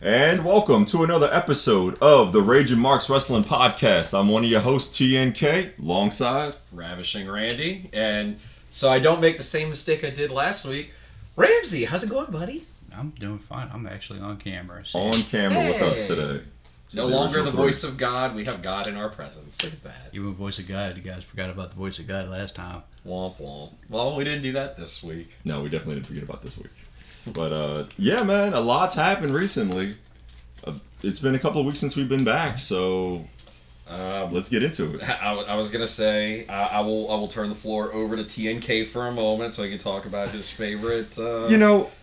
And welcome to another episode of the Raging Marks Wrestling Podcast. I'm one of your hosts, TNK, alongside Ravishing Randy. And so I don't make the same mistake I did last week. Ramsey, how's it going, buddy? I'm doing fine. I'm actually on camera. So. on camera with us today. No longer the voice of God. We have God in our presence. Look at that. You were voice of God. You guys forgot about the voice of God last time. Womp womp. Well, we didn't do that this week. No, we definitely didn't forget about this week. But yeah, man, a lot's happened recently. It's been a couple of weeks since we've been back, so let's get into it. I was gonna say I will turn the floor over to TNK for a moment so he can talk about his favorite.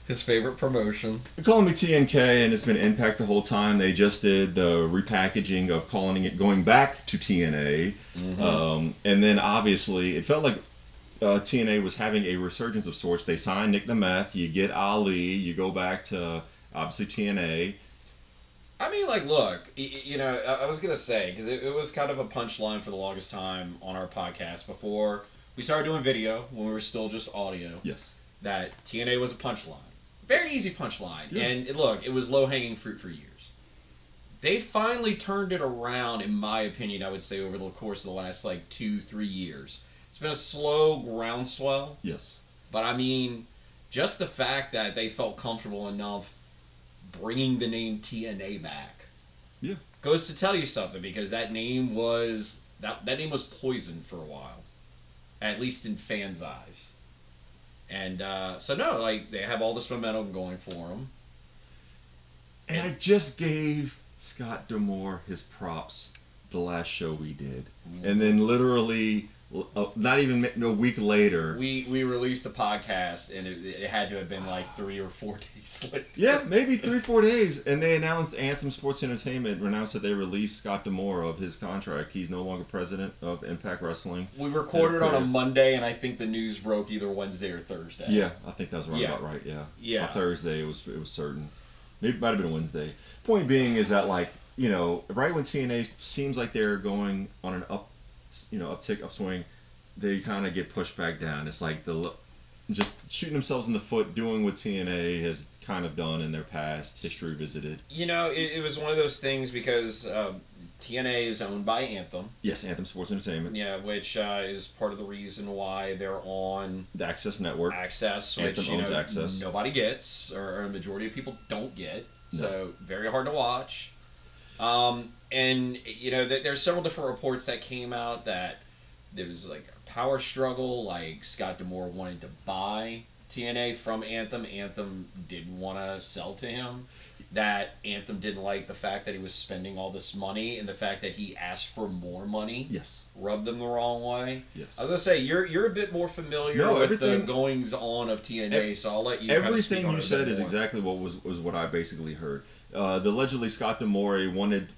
His favorite promotion. They're calling me TNK, and it's been Impact the whole time. They just did the repackaging of calling it going back to TNA, and then obviously it felt like TNA was having a resurgence of sorts. They signed Nick Nemeth, you get Ali, you go back to obviously TNA. I mean, like, look, I was going to say, because it was kind of a punchline for the longest time on our podcast before we started doing video, when we were still just audio. Yes. That TNA was a punchline. Very easy punchline. Yeah. And look, it was low-hanging fruit for years. They finally turned it around, in my opinion, I would say, over the course of the last, 2-3 years. It's been a slow groundswell. Yes. But, I mean, just the fact that they felt comfortable enough bringing the name TNA back, yeah, goes to tell you something, because that name was that name was poisoned for a while, at least in fans' eyes. And so no, they have all this momentum going for them. And I just gave Scott D'Amore his props the last show we did, and then literally not even a week later, we released a podcast, and it had to have been 3 or 4 days later. Yeah, maybe 3-4 days, and they announced Anthem Sports Entertainment announced that they released Scott D'Amore of his contract. He's no longer president of Impact Wrestling. We recorded on a Monday, and I think the news broke either Wednesday or Thursday. Yeah, I think that was about right. Yeah. Yeah. On Thursday, it was certain. Maybe it might have been Wednesday. Point being is that right when TNA seems like they're going on an upswing, they kind of get pushed back down. It's like just shooting themselves in the foot, doing what TNA has kind of done in their past, history visited. It was one of those things because TNA is owned by Anthem. Yes, Anthem Sports Entertainment. Yeah, which is part of the reason why they're on the Access Network. Access, Anthem which owns Access. Nobody gets, or a majority of people don't get. No. So very hard to watch. And there's several different reports that came out that there was a power struggle, Scott D'Amore wanted to buy TNA from Anthem. Anthem didn't want to sell to him. That Anthem didn't like the fact that he was spending all this money, and the fact that he asked for more money. Yes. Rubbed them the wrong way. Yes. I was gonna say you're a bit more familiar with the goings on of TNA, so I'll let you. Everything you said is exactly what was what I basically heard. Allegedly Scott D'Amore wanted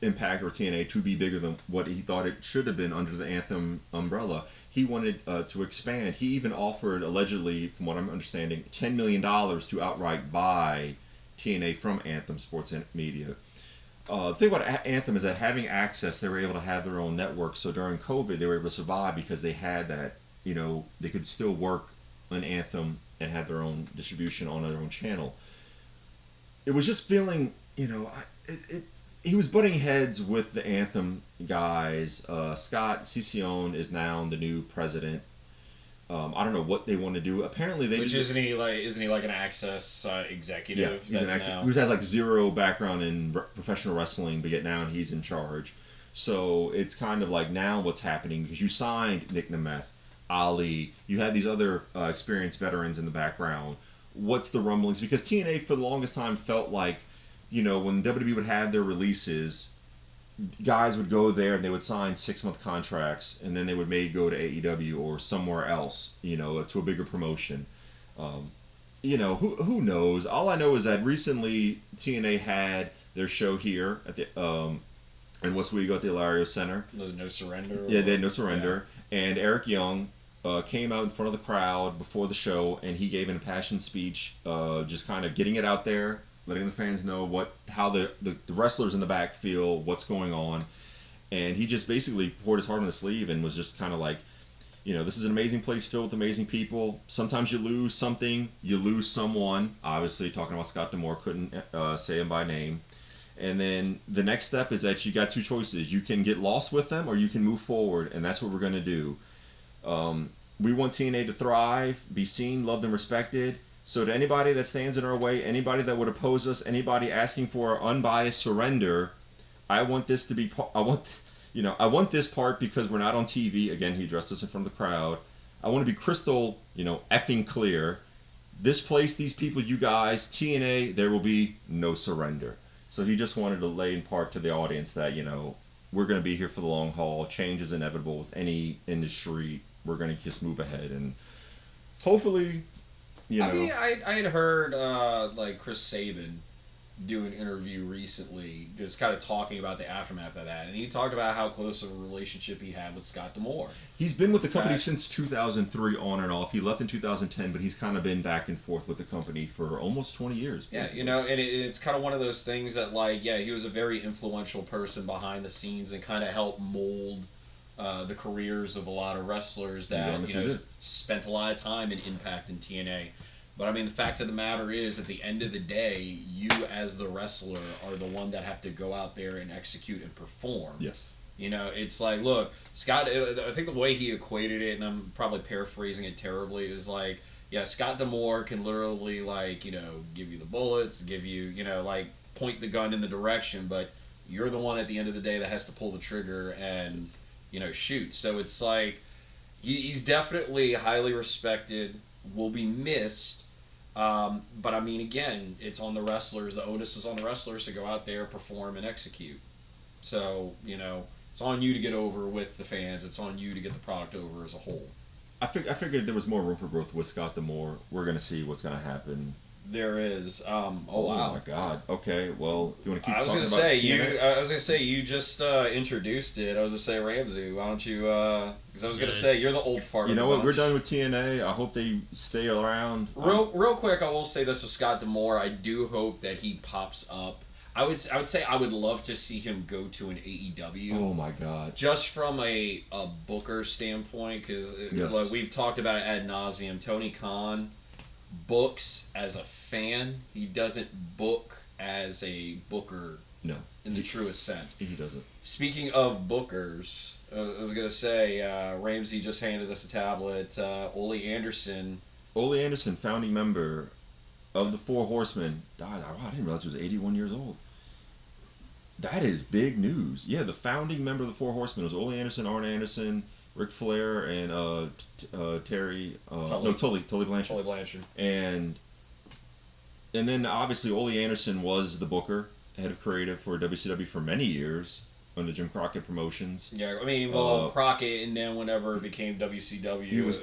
Impact or TNA to be bigger than what he thought it should have been under the Anthem umbrella. He wanted to expand. He even offered, allegedly, from what I'm understanding, $10 million to outright buy TNA from Anthem Sports Media. The thing about Anthem is that having access, they were able to have their own network. So during COVID, they were able to survive because they had that, they could still work on Anthem and have their own distribution on their own channel. It was just feeling, he was butting heads with the Anthem guys. Scott Cicione is now the new president. I don't know what they want to do. Apparently, isn't he like an Access executive? Yeah, he's an Access who has zero background in professional wrestling, but yet now he's in charge. So it's kind of now what's happening because you signed Nick Nemeth, Ali. You had these other experienced veterans in the background. What's the rumblings? Because TNA for the longest time felt like, when WWE would have their releases, guys would go there and they would sign 6-month contracts, and then they would maybe go to AEW or somewhere else, to a bigger promotion. Who knows? All I know is that recently TNA had their show here at the in Westwego at the Ilario Center. No Surrender. Yeah, they had No Surrender, and Eric Young came out in front of the crowd before the show, and he gave an impassioned speech, just kind of getting it out there, letting the fans know how the wrestlers in the back feel, what's going on. And he just basically poured his heart on the sleeve and was just kind of This is an amazing place filled with amazing people. Sometimes you lose something, you lose someone. Obviously, talking about Scott D'Amore, couldn't say him by name. And then the next step is that you got two choices. You can get lost with them, or you can move forward, and that's what we're going to do. We want TNA to thrive, be seen, loved, and respected. So to anybody that stands in our way, anybody that would oppose us, anybody asking for our unbiased surrender, I want this to be. I want this part because we're not on TV. Again, he addressed this in front of the crowd. I want to be crystal, effing clear. This place, these people, you guys, TNA, there will be no surrender. So he just wanted to lay in part to the audience that, we're going to be here for the long haul. Change is inevitable with any industry. We're going to just move ahead. And hopefully, I mean, I had heard, Chris Sabin do an interview recently, just kind of talking about the aftermath of that, and he talked about how close of a relationship he had with Scott D'Amore. He's been with the company since 2003 on and off. He left in 2010, but he's kind of been back and forth with the company for almost 20 years. Basically. Yeah, and it's kind of one of those things that, he was a very influential person behind the scenes and kind of helped mold the careers of a lot of wrestlers that spent a lot of time and impact in TNA. But I mean, the fact of the matter is, at the end of the day, you as the wrestler are the one that have to go out there and execute and perform. Yes. It's like, look, Scott, I think the way he equated it, and I'm probably paraphrasing it terribly, is like, yeah, Scott D'Amore can literally, give you the bullets, give you, point the gun in the direction, but you're the one at the end of the day that has to pull the trigger and, shoot. So it's like, he's definitely highly respected, will be missed. But I mean, again, it's on the wrestlers. The onus is on the wrestlers to go out there, perform, and execute. So, it's on you to get over with the fans. It's on you to get the product over as a whole. I figured there was more room for growth with Scott D'Amore. We're going to see what's going to happen. There is. Wow. Oh my God. Okay. Well, if you want to keep talking about TNA? I was gonna say you just introduced it. I was gonna say, Ramsey, why don't you? Because I was gonna say you're the old fart. You know what? We're done with TNA. I hope they stay around. Real quick, I will say this with Scott D'Amore. I do hope that he pops up. I would say I would love to see him go to an AEW. Oh my God! Just from a booker standpoint, because we've talked about it ad nauseum. Tony Khan books as a fan. He doesn't book as a booker. No. In the truest sense. He doesn't. Speaking of bookers, I was going to say, Ramsey just handed us a tablet. Ole Anderson. Ole Anderson, founding member of the Four Horsemen, died. I didn't realize he was 81 years old. That is big news. Yeah, the founding member of the Four Horsemen was Ole Anderson, Arn Anderson, Ric Flair, and Tully Blanchard. Tully Blanchard. And then obviously Ole Anderson was the booker, head of creative for WCW for many years under Jim Crockett Promotions. Yeah, I mean, Crockett, and then whenever it became WCW, he was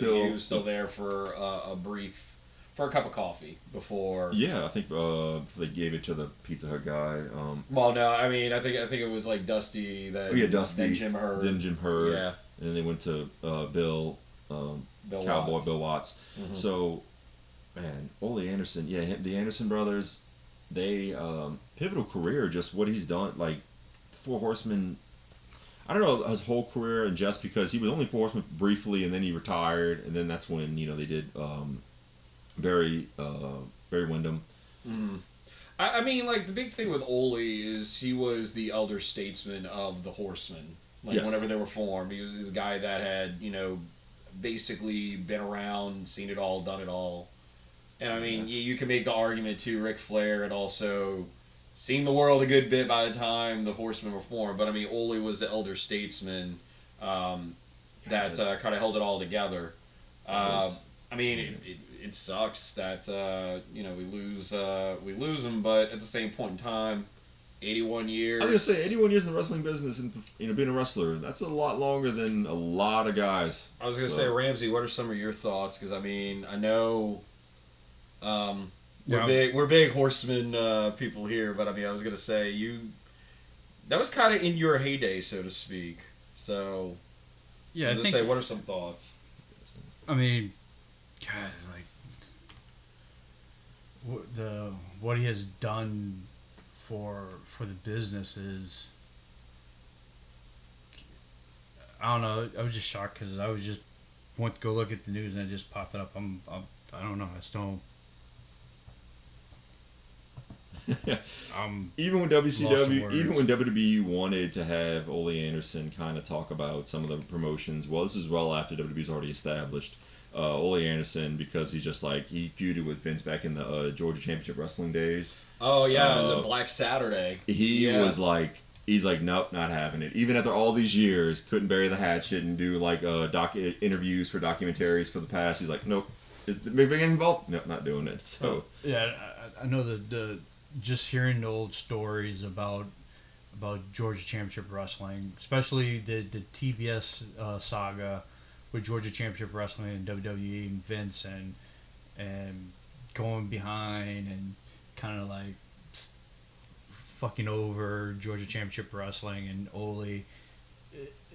still there for a cup of coffee before. Yeah, I think they gave it to the Pizza Hut guy. Well, no, I mean, I think it was like Dusty that. Dusty. Then Jim Herd. Yeah. And then they went to Bill Watts. Mm-hmm. So, man, Ole Anderson, the Anderson brothers, they pivotal career, just what he's done. Like, Four Horsemen, I don't know his whole career, and just because he was only Four Horsemen briefly, and then he retired, and then that's when they did Barry Windham. Mm. I mean, like, the big thing with Ole is he was the elder statesman of the Horsemen. Whenever they were formed, he was the guy that had, basically been around, seen it all, done it all. And I mean, you can make the argument too, Ric Flair had also seen the world a good bit by the time the Horsemen were formed. But I mean, Ole was the elder statesman that kind of held it all together. I mean, it sucks that we lose him, but at the same point in time, 81 years. I was gonna say 81 years in the wrestling business and being a wrestler. That's a lot longer than a lot of guys. I was gonna say, Ramsey, what are some of your thoughts? Because I mean, I know we're big Horseman people here, but I mean, I was gonna say that was kind of in your heyday, so to speak. So yeah, I was gonna say, what are some thoughts? I mean, God, what he has done for the business is, I don't know. I was just shocked because I was just went to go look at the news and it just popped up. I don't know. I still. Even when even when WWE wanted to have Ole Anderson kind of talk about some of the promotions, well, this is well after WWE's already established. Ole Anderson, because he feuded with Vince back in the Georgia Championship Wrestling days. Oh yeah, it was a Black Saturday. He's like, nope, not having it. Even after all these years, couldn't bury the hatchet and do like interviews for documentaries for the past. He's like, nope. Big involved? Nope, not doing it. So yeah, I know the just hearing the old stories about Georgia Championship Wrestling, especially the TBS saga with Georgia Championship Wrestling and WWE and Vince and going behind and kind of like fucking over Georgia Championship Wrestling and Ole.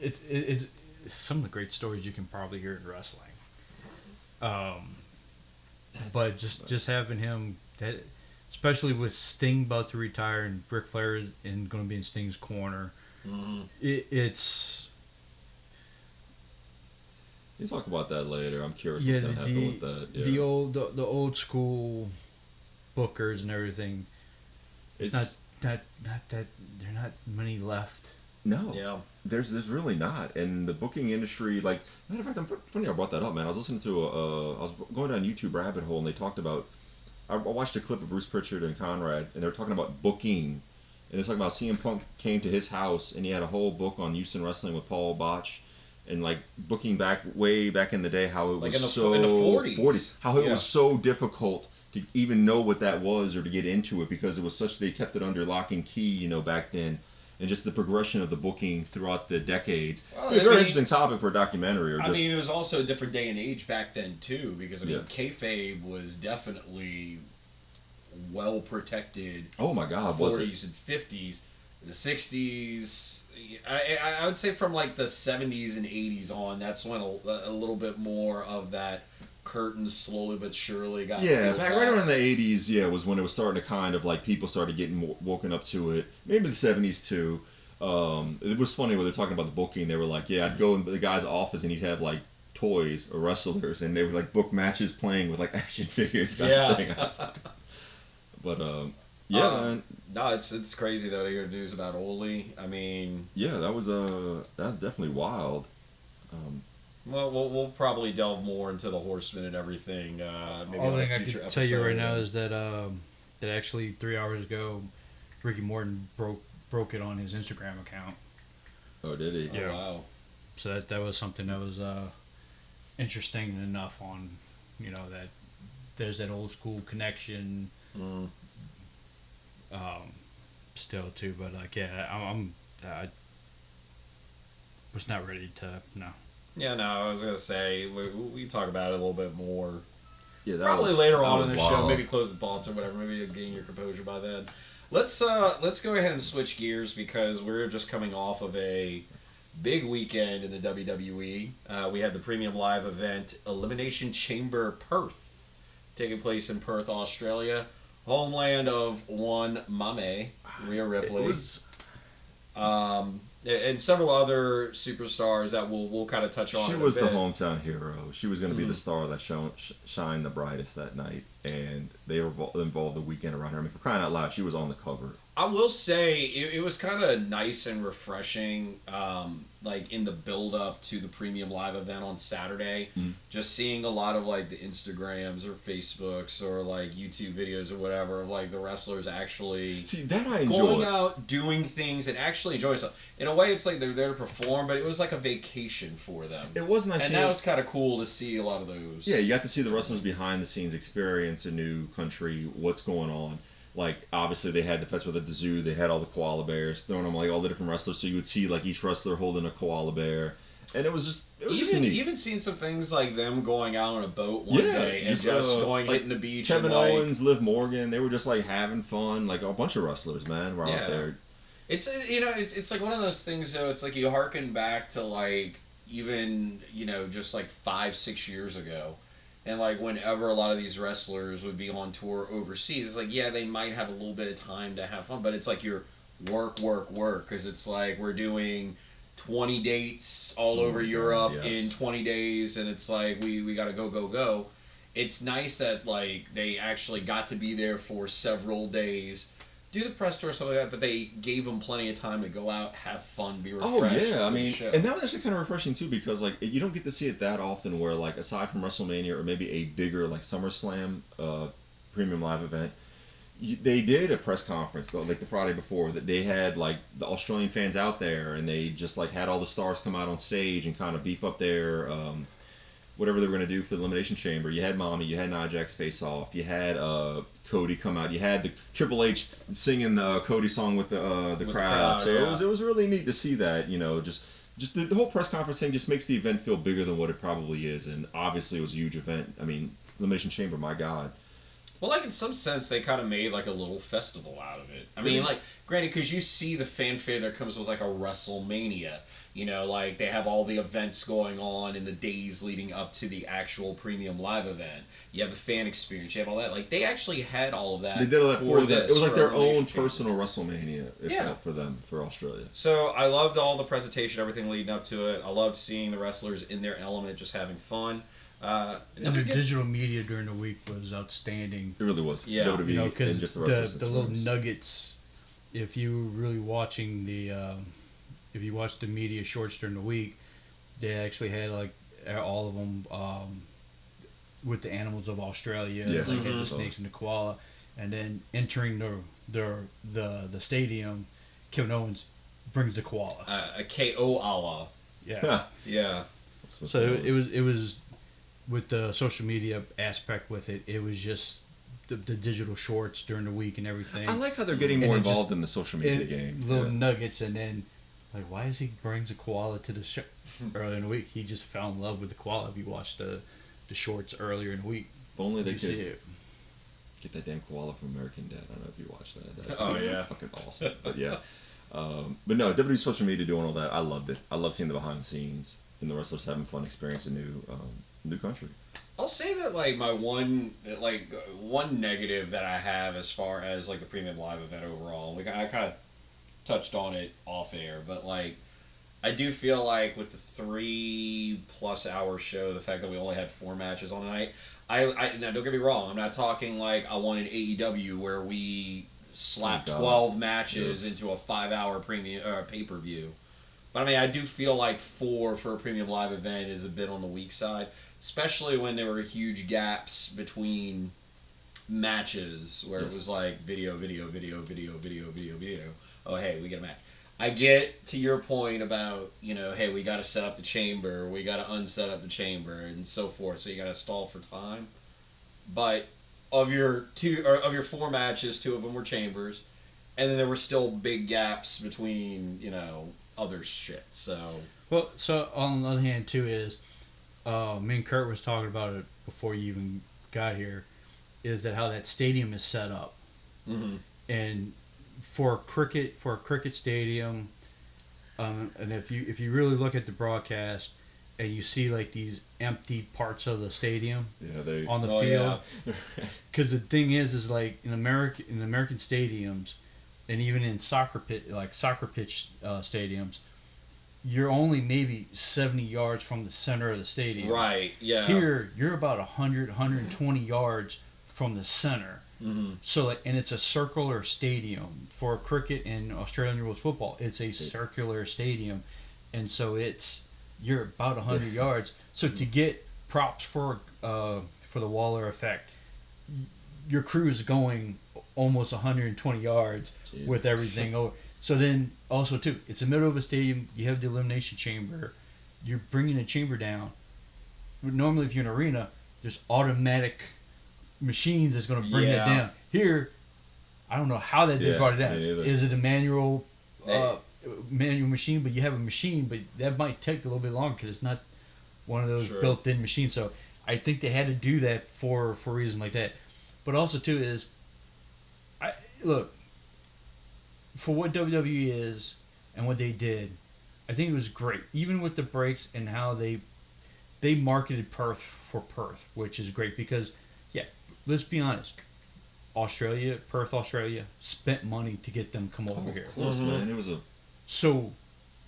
It's some of the great stories you can probably hear in wrestling. But just having him, especially with Sting about to retire and Ric Flair is going to be in Sting's corner, it's. You talk about that later. I'm curious what's going to happen with that. Yeah. The old school bookers and everything. It's not that they're not many left. No. Yeah. There's really not. And the booking industry, like, matter of fact, I'm funny I brought that up, man. I was listening to I was going down a YouTube rabbit hole and they talked about, I watched a clip of Bruce Pritchard and Conrad and they were talking about booking. And they're talking about CM Punk came to his house and he had a whole book on Houston wrestling with Paul Botch. And like booking way back in the day, how it was in the 40s. How it was so difficult to even know what that was or to get into it because it was they kept it under lock and key, back then, and just the progression of the booking throughout the decades. Well, it's a very interesting topic for a documentary. It was also a different day and age back then too, because kayfabe was definitely well protected. Oh my God, 40s and 50s, the 60s. I would say from like the 70s and 80s on, that's when a little bit more of that curtain slowly but surely got back right around the 80s was when it was starting to kind of like people started getting woken up to it. Maybe the 70s too. It was funny when they're talking about the booking. They were like, I'd go in the guy's office and he'd have like toys or wrestlers and they would like book matches playing with like action figures kind of thing. But no, it's crazy though to hear news about Ole. I mean, that was definitely wild. Well, we'll probably delve more into the Horsemen and everything. Maybe all on thing a I future can episode. tell you right now is that that actually 3 hours ago, Ricky Morton broke it on his Instagram account. Oh, did he? Yeah. Oh, wow. So that was something that was interesting enough on, that there's that old school connection. Still too, but like I was not ready to Yeah, no, I was gonna say we talk about it a little bit more. Yeah, probably later on in the show. Maybe closing thoughts or whatever. Maybe you'll gain your composure by then. Let's go ahead and switch gears because we're just coming off of a big weekend in the WWE. We had the premium live event Elimination Chamber Perth taking place in Perth, Australia. Homeland of one Mame, Rhea Ripley, and several other superstars that we'll kind of touch on. She was the hometown hero. She was going to be the star that shined the brightest that night, and they involved the weekend around her. I mean, for crying out loud, she was on the cover. I will say it was kind of nice and refreshing, like in the build up to the premium live event on Saturday. Just seeing a lot of like the Instagrams or Facebooks or like YouTube videos or whatever of like the wrestlers actually that I enjoy. Going out, doing things, and actually enjoying stuff. In a way, it's like they're there to perform, but it was like a vacation for them. It was nice, and that was kind of cool to see a lot of those. Yeah, you got to see the wrestlers behind the scenes experience a new country, what's going on. Like, obviously, they had the fest with at the zoo. They had all the koala bears, throwing them, like, all the different wrestlers. So you would see, like, each wrestler holding a koala bear. And it was just neat. Even seeing some things like them going out on a boat one day and just going, hitting the beach. Kevin and, Owens, Liv Morgan, they were just, like, having fun. Like, a bunch of wrestlers, man, were out there. It's, it's like one of those things, though. It's like you harken back to, like, even, just, like, 5-6 years ago. And, like, whenever a lot of these wrestlers would be on tour overseas, it's like, they might have a little bit of time to have fun, but it's like you're work, because it's like we're doing 20 dates all over Europe yes. in 20 days, and it's like we got to go. It's nice that like they actually got to be there for several days, do the press tour, stuff like that, but they gave them plenty of time to go out, have fun, be refreshed. Oh yeah, I mean, and that was actually kind of refreshing too, because like you don't get to see it that often. Where like aside from WrestleMania or maybe a bigger like SummerSlam premium live event, they did a press conference though, like the Friday before, that they had like the Australian fans out there, and they just like had all the stars come out on stage and kind of beef up their whatever they were going to do for the Elimination Chamber. You had Mommy, you had Nia Jax face off, you had Cody come out, you had the Triple H singing the Cody song with the crowd. So yeah. it was really neat to see that. Just the whole press conference thing just makes the event feel bigger than what it probably is, and obviously it was a huge event. I mean, Elimination Chamber, my God. Well, like in some sense, they kind of made like a little festival out of it. I mean, like, granted, because you see the fanfare that comes with like a WrestleMania. Like they have all the events going on in the days leading up to the actual premium live event. You have the fan experience. You have all that. Like they actually had all of that. They did all that for them. It was like their own Chamber. personal WrestleMania. It felt for them, for Australia. So I loved all the presentation, everything leading up to it. I loved seeing the wrestlers in their element, just having fun. And their digital media during the week was outstanding. It really was. Yeah. WWE because and just the rest of the little nuggets. If you were really watching if you watched the media shorts during the week, they actually had like all of them with the animals of Australia. Yeah. Like had the snakes and the koala, and then entering the stadium, Kevin Owens brings the koala. A Koala. Yeah. Yeah. So it was with the social media aspect with it. It was just the digital shorts during the week and everything. I like how they're getting more involved in the social media game. Little nuggets, and then like, why is he brings a koala to the show earlier in the week? He just fell in love with the koala. If you watched the shorts earlier in the week, If only they you could see it. get that damn koala from American Dad. I don't know if you watched that. Oh yeah, fucking awesome. But yeah, but no, WWE social media doing all that. I loved it. I love seeing the behind the scenes and the wrestlers having fun, experiencing new country. I'll say that like my one negative that I have as far as like the premium live event overall, like I kind of touched on it off air, but like I do feel like with the 3+ hour show, the fact that we only had 4 matches on the night, I now don't get me wrong, I'm not talking like I wanted AEW where we slapped 12 matches into a 5-hour premium pay-per-view. But I mean, I do feel like 4 for a premium live event is a bit on the weak side, especially when there were huge gaps between matches where it was like video. Oh, hey, we get a match. I get to your point about, hey, we got to set up the chamber, we got to unset up the chamber, and so forth. So you got to stall for time. But of your 4 matches, 2 of them were chambers, and then there were still big gaps between, other shit. So on the other hand too is, me and Kurt was talking about it before you even got here, is that how that stadium is set up, and for a cricket stadium, and if you really look at the broadcast and you see like these empty parts of the stadium on the field, because the thing is like in American stadiums, and even in soccer pitch stadiums, you're only maybe 70 yards from the center of the stadium. Right, yeah. Here, you're about 120 yards from the center. Mm-hmm. So, and it's a circular stadium. For cricket and Australian rules football, it's a circular stadium. And so you're about 100 yards. So to get props for the Waller effect, your crew is going almost 120 yards with everything over. So then also too, it's the middle of a stadium. You have the Elimination Chamber. You're bringing the chamber down. Normally, if you're in an arena, there's automatic machines that's going to bring it down. Here, I don't know how they brought it down. Is it a manual machine? But you have a machine, but that might take a little bit longer because it's not one of those built-in machines. So I think they had to do that for a reason like that. But also too is, look, for what WWE is and what they did, I think it was great. Even with the breaks and how they marketed Perth for Perth, which is great because, let's be honest, Perth, Australia, spent money to get them come over here. Of course, man. It was So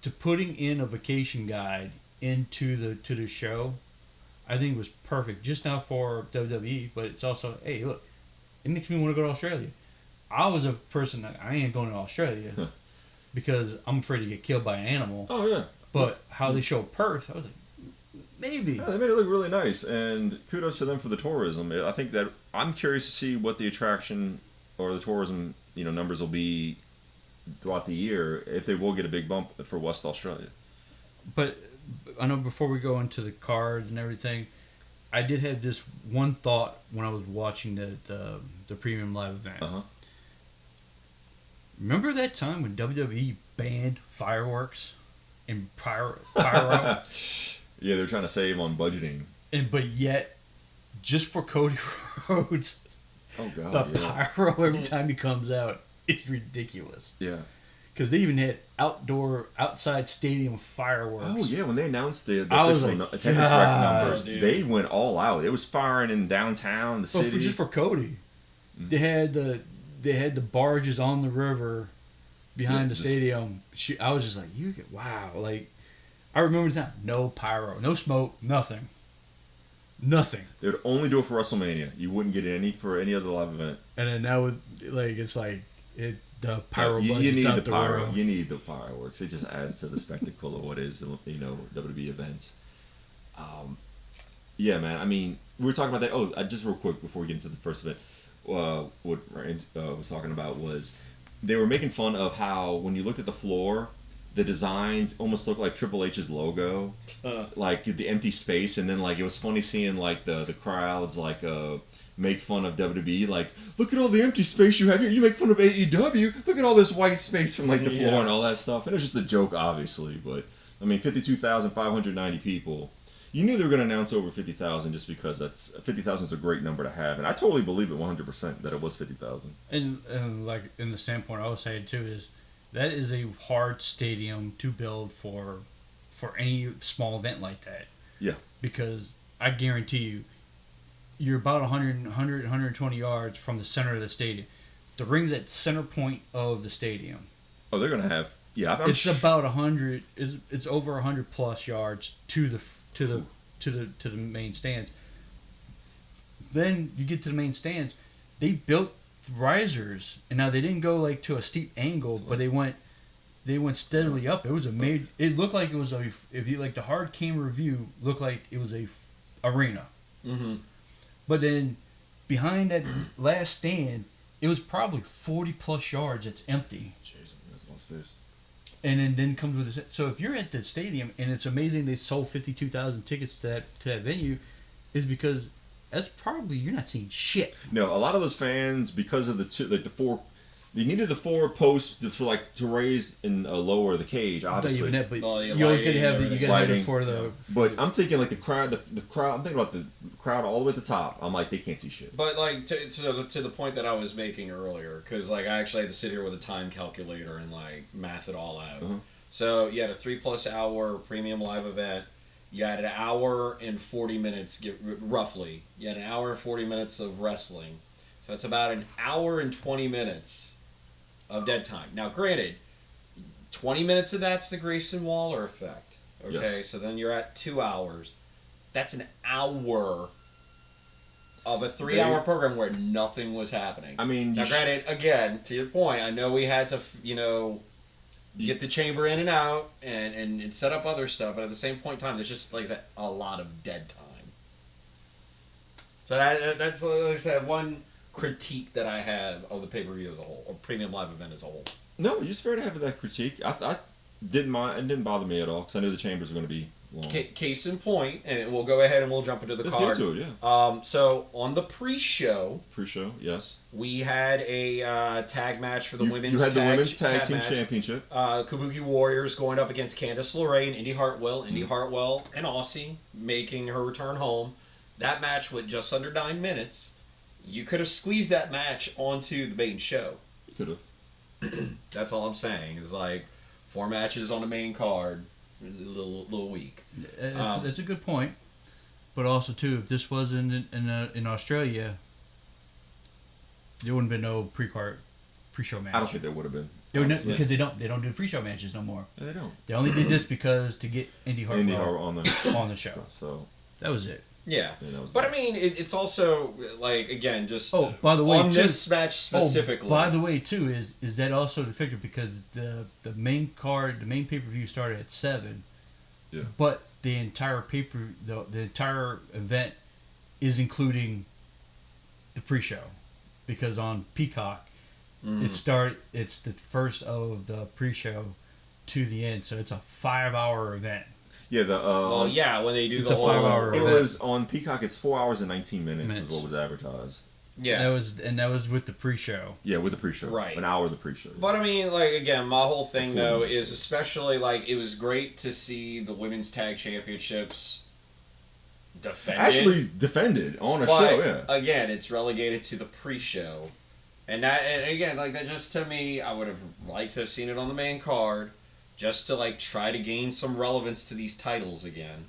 to putting in a vacation guide into the show, I think was perfect. Just now for WWE, but it's also, hey, look, it makes me want to go to Australia. I was a person that I ain't going to Australia because I'm afraid to get killed by an animal. Oh yeah. But how they show Perth, I was like, maybe. Yeah, they made it look really nice, and kudos to them for the tourism. I think that I'm curious to see what the attraction or the tourism numbers will be throughout the year, if they will get a big bump for West Australia. But I know before we go into the card and everything, I did have this one thought when I was watching the premium live event. Uh-huh. Remember that time when WWE banned fireworks and pyro? Yeah, they're trying to save on budgeting. But yet, just for Cody Rhodes, oh god, the pyro every time he comes out is ridiculous. Yeah. Because they even had outside stadium fireworks. Oh yeah, when they announced the official attendance record numbers, dude. They went all out. It was firing in downtown, the city. Just for Cody, they had the barges on the river behind the stadium. I was just like, wow, like I remember the time. No pyro, no smoke, nothing. They would only do it for WrestleMania. You wouldn't get any for any other live event. And then now, the pyro you budget's need out the pyro. window. You need the fireworks. It just adds to the spectacle of what is WWE events. Yeah, man. I mean, we were talking about that. Oh, just real quick before we get into the first event, what Ryan was talking about was they were making fun of how when you looked at the floor, the designs almost looked like Triple H's logo, like the empty space, and then like it was funny seeing like the crowds like make fun of WWE, like look at all the empty space you have here. You make fun of AEW. Look at all this white space from like the floor and all that stuff. And it was just a joke, obviously, but I mean, 52,590 people. You knew they were going to announce over 50,000 just because 50,000 is a great number to have, and I totally believe it 100% that it was 50,000. And like in the standpoint I was saying too is that is a hard stadium to build for any small event like that. Yeah. Because I guarantee you, you're about 120 yards from the center of the stadium. The ring's at center point of the stadium. Oh, they're gonna have It's about 100. It's over 100 plus yards to the main stands. Then you get to the main stands. They built risers, and now they didn't go like to a steep angle, but they went steadily up. It was a major. It looked like it was if you like the hard camera view looked like it was a arena. Mm-hmm. But then behind that last stand, it was probably 40 plus yards. It's empty. Jeez, that's a lot of space. And then comes with this. So if you're at the stadium and it's amazing they sold 52,000 tickets to that venue, is because that's probably you're not seeing shit. No, a lot of those fans, because of the four, they needed the four posts to raise and lower the cage. Obviously, you always got to have it for the. But I'm thinking like the crowd. I'm thinking about the crowd all the way at the top. I'm like, they can't see shit. But like to the point that I was making earlier, because like I actually had to sit here with a time calculator and like math it all out. Uh-huh. So you had a 3+ hour premium live event. You had an hour and 40 minutes, roughly. You had an hour and 40 minutes of wrestling. So it's about an hour and 20 minutes of dead time. Now, granted, 20 minutes of that's the Grayson Waller effect. Okay, Yes. so then you're at 2 hours. That's an hour of a 3-hour program where nothing was happening. I mean, now, granted, again, to your point, I know we had to, get the chamber in and out and set up other stuff, but at the same point in time, there's just, like I said, a lot of dead time. So that's, like I said, one critique that I have of the pay-per-view as a whole, or premium live event as a whole. No, it's fair to have that critique. I didn't mind. It didn't bother me at all because I knew the chambers were going to be long. Case in point, and we'll go ahead and we'll jump into the card. Let's get to it, yeah. So on the pre-show, yes, we had a tag match for the women's. You had the tag, women's tag team match. championship. Kabuki Warriors going up against Candice LeRae and Indy Hartwell. Indy Hartwell, an Aussie, making her return home. That match went just under 9 minutes. You could have squeezed that match onto the main show. You could have. That's all I'm saying. Is like 4 matches on the main card, a little weak. It's a good point, but also too, if this was in Australia, there wouldn't have been no pre-show match. I don't think there would have been. Because they don't do pre-show matches no more. Yeah, they don't. They only did this because to get Indy Hartwell on the show. So that was it. Yeah, but I mean, it's also like again, just by the way, on this match specifically. By the way, too, is that also defective because the main pay-per-view started at 7. Yeah. But the entire the entire event is including the pre-show, because on Peacock, it's the first of the pre-show to the end, so it's a 5-hour event. Yeah, when they do it's a 5-hour event. It was on Peacock. It's 4 hours and 19 minutes is what was advertised. Yeah, that was with the pre-show. Yeah, with the pre-show. Right, an hour of the pre-show. But I mean, like again, my whole thing though is especially like it was great to see the women's tag championships defended on a show. Yeah. Again, it's relegated to the pre-show, and again, like that just to me, I would have liked to have seen it on the main card, just to like try to gain some relevance to these titles again.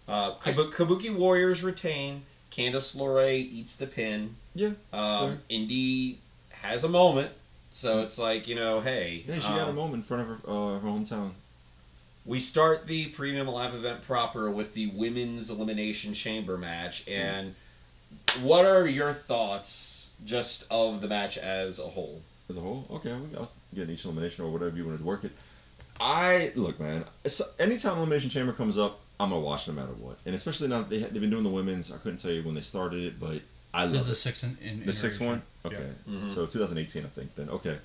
Kabuki Warriors retain. Candice LeRae eats the pin. Yeah. Sure. Indy has a moment, so it's like, hey. Yeah, she got a moment in front of her hometown. We start the premium live event proper with the women's elimination chamber match, and what are your thoughts just of the match as a whole? As a whole, okay, I'll get each elimination or whatever you wanted to work it. Look, man. Anytime elimination chamber comes up, I'm gonna watch no matter what, and especially now they've been doing the women's. I couldn't tell you when they started it, but I love it. This is the sixth one. Okay, yeah. So 2018, I think. Then okay,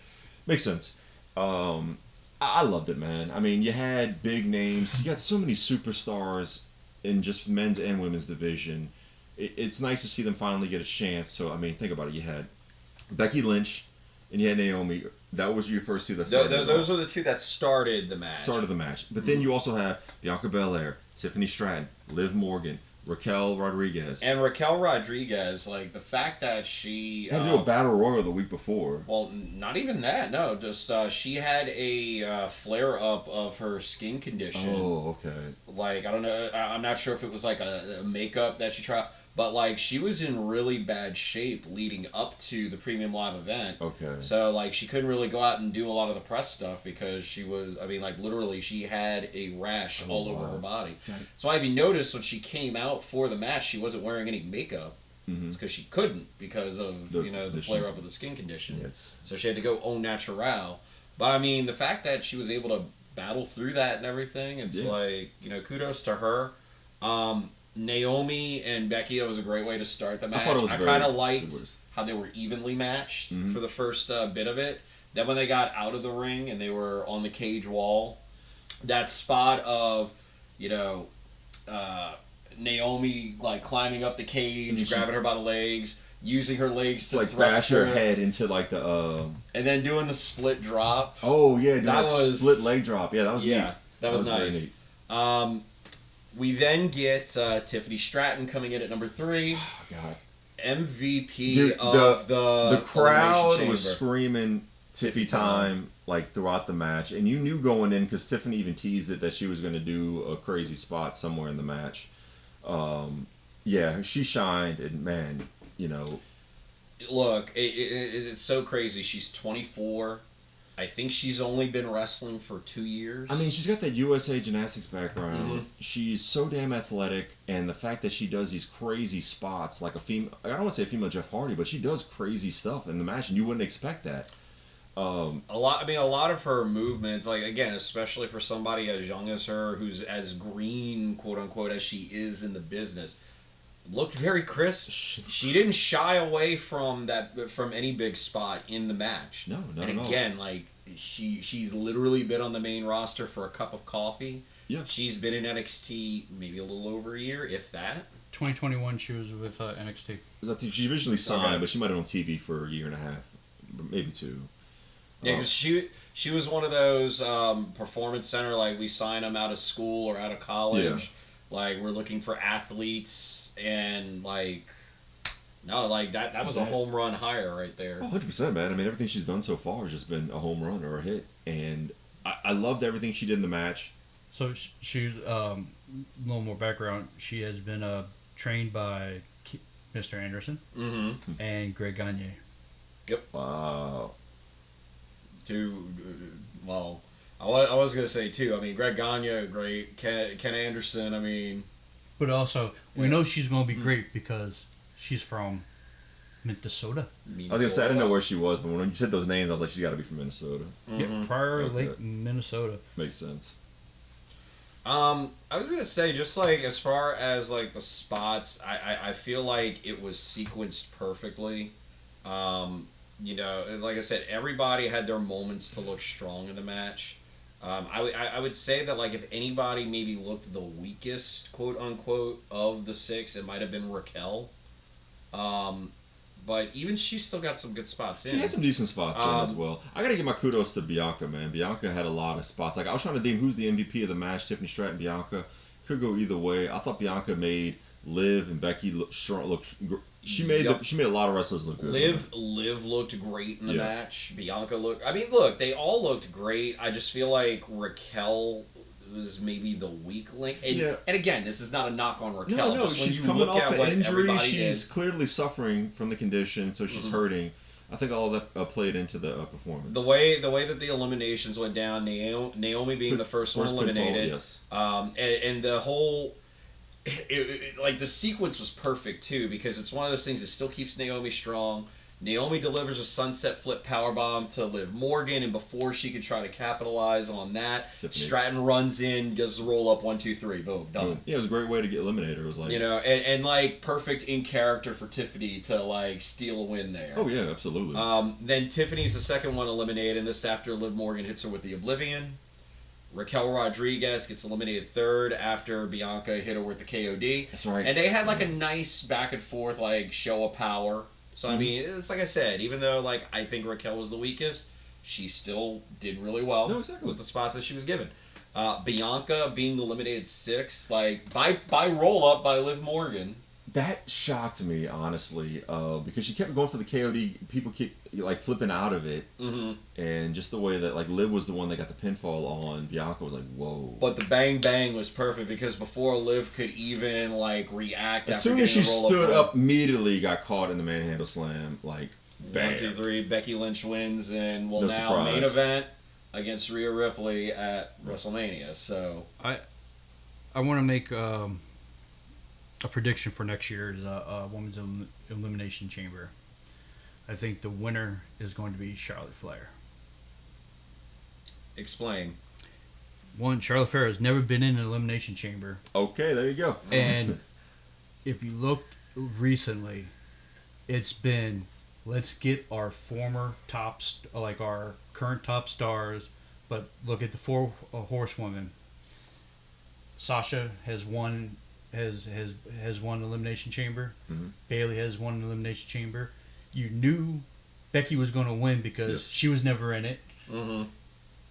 makes sense. I loved it, man. I mean, you had big names. You got so many superstars in just men's and women's division. It's nice to see them finally get a chance. So I mean, think about it. You had Becky Lynch, and you had Naomi. That was your first two that started. Those are the two that started the match. But then you also have Bianca Belair, Tiffany Stratton, Liv Morgan, Raquel Rodriguez. And Raquel Rodriguez, like the fact that she had to do a battle royal the week before. Well, not even that. No, just she had a flare up of her skin condition. Oh, okay. Like I don't know. I'm not sure if it was like a makeup that she tried. But, like, she was in really bad shape leading up to the premium live event. Okay. So, like, she couldn't really go out and do a lot of the press stuff because she was, I mean, like, literally she had a rash all over her body. Exactly. So I even noticed when she came out for the match, she wasn't wearing any makeup. Mm-hmm. It's because she couldn't because of, the flare-up of the skin condition. Yes. So she had to go au naturel. But, I mean, the fact that she was able to battle through that and everything, it's like, kudos to her. Naomi and Becky, that was a great way to start the match. I kind of liked how they were evenly matched for the first bit of it. Then when they got out of the ring and they were on the cage wall, that spot of, Naomi like climbing up the cage, grabbing her by the legs, using her legs to like thrust bash her head into like the and then doing the split drop. Oh yeah, that was split leg drop. Yeah, that was neat. That was nice. We then get Tiffany Stratton coming in at number 3. Oh, God. MVP of the crowd was screaming Tiffy time like throughout the match. And you knew going in, because Tiffany even teased it, that she was going to do a crazy spot somewhere in the match. Yeah, she shined. And, man, Look, it's so crazy. She's 24. I think she's only been wrestling for 2 years. I mean, she's got that USA gymnastics background. Mm-hmm. She's so damn athletic, and the fact that she does these crazy spots, like I don't want to say a female Jeff Hardy, but she does crazy stuff in the match, and you wouldn't expect that. A lot of her movements, like again, especially for somebody as young as her, who's as green, quote unquote, as she is in the business, looked very crisp. She didn't shy away from any big spot in the match. No, and again, like she's literally been on the main roster for a cup of coffee. Yeah, she's been in NXT maybe a little over a year, if that. 2021, she was with NXT. I think she originally signed, but she might have been on TV for a year and a half, maybe 2. Yeah, because she was one of those performance center, like we sign them out of school or out of college. Yeah. Like, we're looking for athletes, and, like, no, like, that was a home run hire right there. Oh, 100%, man. I mean, everything she's done so far has just been a home run or a hit. And I loved everything she did in the match. So, she's, a little more background. She has been trained by Mr. Anderson and Greg Gagne. Yep. Wow. Well, I was gonna say two. I mean, Greg Gagne, great. Ken Anderson. I mean, but also we know she's going to be great because she's from Minnesota. I was gonna say I didn't know where she was, but when you said those names, I was like, she's got to be from Minnesota. Yeah, Prior Lake, Minnesota. Makes sense. I was gonna say, just like as far as like the spots, I feel like it was sequenced perfectly. You know, like I said, everybody had their moments to look strong in the match. I would say that like if anybody maybe looked the weakest, quote unquote, of the six, it might have been Raquel. But even she still got some good spots in. She had some decent spots in as well. I gotta give my kudos to Bianca, man. Bianca had a lot of spots. Like I was trying to deem who's the MVP of the match, Tiffany Stratton, Bianca. Could go either way. I thought Bianca made Liv and Becky look. She made a lot of wrestlers look good. Liv looked great in the match. Bianca looked. I mean, look, they all looked great. I just feel like Raquel was maybe the weak link. And again, this is not a knock on Raquel. No, she's coming off an injury. She's clearly suffering from the condition, so she's hurting. I think all of that played into the performance. The way that the eliminations went down, Naomi being the first one eliminated, yes. And the whole, like the sequence was perfect too, because it's one of those things that still keeps Naomi strong. Naomi delivers a sunset flip powerbomb to Liv Morgan, and before she could try to capitalize on that, Stratton runs in, does the roll up 1, 2, 3, boom, done. Yeah, it was a great way to get eliminated. It was like, you know, and like perfect in character for Tiffany to like steal a win there. Oh yeah, absolutely. Then Tiffany's the second one eliminated, and this after Liv Morgan hits her with the Oblivion. Raquel Rodriguez gets eliminated third after Bianca hit her with the KOD. That's right. And they had like a nice back and forth like show of power. So, I mean, it's like I said, even though, like, I think Raquel was the weakest, she still did really well with the spots that she was given. Bianca being eliminated sixth, like, by roll-up by Liv Morgan. That shocked me, honestly, because she kept going for the KOD. People keep, like, flipping out of it. Mm-hmm. And just the way that, like, Liv was the one that got the pinfall on, Bianca was like, whoa. But the bang bang was perfect because before Liv could even, like, react as soon as she stood up, immediately got caught in the manhandle slam, like, bam. 1, 2, 3, Becky Lynch wins, and will no now surprise. Main event against Rhea Ripley at WrestleMania. So I want to make a prediction for next year's Women's Elimination Chamber. I think the winner is going to be Charlotte Flair. Explain. One, Charlotte Flair has never been in an Elimination Chamber. Okay, there you go. And if you look recently, it's been, let's get our former tops, like our current top stars, but look at the four horsewomen. Sasha has won Elimination Chamber. Mm-hmm. Bayley has won Elimination Chamber. You knew Becky was going to win because she was never in it. Mm-hmm.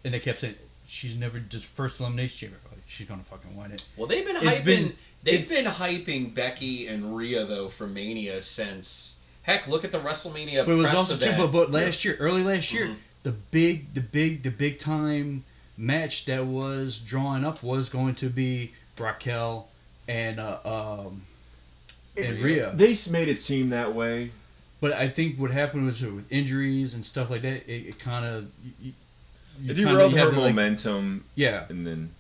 And they kept saying, she's never just first Elimination Chamber. Like, she's going to fucking win it. Well, they've been hyping. They've been hyping Becky and Rhea though for Mania since. Heck, look at the WrestleMania. But it was press also event. too. But early last year, the big time match that was drawn up was going to be Raquel and Rhea. They made it seem that way. But I think what happened was with injuries and stuff like that, it kind of It derailed her momentum. Yeah. And then.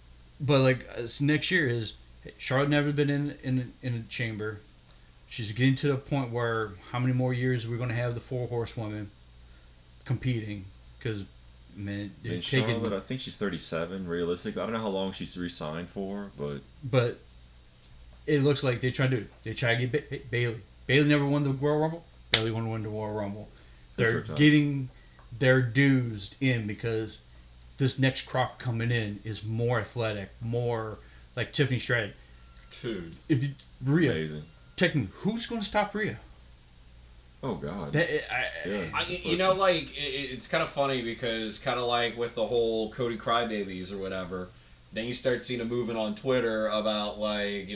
But like next year is Charlotte never been in a chamber. She's getting to the point where how many more years are we going to have the four horsewomen competing? Because Charlotte, I think she's 37. Realistically, I don't know how long she's re-signed for, but it looks like they try to get Bayley. Bayley never won the Royal Rumble. Bayley won the Royal Rumble. They're getting their dues in because this next crop coming in is more athletic, more like Tiffany Stratton. Dude, if you, Rhea, amazing. Technically, who's going to stop Rhea? Oh God! You know, like it's kind of funny because kind of like with the whole Cody Crybabies or whatever, then you start seeing a movement on Twitter about like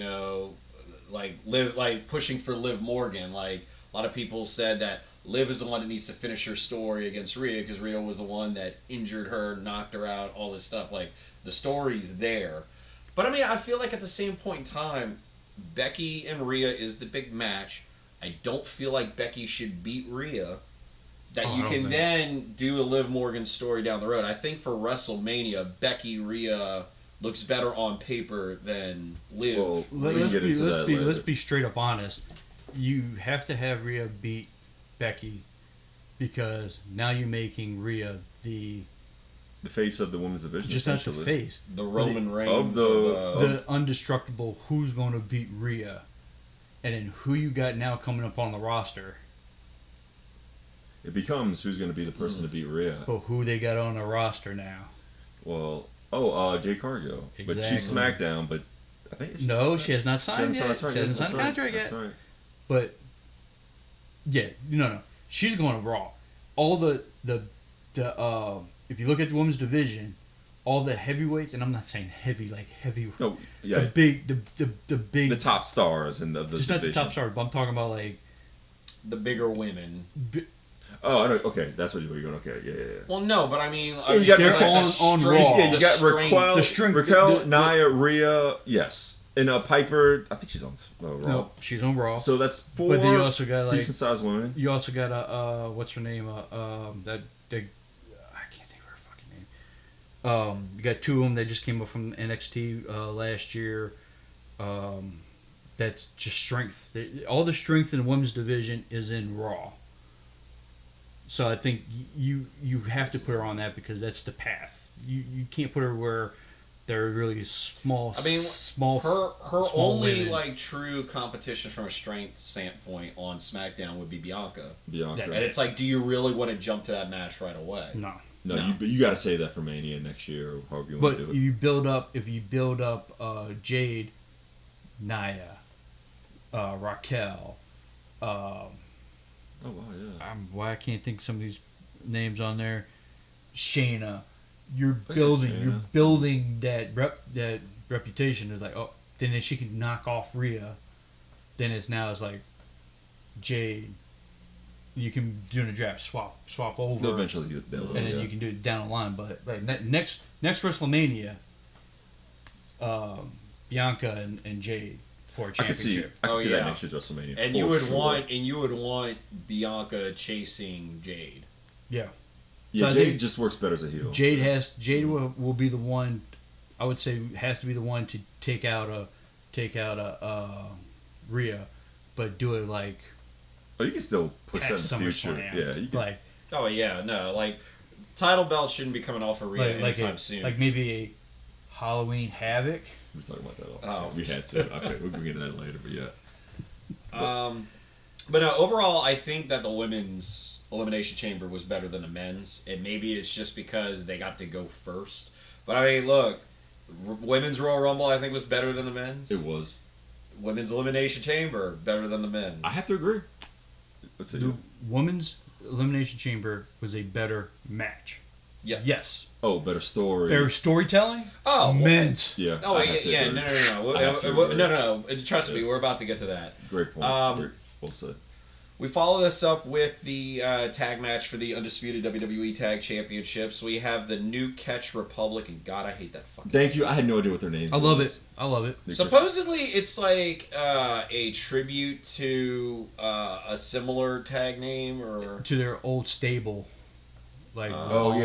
like pushing for Liv Morgan. Like a lot of people said that Liv is the one that needs to finish her story against Rhea because Rhea was the one that injured her, knocked her out, all this stuff. Like the story's there, but I mean, I feel like at the same point in time, Becky and Rhea is the big match. I don't feel like Becky should beat Rhea, that you can then do a Liv Morgan story down the road. I think for WrestleMania, Becky Rhea looks better on paper than Liv. Well, let's be straight up honest. You have to have Rhea beat Becky because now you're making Rhea the face of the women's division. Just not the face. The Roman Reigns of the undestructible. Who's going to beat Rhea, and then who you got now coming up on the roster. It becomes who's going to be the person to beat Rhea. But who they got on the roster now? Well, Jade Cargill. Exactly. But she's SmackDown, but I think she has not signed yet. She hasn't signed a contract yet. That's right. But yeah, no. She's going to Raw. All the if you look at the women's division, all the heavyweights, and I'm not saying heavy like heavy. No, yeah. The big the top stars in the just division. not the top stars, but I'm talking about like the bigger women. Oh, I know. Okay, that's what you're going. Okay, yeah. Well, no, but I mean, you got they're on Raw. Yeah, you got Raquel, Nia, Rhea, yes, and Piper. I think she's on Raw. No, she's on Raw. So that's 4. But then you also got like decent sized women. You also got what's her name? That I can't think of her fucking name. You got 2 of them that just came up from NXT last year. That's just strength. All the strength in the women's division is in Raw. So I think you have to put her on that because that's the path. You can't put her where they're really small. I mean, small. Her small only women. like true competition from a strength standpoint on SmackDown would be Bianca. That's and it's like, do you really want to jump to that match right away? No. You got to say that for Mania next year, or however you want to do it. But if you build up Jade, Nia, Raquel. Oh wow, yeah. Why I can't think of some of these names on there. Shayna, you're building that reputation. Is like, then she can knock off Rhea. Then it's like Jade. You can do the draft, swap over. They'll eventually do that, and then you can do it down the line. But like next WrestleMania, Bianca and Jade. For a championship. I could see that next year's WrestleMania. And you would want Bianca chasing Jade. Yeah. Yeah, so Jade just works better as a heel. Jade will be the one. I would say has to be the one to take out a Rhea, but do it like. Oh, you can still push that in the future. Yeah, you can. Like. Oh yeah, no, like title belt shouldn't be coming off of Rhea anytime soon. Like maybe a Halloween Havoc. We're talking about that all. We had to. Okay, we'll get into that later, but yeah. But no, overall, I think that the women's Elimination Chamber was better than the men's, and maybe it's just because they got to go first. But I mean, look, women's Royal Rumble I think was better than the men's. It was. Women's Elimination Chamber better than the men's. I have to agree. Let's see. The women's Elimination Chamber was a better match. Yeah. Yes. Oh, better story. Better storytelling? Oh. Immense. Yeah. Oh, yeah. No. Trust me, we're about to get to that. Great point. Well said. We follow this up with the tag match for the Undisputed WWE Tag Championships. We have the New Catch Republic, and God, I hate that fucking Thank you. I had no idea what their name was. I love it. Supposedly, it's like a tribute to a similar tag name or to their old stable. Like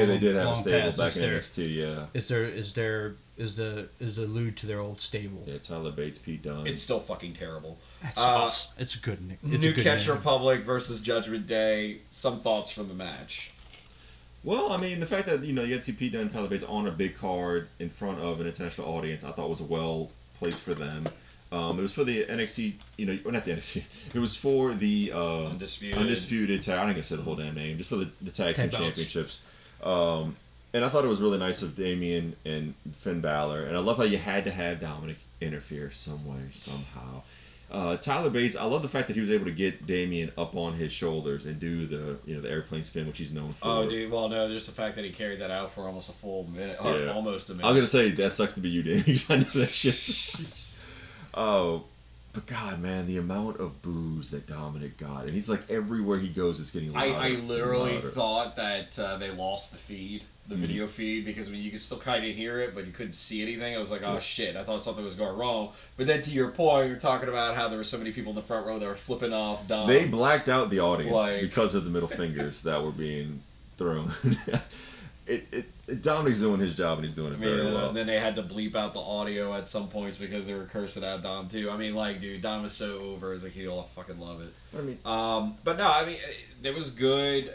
they did have a stable back in NXT. Yeah, is the allude to their old stable. Yeah, Tyler Bates, Pete Dunne. It's still fucking terrible. That's awesome. It's a good name. New Catch Republic versus Judgment Day. Some thoughts from the match. Well, I mean, the fact that you had to see Pete Dunne and Tyler Bates on a big card in front of an international audience, I thought was well placed for them. It was for the NXT, not the NXT. It was for the Undisputed tag. I think I said the whole damn name. Just for the tag team championships. And I thought it was really nice of Damian and Finn Balor. And I love how you had to have Dominic interfere some way, somehow. Tyler Bates, I love the fact that he was able to get Damian up on his shoulders and do the airplane spin, which he's known for. Oh, dude. Well, no, just the fact that he carried that out for almost a full minute, or almost a minute. I was gonna say that sucks to be you, Damian, because I know that shit. Oh, but God, man, the amount of boos that Dominic got, and he's like everywhere he goes, it's getting louder. I literally thought that they lost the feed. the video feed, because you could still kind of hear it, but you couldn't see anything. I was like, oh shit, I thought something was going wrong. But then to your point, you're talking about how there were so many people in the front row that were flipping off Dom. They blacked out the audience because of the middle fingers that were being thrown. Dominic's doing his job, and he's doing it very well. And then they had to bleep out the audio at some points because they were cursing out Dom too. I mean, like, dude, Dom is so over as a heel. I fucking love it. I mean, but no, I mean, it was good.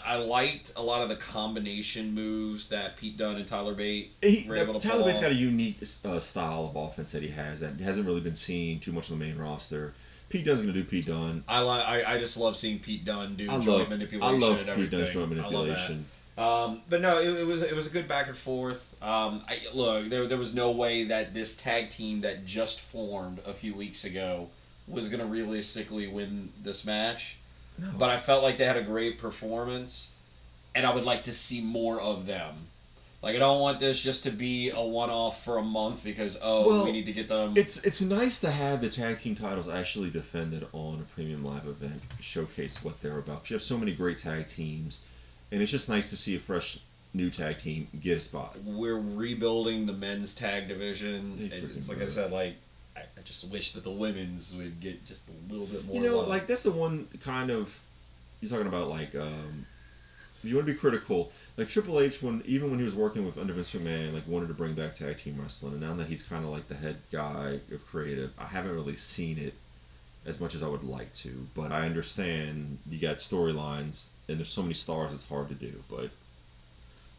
I liked a lot of the combination moves that Pete Dunne and Tyler Bate were able to Tyler pull Bate's off. got a unique style of offense that he has that hasn't really been seen too much on the main roster. Pete Dunne's going to do Pete Dunne. I just love seeing Pete Dunne do joint manipulation and everything. Pete Dunne's joint manipulation. But no, it was a good back and forth. Look, there was no way that this tag team that just formed a few weeks ago was going to realistically win this match. No. But I felt like they had a great performance, and I would like to see more of them. Like, I don't want this just to be a one-off for a month because, we need to get them... It's nice to have the tag team titles actually defended on a premium live event, showcase what they're about. You have so many great tag teams, and it's just nice to see a fresh new tag team get a spot. We're rebuilding the men's tag division. It's like I said, like, I just wish that the women's would get just a little bit more love. Like, that's the one kind of... You're talking about, like, you want to be critical. Like, Triple H, even when he was working with under Vince McMahon, like, wanted to bring back tag team wrestling. And now that he's kind of like the head guy of creative, I haven't really seen it as much as I would like to. But I understand you got storylines, and there's so many stars, it's hard to do. But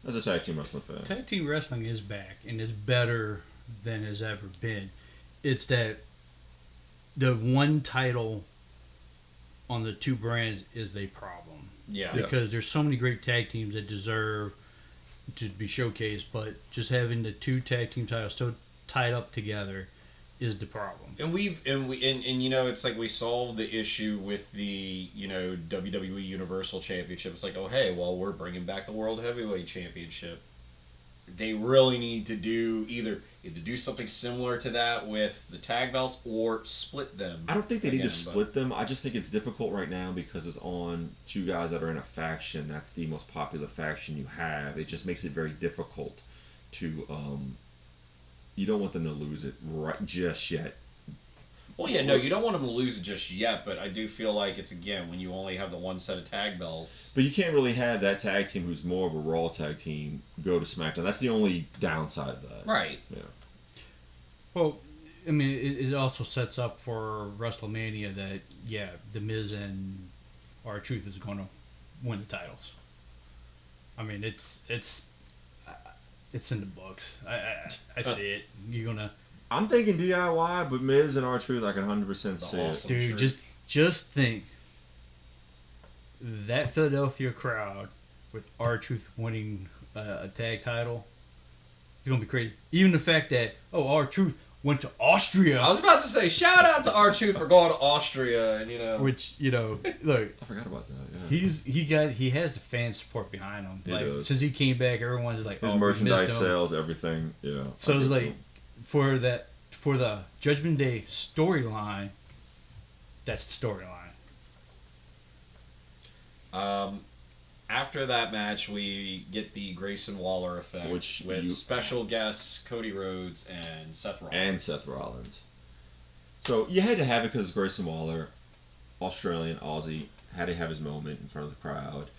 as a tag team wrestling fan... Tag team wrestling is back, and it's better than it's ever been. It's that the one title on the two brands is a problem. Yeah. Because there's so many great tag teams that deserve to be showcased, but just having the two tag team titles so tied up together is the problem. And it's like we solved the issue with the WWE Universal Championship. It's like, oh hey, well, we're bringing back the World Heavyweight Championship. They really need to do either do something similar to that with the tag belts or split them. I don't think they need to split them. I just think it's difficult right now because it's on two guys that are in a faction. That's the most popular faction you have. It just makes it very difficult to... you don't want them to lose it right just yet. Well, yeah, no, you don't want them to lose it just yet, but I do feel like it's, again, when you only have the one set of tag belts. But you can't really have that tag team who's more of a Raw tag team go to SmackDown. That's the only downside of that. Right. Yeah. Well, I mean, it also sets up for WrestleMania that, The Miz and R-Truth is going to win the titles. I mean, it's in the books. I see it. You're going to... I'm thinking DIY, but Miz and R-Truth, I can 100% see awesome it. Dude, just think. That Philadelphia crowd with R-Truth winning a tag title, it's going to be crazy. Even the fact that, R-Truth went to Austria. I was about to say, shout out to R-Truth for going to Austria, and Which, look. I forgot about that, yeah. He has the fan support behind him. He like, does. Since he came back, everyone's like, his merchandise sales, everything, So it's like, for the Judgment Day storyline, that's the storyline. After that match, we get the Grayson Waller effect, with special guests Cody Rhodes and Seth Rollins. So you had to have it because Grayson Waller, Australian, Aussie, had to have his moment in front of the crowd.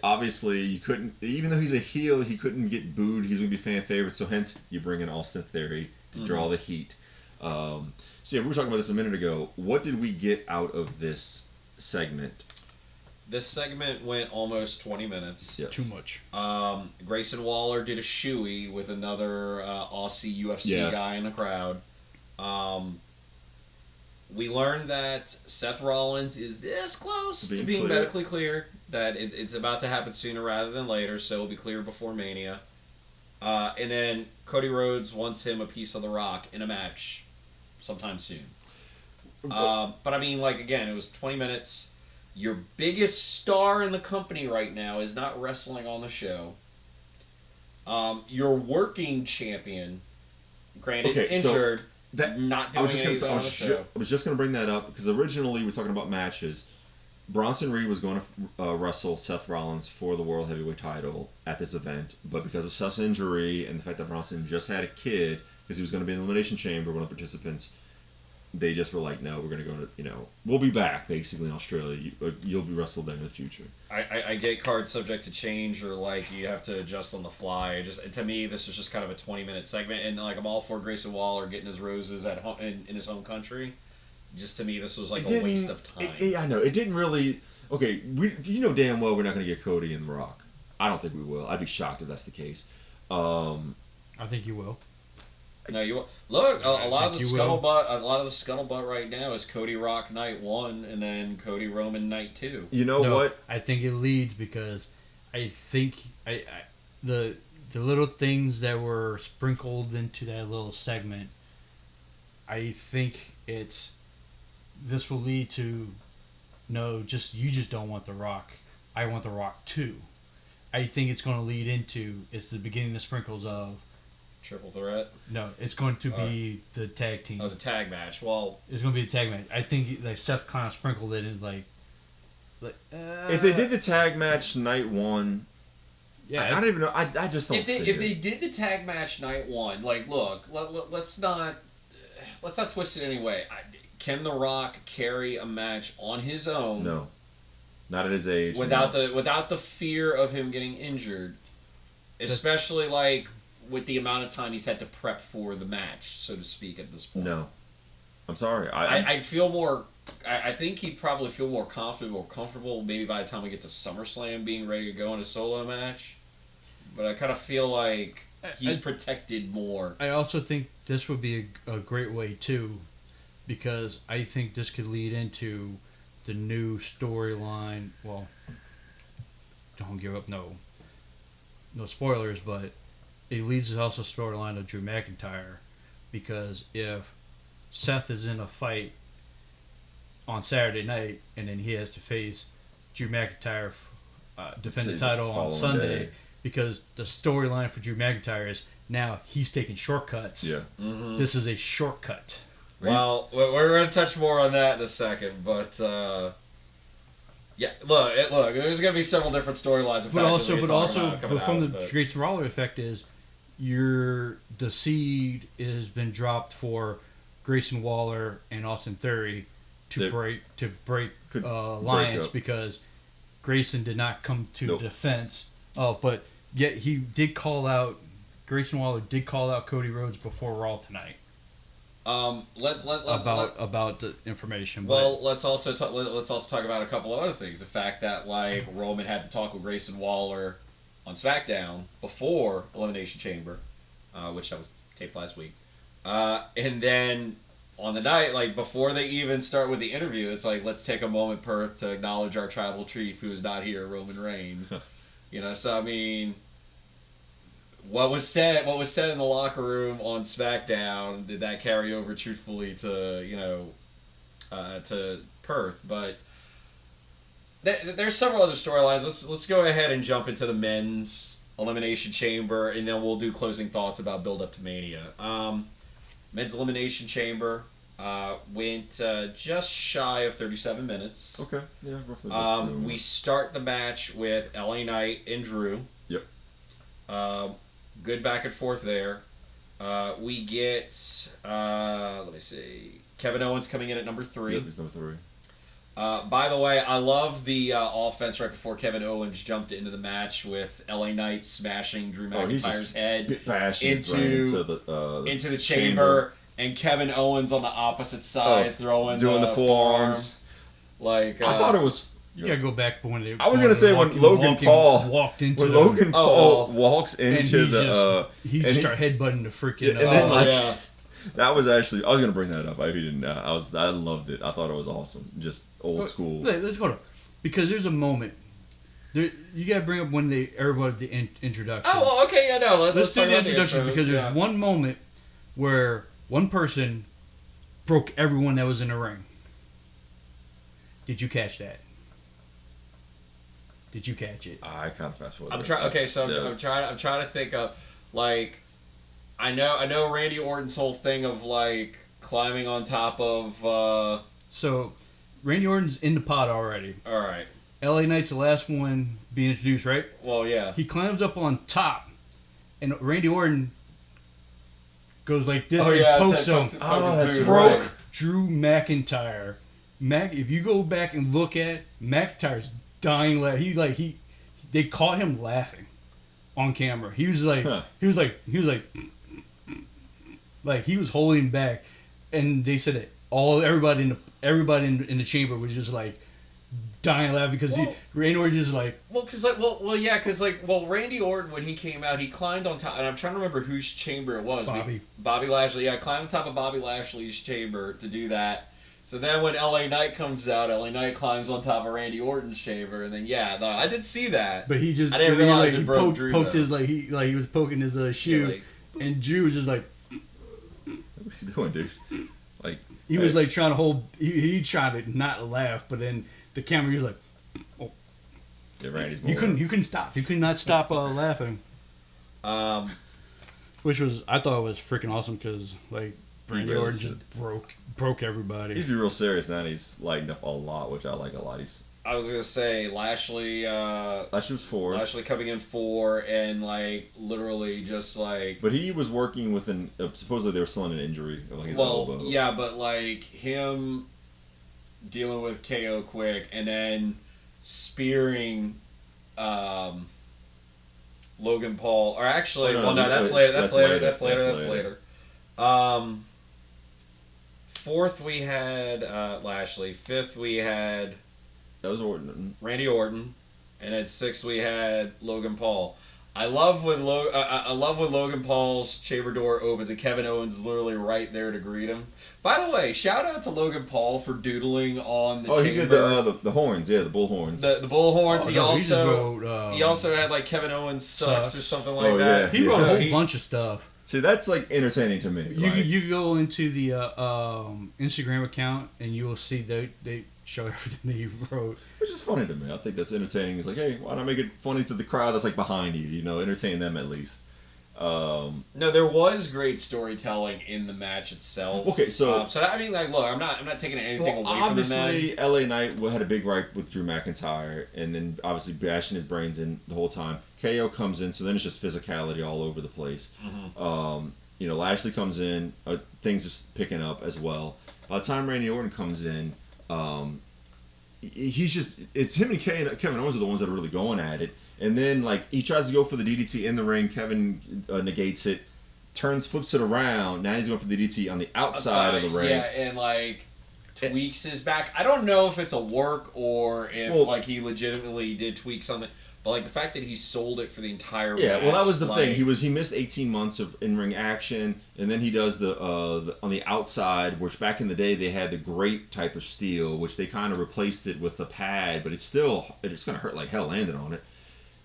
Obviously, you couldn't, even though he's a heel, he couldn't get booed. He was going to be fan favorite, so hence you bring in Austin Theory to draw the heat. We were talking about this a minute ago. What did we get out of this segment? This segment went almost 20 minutes. Yes. Too much. Grayson Waller did a shoey with another Aussie UFC guy in the crowd. We learned that Seth Rollins is this close to being medically cleared, that it's about to happen sooner rather than later, so it'll be clear before Mania. And then Cody Rhodes wants him a piece of the Rock in a match sometime soon. But I mean, like, again, it was 20 minutes. Your biggest star in the company right now is not wrestling on the show. Your working champion, granted injured... not doing anything on the show. I was just going to bring that up because originally we're talking about matches. Bronson Reed was going to wrestle Seth Rollins for the World Heavyweight title at this event, but because of Seth's injury and the fact that Bronson just had a kid, because he was going to be in the Elimination Chamber, one of the participants, they just were like, no, we're going to go to, we'll be back, basically, in Australia. You'll be wrestled there in the future. I get cards subject to change, or, like, you have to adjust on the fly. To me, this is just kind of a 20-minute segment, and, like, I'm all for Grayson Waller getting his roses at home, in his home country. Just to me, this was like a waste of time. I know. It didn't really... Okay, you know damn well we're not going to get Cody and The Rock. I don't think we will. I'd be shocked if that's the case. I think you will. No, you will. Look, a lot of the scuttlebutt right now is Cody Rock night 1 and then Cody Roman night 2. You know what? I think it leads because I think the little things that were sprinkled into that little segment, I think this will lead to, you just don't want The Rock. I want The Rock too. I think it's going to lead into, it's the beginning of sprinkles of Triple threat? No, it's going to be the tag team. Oh, the tag match. Well, it's going to be a tag match. I think like Seth kind of sprinkled it in if they did the tag match night 1, yeah, I don't even know. I just don't. If they did the tag match night 1, like, look, let's not twist it anyway. Can The Rock carry a match on his own? No, not at his age. Without the fear of him getting injured, especially like with the amount of time he's had to prep for the match, so to speak, at this point. No, I'm sorry. I'd feel more. I think he'd probably feel more confident or comfortable maybe by the time we get to SummerSlam being ready to go in a solo match. But I kind of feel like he's protected more. I also think this would be a great way too, because I think this could lead into the new storyline. Well, don't give up no spoilers, but it leads to also storyline of Drew McIntyre, because if Seth is in a fight on Saturday night and then he has to face Drew McIntyre defend the title on Sunday, because the storyline for Drew McIntyre is now he's taking shortcuts. Yeah. Mm-hmm. This is a shortcut. Well, we're going to touch more on that in a second, but yeah, look, there's going to be several different storylines. But from the Grayson Waller effect is the seed has been dropped for Grayson Waller and Austin Theory to break alliance, because Grayson did not come to defense of, but yet he did call out. Grayson Waller did call out Cody Rhodes before Raw tonight. About the information. Well, let's also talk about a couple of other things. The fact that like Roman had to talk with Grayson Waller on SmackDown before Elimination Chamber, which that was taped last week, and then on the night, like before they even start with the interview, it's like, let's take a moment, Perth, to acknowledge our tribal chief who is not here, Roman Reigns. So I mean, what was said in the locker room on SmackDown, did that carry over truthfully to to Perth? But there's several other storylines. Let's go ahead and jump into the men's Elimination Chamber, and then we'll do closing thoughts about build up to Mania. Men's Elimination Chamber went just shy of 37 minutes. Okay, yeah, roughly. We start the match with LA Knight and Drew. Yep. Good back and forth there. We get, let me see, Kevin Owens coming in at number 3. Yep, he's number 3. By the way, I love the offense right before Kevin Owens jumped into the match with LA Knight smashing Drew McIntyre's head into the chamber, and Kevin Owens on the opposite side doing the forearms. Like I thought it was. You gotta go back when they. I was gonna say when Logan Paul walked into. When Logan Paul walks into he just started headbutting the freaking. And then that was actually, I was gonna bring that up. I didn't know. I loved it. I thought it was awesome. Just old school. Let's go to, because there's a moment. There, you gotta bring up when everybody the introduction. Oh, okay, yeah, no. Let's do the introduction, because there's one moment where one person broke everyone that was in the ring. Did you catch that? Did you catch it? I kind of fast forward. I'm trying. Okay, so I'm trying to think of, like, I know Randy Orton's whole thing of like climbing on top of. So, Randy Orton's in the pod already. All right. LA Knight's the last one being introduced, right? Well, yeah. He climbs up on top, and Randy Orton goes like this Oh, and yeah. pokes him. that's Broke right. Drew McIntyre. If you go back and look at McIntyre's dying laugh, they caught him laughing on camera. He was like, he was like he was holding back, and they said that everybody in the chamber was just like dying laughing because Randy Orton just like. Well, Randy Orton, when he came out, he climbed on top, and I'm trying to remember whose chamber it was. Bobby Lashley. Yeah, climbed on top of Bobby Lashley's chamber to do that. So then when LA Knight comes out, LA Knight climbs on top of Randy Orton's chamber, and then I did see that. But he just I didn't realize he broke Drew, poked though. his he was poking his shoe, and Drew was just like. What are you doing, dude? Like he was like trying to hold. He tried to not laugh, but then the camera he was like, "Oh, yeah, Randy's you couldn't stop. You could not stop laughing." Which I thought was freaking awesome because like Randy Orton just broke everybody. He's be real serious now. And he's lightened up a lot, which I like a lot. I was gonna say Lashley. Lashley was 4. Lashley coming in 4 and like literally just like. But he was working with supposedly they were selling an injury of like his elbow. Yeah, but like him dealing with KO quick and then spearing Logan Paul, or actually, that's later. Fourth we had Lashley. Fifth we had. That was Orton. Randy Orton, and at 6 we had Logan Paul. I love when Logan Paul's chamber door opens and Kevin Owens is literally right there to greet him. By the way, shout out to Logan Paul for doodling on the chamber. He did the horns, the bull horns. The bull horns. He also had like Kevin Owens sucks or something like that. Yeah. He wrote a whole bunch of stuff. See, that's like entertaining to me. You go into the Instagram account and you will see they show everything that you wrote, which is funny to me. I think that's entertaining. It's like, hey, why not make it funny to the crowd that's like behind you? Entertain them at least. No, there was great storytelling in the match itself. Okay, so I mean, like, look, I'm not taking anything away from the obviously, LA Knight had a big gripe with Drew McIntyre, and then obviously bashing his brains in the whole time. KO comes in, so then it's just physicality all over the place. Mm-hmm. Lashley comes in, things are picking up as well. By the time Randy Orton comes in, it's him and Kevin Owens are the ones that are really going at it. And then, like, he tries to go for the DDT in the ring. Kevin negates it, flips it around. Now he's going for the DDT on the outside of the ring. Yeah, and, like, tweaks his back. I don't know if it's a work or if, he legitimately did tweak something. But, like, the fact that he sold it for the entire match. Yeah, well, that was the thing. He missed 18 months of in-ring action, and then he does the on the outside, which back in the day they had the grate type of steel, which they kind of replaced it with a pad, but it's going to hurt like hell landing on it.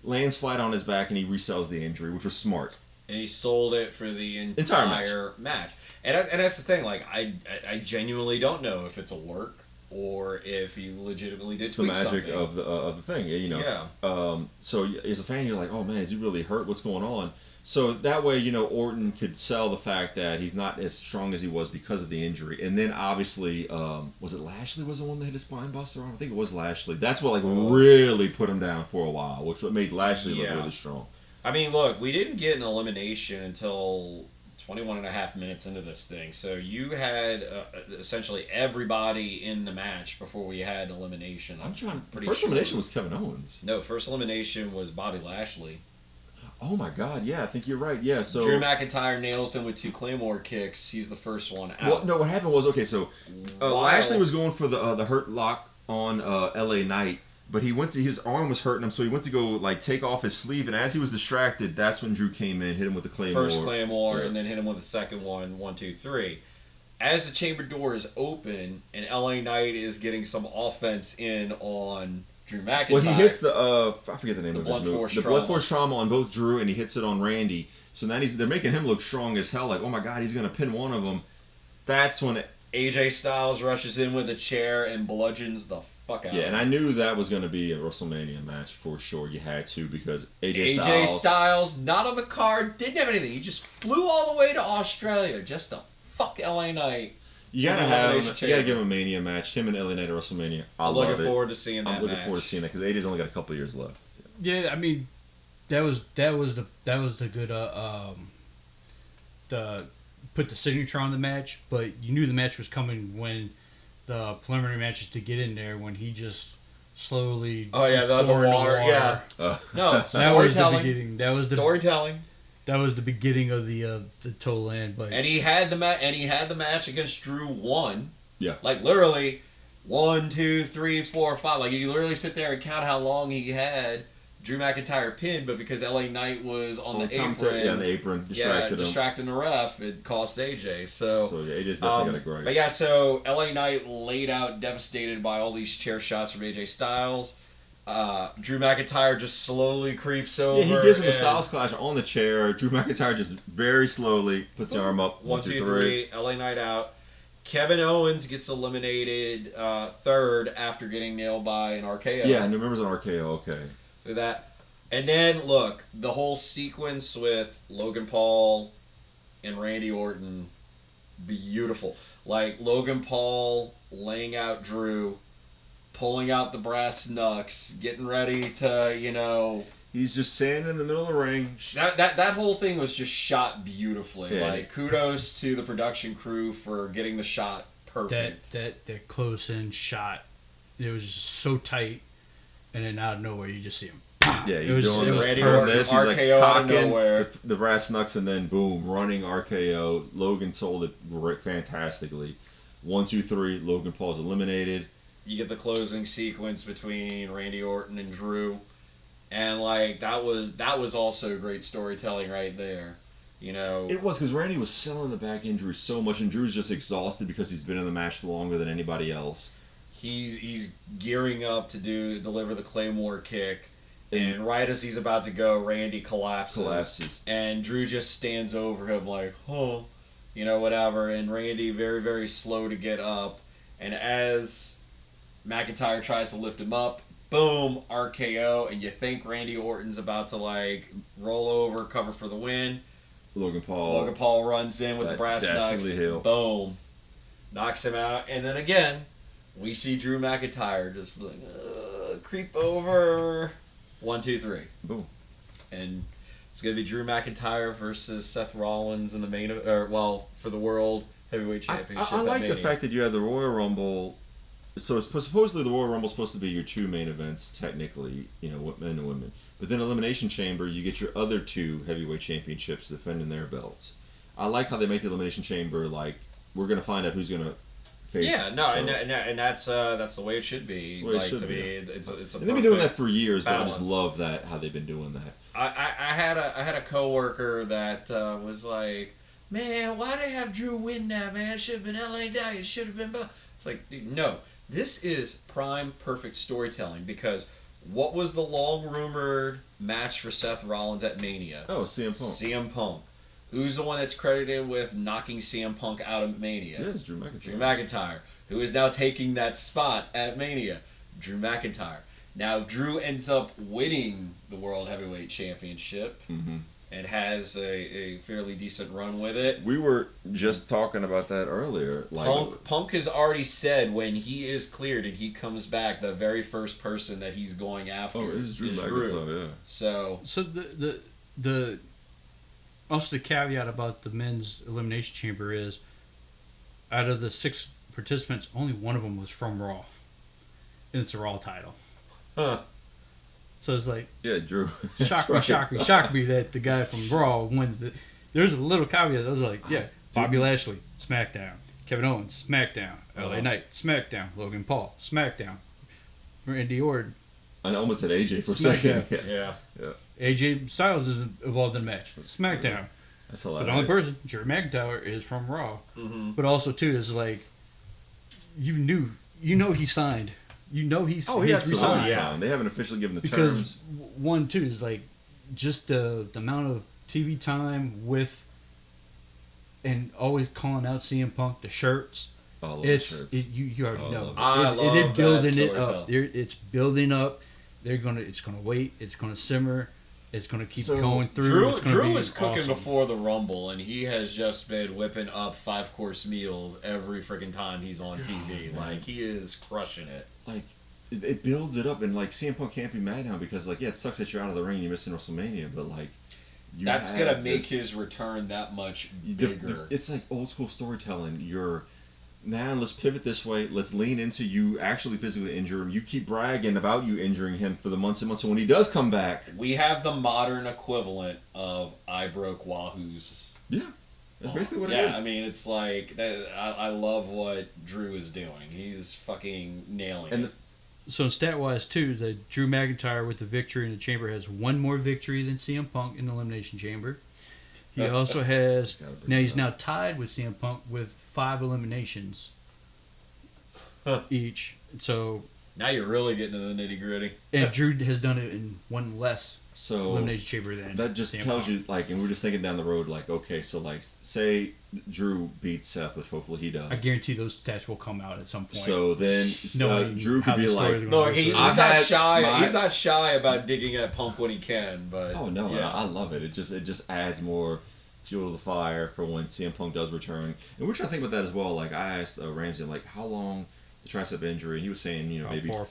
Lands flat on his back, and he resells the injury, which was smart. And he sold it for the entire match. And that's the thing. Like, I genuinely don't know if it's a work or if he legitimately did tweak something. It's the magic of the thing, Yeah. So as a fan, you're like, oh man, is he really hurt? What's going on? So that way, Orton could sell the fact that he's not as strong as he was because of the injury. And then obviously, was it Lashley was the one that hit a spine buster on? I think it was Lashley. That's what really put him down for a while, which made Lashley look really strong. I mean, look, we didn't get an elimination until 21 and a half minutes into this thing. So you had essentially everybody in the match before we had elimination. First elimination was Kevin Owens. No, first elimination was Bobby Lashley. Oh my God! Yeah, I think you're right. Yeah, so Drew McIntyre nails him with 2 Claymore kicks. He's the first one out. Well, no, what happened was Lashley was going for the hurt lock on LA Knight, but his arm was hurting him, so he went to go take off his sleeve, and as he was distracted, that's when Drew came in, hit him with the Claymore. First Claymore, and then hit him with the second one. 1, 2, 3. As the chamber door is open and LA Knight is getting some offense in on Drew McIntyre. Well, he hits I forget the name of his move. The trauma. blood force trauma on both Drew, and he hits it on Randy. So now they're making him look strong as hell. Like, oh my God, he's gonna pin one of them. That's when AJ Styles rushes in with a chair and bludgeons the fuck out. Yeah, and I knew that was gonna be a WrestleMania match for sure. You had to, because AJ Styles not on the card, didn't have anything. He just flew all the way to Australia just to fuck LA Knight. You gotta give him a Mania match. Him and LA Knight at WrestleMania. I'm looking forward to seeing that. I'm looking forward to seeing that because AJ's only got a couple years left. Yeah, I mean, that was the good the put the signature on the match, but you knew the match was coming when the preliminary matches to get in there when he just slowly. Oh yeah, the water. Yeah. No, that was the beginning. That was the storytelling. That was the beginning of the total end. But he had the match against Drew 1. Yeah. Like literally 1, 2, 3, 4, 5. Like you literally sit there and count how long he had Drew McIntyre pinned, but because LA Knight was on the apron, distracting the ref, it cost AJ. So AJ's definitely got a great. But yeah, so LA Knight laid out, devastated by all these chair shots from AJ Styles. Drew McIntyre just slowly creeps over. Yeah, he gives him the Styles Clash on the chair. Drew McIntyre just very slowly puts the arm up. 1, 2, 3. LA Knight out. Kevin Owens gets eliminated third after getting nailed by an RKO. Yeah, and remembers an RKO. Okay. So that, and then look, the whole sequence with Logan Paul and Randy Orton, beautiful. Like Logan Paul laying out Drew, pulling out the brass knucks, getting ready to, He's just standing in the middle of the ring. That whole thing was just shot beautifully. Yeah. Like kudos to the production crew for getting the shot perfect. That close in shot, it was just so tight. And then out of nowhere, you just see him. Yeah, he's doing Randy Orton RKO out of nowhere. The brass knucks, and then boom, running RKO. Logan sold it fantastically. 1, 2, 3. Logan Paul's eliminated. You get the closing sequence between Randy Orton and Drew, and like that was also great storytelling right there. It was because Randy was selling the back injury so much, and Drew's just exhausted because he's been in the match longer than anybody else. He's gearing up to deliver the Claymore kick, and right as he's about to go, Randy collapses. And Drew just stands over him like, whatever. And Randy very, very slow to get up. And as McIntyre tries to lift him up, boom, RKO, and you think Randy Orton's about to like roll over, cover for the win. Logan Paul runs in with the brass knucks. Boom, knocks him out, and then again. We see Drew McIntyre just like creep over. 1, 2, 3. Boom. And it's gonna be Drew McIntyre versus Seth Rollins in the main for the World Heavyweight Championship. I like the fact that you have the Royal Rumble. So supposedly the Royal Rumble is supposed to be your 2 main events, technically, men and women. But then Elimination Chamber, you get your other 2 heavyweight championships defending their belts. I like how they make the Elimination Chamber like we're gonna find out who's gonna. And that's the way it should be. They've been doing that for years, balance. But I just love that how they've been doing that. I had a coworker that was like, man, why they have Drew win that, man? It should have been LA Knight. It should have been. It's like, dude, no, this is prime perfect storytelling because what was the long rumored match for Seth Rollins at Mania? Oh, CM Punk. CM Punk. Who's the one that's credited with knocking CM Punk out of Mania? Yeah, it's Drew McIntyre. Drew McIntyre. Who is now taking that spot at Mania? Drew McIntyre. Now, if Drew ends up winning the World Heavyweight Championship and has a fairly decent run with it. We were just talking about that earlier. Punk has already said when he is cleared and he comes back, the very first person that he's going after is Drew McIntyre, yeah. So the also the caveat about the men's Elimination Chamber is, out of the 6 participants, only one of them was from Raw, and it's a Raw title. Huh. So it's like, yeah, Drew. Shock me that the guy from Raw wins. There's a little caveat. I was like, yeah, Bobby Lashley, SmackDown. Kevin Owens, SmackDown. LA Knight, SmackDown. Logan Paul, SmackDown. Randy Orton. I almost said AJ for a second. Yeah. AJ Styles is involved in the match. SmackDown. That's hilarious. But the only person, Drew McIntyre, is from Raw. Mm-hmm. But also, too, is like, he signed. He's resigned. Yeah. They haven't officially given the because terms. One, too, is like, just the amount of TV time with, and always calling out CM Punk, the shirts. You already know. They're building it up. It's building up. It's gonna wait. It's gonna simmer. It's going to keep So, going through. Drew was cooking before the Rumble, and he has just been whipping up 5-course meals every freaking time he's on TV. Man. Like, he is crushing it. Like, it builds it up, and like CM Punk can't be mad now because like, yeah, it sucks that you're out of the ring and you're missing WrestleMania, but like, that's gonna make his return that much bigger. It's like old school storytelling. Now let's pivot this way. Let's lean into you actually physically injure him. You keep bragging about you injuring him for the months and months. So when he does come back, we have the modern equivalent of I broke Wahoo's. Yeah, that's basically what it is. Yeah, I mean, it's like that. I love what Drew is doing. He's fucking nailing it. So stat-wise, too, that Drew McIntyre with the victory in the Chamber has one more victory than CM Punk in the Elimination Chamber. He also has... Now he's now tied with CM Punk with 5 eliminations each. So now you're really getting to the nitty-gritty. And Drew has done it in one less Elimination Chamber than that just CM tells Punk. you, like, and we're just thinking down the road, like, okay, so, like, say Drew beats Seth, which hopefully he does. I guarantee those stats will come out at some point. So then how Drew could the be story like, is gonna No, go he's through. not shy. He's not shy about digging at Punk when he can. But oh no, yeah. I love it. It just adds more fuel to the fire for when CM Punk does return. And we're trying to think about that as well. Like, I asked Ramsey, like, how long the tricep injury? And he was saying, you know, maybe 4 or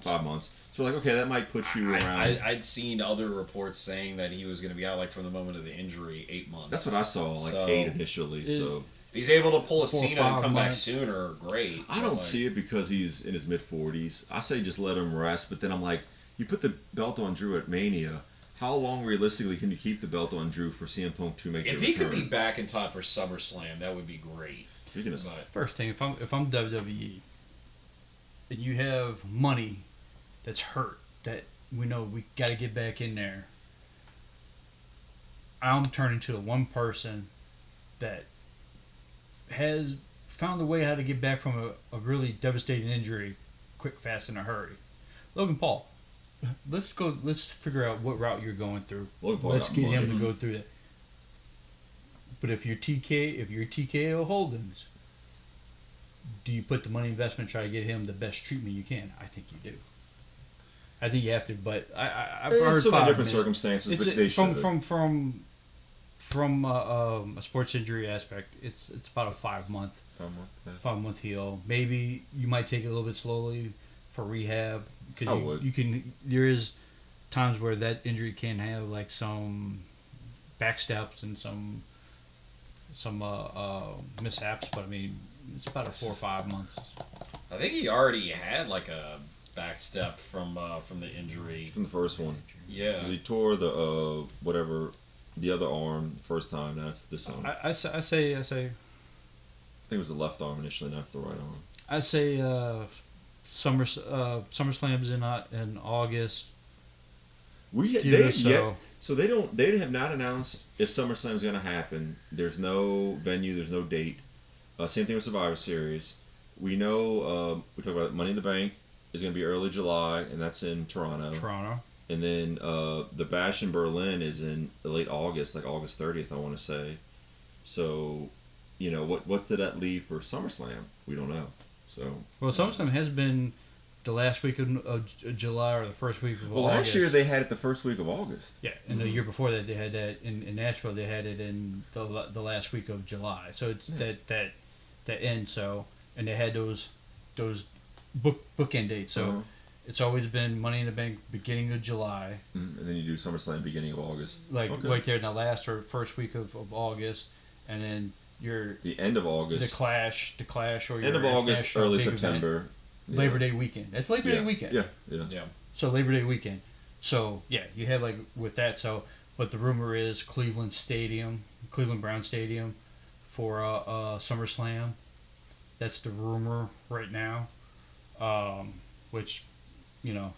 5 months. So like, okay, that might put you around. I'd seen other reports saying that he was going to be out like from the moment of the injury 8 months. That's what I saw, like 8 initially. So if he's able to pull a 4 or Cena and 5 come back months. sooner, great. I don't see it because he's in his mid-40s. I say just let him rest. But then I'm like, you put the belt on Drew at Mania. How long realistically can you keep the belt on Drew for CM Punk to make? If he could be back in time for SummerSlam, that would be great. First thing, if I'm WWE, and you have money that's hurt, that we know we got to get back in there, I'm turning to the one person that has found a way how to get back from a really devastating injury quick, fast, in a hurry. Logan Paul. Let's figure out what route you're going through. Let's get him to go through that. But if you're TKO Holdings, do you put the money investment try to get him the best treatment you can? I think you do. I think you have to, but I've heard so many different circumstances, but they should. From a sports injury aspect, it's about a 5-month heal. Maybe you might take it a little bit slowly for rehab because you can. There is times where that injury can have like some backsteps and some mishaps, but I mean it's about a 4 or 5 months. I think he already had like a backstep from the injury from the first one. Yeah, because he tore the the other arm the first time. Now it's this arm. I say. I think it was the left arm initially. Now it's the right arm. I say SummerSlam's in August. So they have not announced if SummerSlam's going to happen. There's no venue. There's no date. Same thing with Survivor Series. We know we talk about Money in the Bank is going to be early July, and that's in Toronto. And then the Bash in Berlin is in late August, like August 30th, I want to say. So, you know, what did that leave for SummerSlam? We don't know. So SummerSlam has been the last week of July or the first week of August. Well, last year they had it the first week of August. Yeah, and the year before that they had that in Nashville. They had it in the last week of July. So it's that end. So and they had those bookend dates. So it's always been Money in the Bank beginning of July. And then you do SummerSlam beginning of August. Right there in the last or first week of August, and then the end of August. The Clash, or your end of August, early September. Yeah. Labor Day weekend. That's Labor Day weekend. Yeah. So Labor Day weekend. So yeah, you have like with that. So, but the rumor is Cleveland Brown Stadium, for SummerSlam. That's the rumor right now. Which, you know,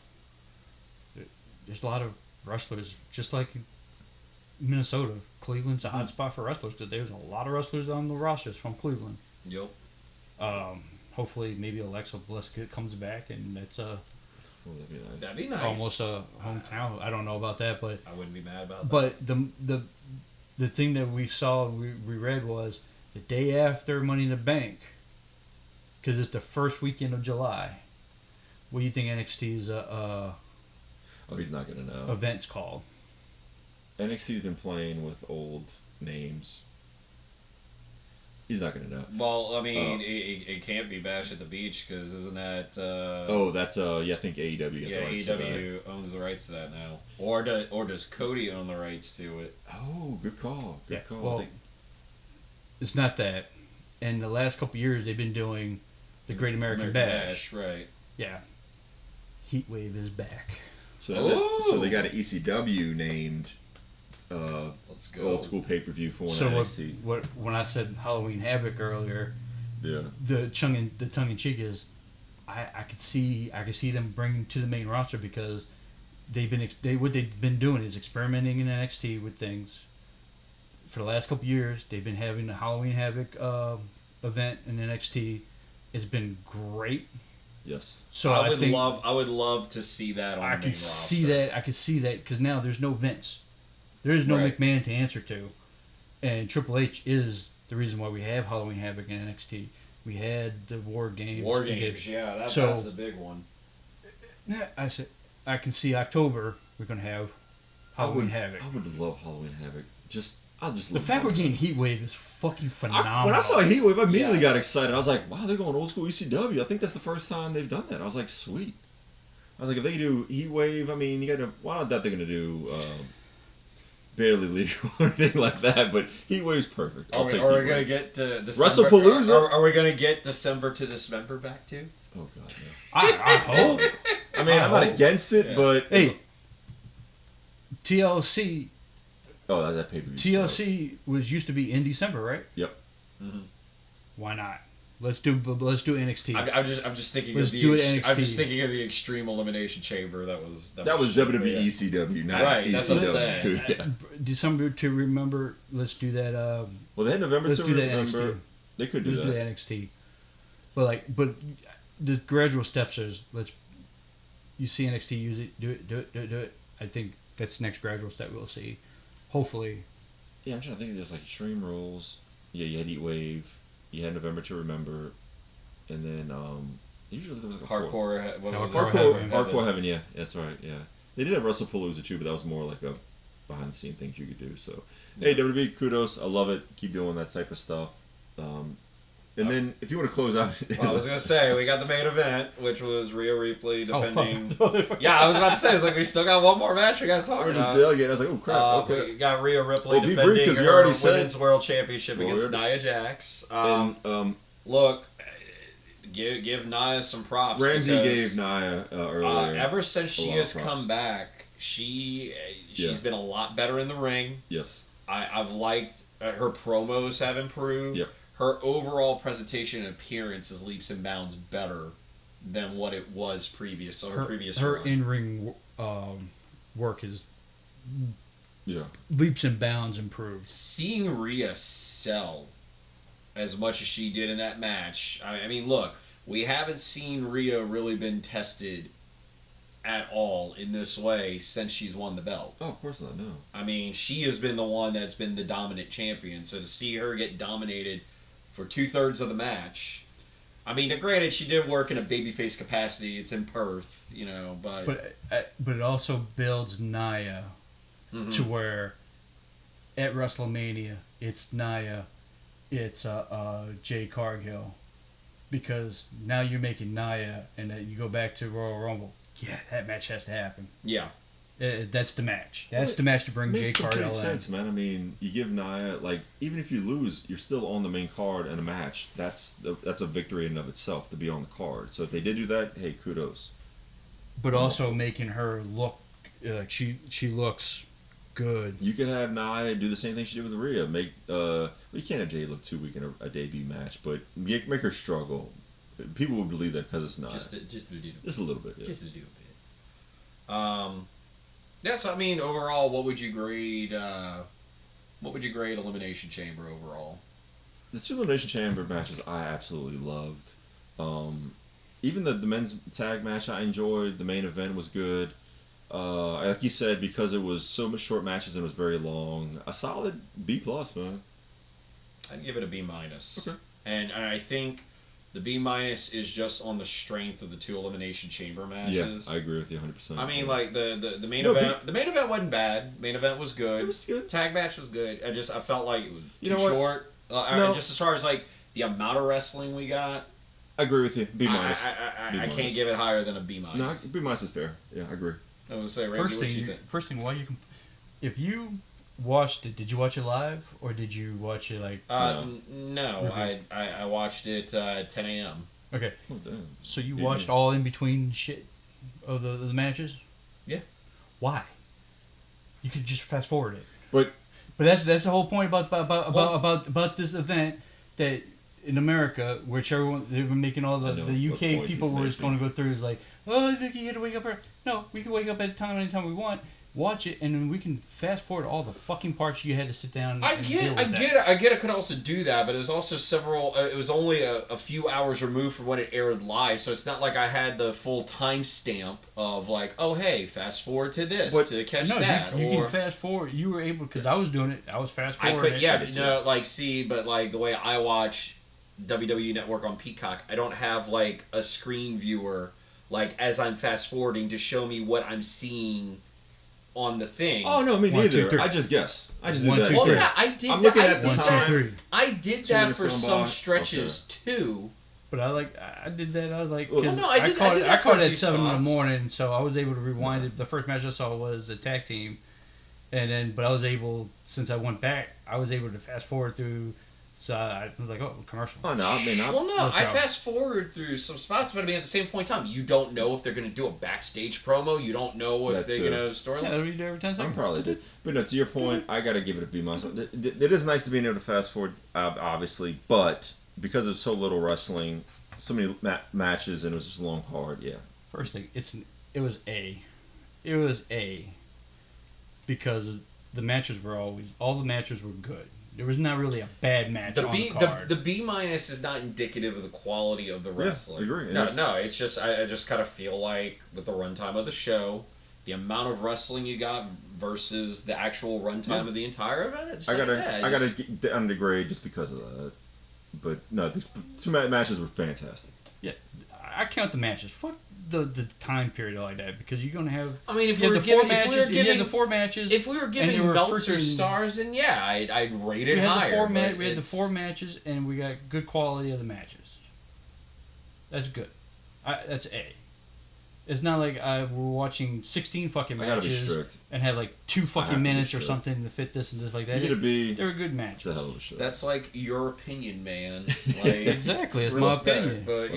there's a lot of wrestlers just like Minnesota. Cleveland's a hot spot for wrestlers. There's a lot of wrestlers on the rosters from Cleveland. Yep. Hopefully, maybe Alexa Bliss comes back, and that's that'd be nice. Almost a hometown. I don't know about that, but I wouldn't be mad about that. But the thing that we saw, we read was the day after Money in the Bank, because it's the first weekend of July. What do you think NXT's he's not gonna know. Event's called? NXT's been playing with old names. He's not gonna know. Well, I mean, it can't be Bash at the Beach because isn't that? That's I think AEW got the rights to that. AEW owns the rights to that now, or does Cody own the rights to it? Oh, good call. Good call. Well, it's not that. In the last couple of years, they've been doing the Great American Bash. Right? Yeah. Heatwave is back. So they got an ECW named. Let's go. Old school pay per view for NXT. When I said Halloween Havoc earlier, the tongue in cheek is, I could see them bringing to the main roster because what they've been doing is experimenting in NXT with things. For the last couple years, they've been having the Halloween Havoc event in NXT. It's been great. Yes. So I would love to see that on the main roster. I could see that because now there's no Vince. There is no McMahon to answer to. And Triple H is the reason why we have Halloween Havoc in NXT. We had the War Games. That's the big one. I said, I can see October we're going to have Halloween Havoc. I would love Halloween Havoc. The fact we're getting Heatwave is fucking phenomenal. When I saw Heatwave, I immediately got excited. I was like, wow, they're going old school ECW. I think that's the first time they've done that. I was like, sweet. I was like, if they do Heatwave, I mean, why not that they're going to do Barely Legal or anything like that, but Heatwave's perfect. Are we going to get December? WrestlePalooza? Are we going to get December to Dismember back too? Oh, God, no. I hope. I mean, I'm not against it, but... Hey, TLC... Oh, that's that pay-per-view. TLC used to be in December, right? Yep. Mm-hmm. Why not? Let's do NXT. I'm just thinking of the Extreme Elimination Chamber. That was WWE ECW, not right. ECW. That's what I'm saying. Yeah. December to remember. Let's do that. Well, they had November to remember. NXT. They could do let's that. Let's do NXT. But the gradual steps is you see NXT use it, do it. I think that's the next gradual step we'll see. Hopefully. Yeah, I'm trying to think. There's like Extreme Rules. Yeah, you had Heatwave. You had November to Remember, and then usually there was like a Hardcore Heaven. Yeah, that's right. Yeah, they did have WrestlePalooza too, but that was more like a behind the scenes things you could do. So, hey, WWE, kudos. I love it. Keep doing that type of stuff. And then if you want to close out, I was gonna say we got the main event, which was Rhea Ripley defending. Yeah, I was about to say it's like we still got one more match we got to talk about. We're just delegating. I was like, oh crap. Okay, we got Rhea Ripley defending her Women's World Championship against Nia Jax. Look, give Nia some props. Ramsey gave Nia earlier. Ever since she has come back, she's been a lot better in the ring. Yes, I've liked her promos have improved. Yep. Her overall presentation and appearance is leaps and bounds better than what it was previous. So her in-ring work is leaps and bounds improved. Seeing Rhea sell as much as she did in that match, I mean, look, we haven't seen Rhea really been tested at all in this way since she's won the belt. Oh, of course not, no. I mean, she has been the one that's been the dominant champion, so to see her get dominated for 2/3 of the match. I mean, granted, she did work in a babyface capacity. It's in Perth, but it also builds Nia to where at WrestleMania it's Nia, it's Jade Cargill, because now you're making Nia, and you go back to Royal Rumble. Yeah, that match has to happen. Yeah. That's the match. That's the match to bring Jay Cargill in. Makes sense, man. I mean, you give Nia, like, even if you lose, you're still on the main card in a match. That's a victory in and of itself to be on the card. So if they did do that, hey, kudos. But also making her look, she looks good. You could have Nia do the same thing she did with Rhea. You can't have Jay look too weak in a debut match, but make her struggle. People would believe that because it's Nia. Just a little bit. Just a little bit. Yeah. Just a little bit. Yes, I mean, overall, what would you grade Elimination Chamber overall? The two Elimination Chamber matches I absolutely loved. Even the men's tag match I enjoyed. The main event was good. Like you said, because it was so much short matches and it was very long, a solid B+, man. I'd give it a B-. Okay. And I think The B- is just on the strength of the 2 Elimination Chamber matches. Yeah, I agree with you 100%. I mean, like the main event. The main event wasn't bad. Main event was good. It was good. Tag match was good. I felt like it was You too know what? short. No. Just as far as like the amount of wrestling we got, I agree with you. B-. I can't give it higher than a B-. No, B- is fair. Yeah, I agree. I was gonna say, Randy, what you think? First thing, why you can, if you watched it, did you watch it live or did you watch it like? No, I watched it 10 a.m. Okay. Oh, damn. So you watched all in between shit of the matches? Yeah. Why? You could just fast forward it. But that's the whole point about this event, that in America, which everyone they've been making all the UK people were just going to go through is like, oh, you had to wake up early. No, we can wake up at anytime we want. Watch it, and then we can fast forward all the fucking parts you had to sit down. I get it. I could also do that, but it was also it was only a few hours removed from when it aired live, so it's not like I had the full timestamp of like, oh hey, fast forward to this to catch that. You can fast forward. You were able, because I was doing it. I was fast forward. I could, but like the way I watch WWE Network on Peacock, I don't have like a screen viewer like as I'm fast forwarding to show me what I'm seeing on the thing. Oh no, me neither. I just guess. I just do that. Well, yeah, I did. I'm looking at the time. I did that for some stretches too. But I did that. I was like, I caught it at 7 in the morning, so I was able to rewind it. The first match I saw was a tag team, but I was able, since I went back, I was able to fast forward through. So I was like, oh, commercial. Oh, no, I mean, I fast forward through some spots, but I mean, at the same point in time, you don't know if they're going to do a backstage promo. You don't know if they're going to storyline. Yeah, we do every 10 seconds. I probably did. But no, to your point, I got to give it a B myself. It is nice to be able to fast forward, obviously, but because there's so little wrestling, so many matches, and it was just a long card, yeah. First thing, it was A. It was A. Because all the matches were good. There was not really a bad match on the card. The B- is not indicative of the quality of the wrestling. Yeah, I agree. No, it's just I just kind of feel like with the runtime of the show, the amount of wrestling you got versus the actual runtime of the entire event. I gotta get down the grade just because of that. But no, these 2 matches were fantastic. Yeah, I count the matches. Fuck the time period like that, because you're gonna have. I mean, if we were giving the 4 matches, if we were giving Meltzer stars, then yeah, I'd rate it higher. We had the 4 matches, and we got good quality of the matches. That's good. That's A. It's not like we're watching 16 fucking matches and had like 2 fucking minutes or something to fit this and this like that. They were good matches. It's a hell of a show. That's like your opinion, man. Like, exactly, it's my opinion. But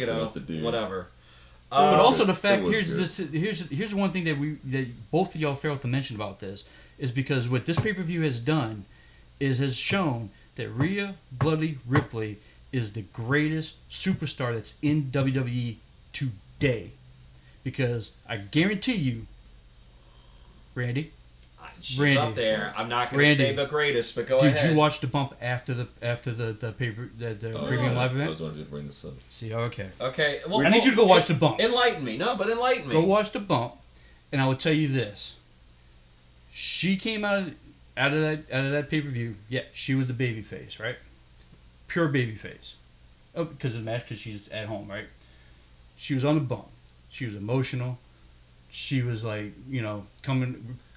whatever. But also the fact here's one thing that both of y'all failed to mention about this is because what this pay-per-view has done has shown that Rhea Bloody Ripley is the greatest superstar that's in WWE today. Because I guarantee you, Randy, she's up there. I'm not going to say the greatest, but go ahead. Did you watch the bump after the premium live event? I was wanting to bring this up. See, okay. Okay. Well, I need you to go watch the bump. Enlighten me. No, but enlighten me. Go watch the bump, and I will tell you this. She came out of that pay-per-view. Yeah, she was the babyface, right? Pure babyface. Oh, because of the match, because she's at home, right? She was on the bump. She was emotional. She was like,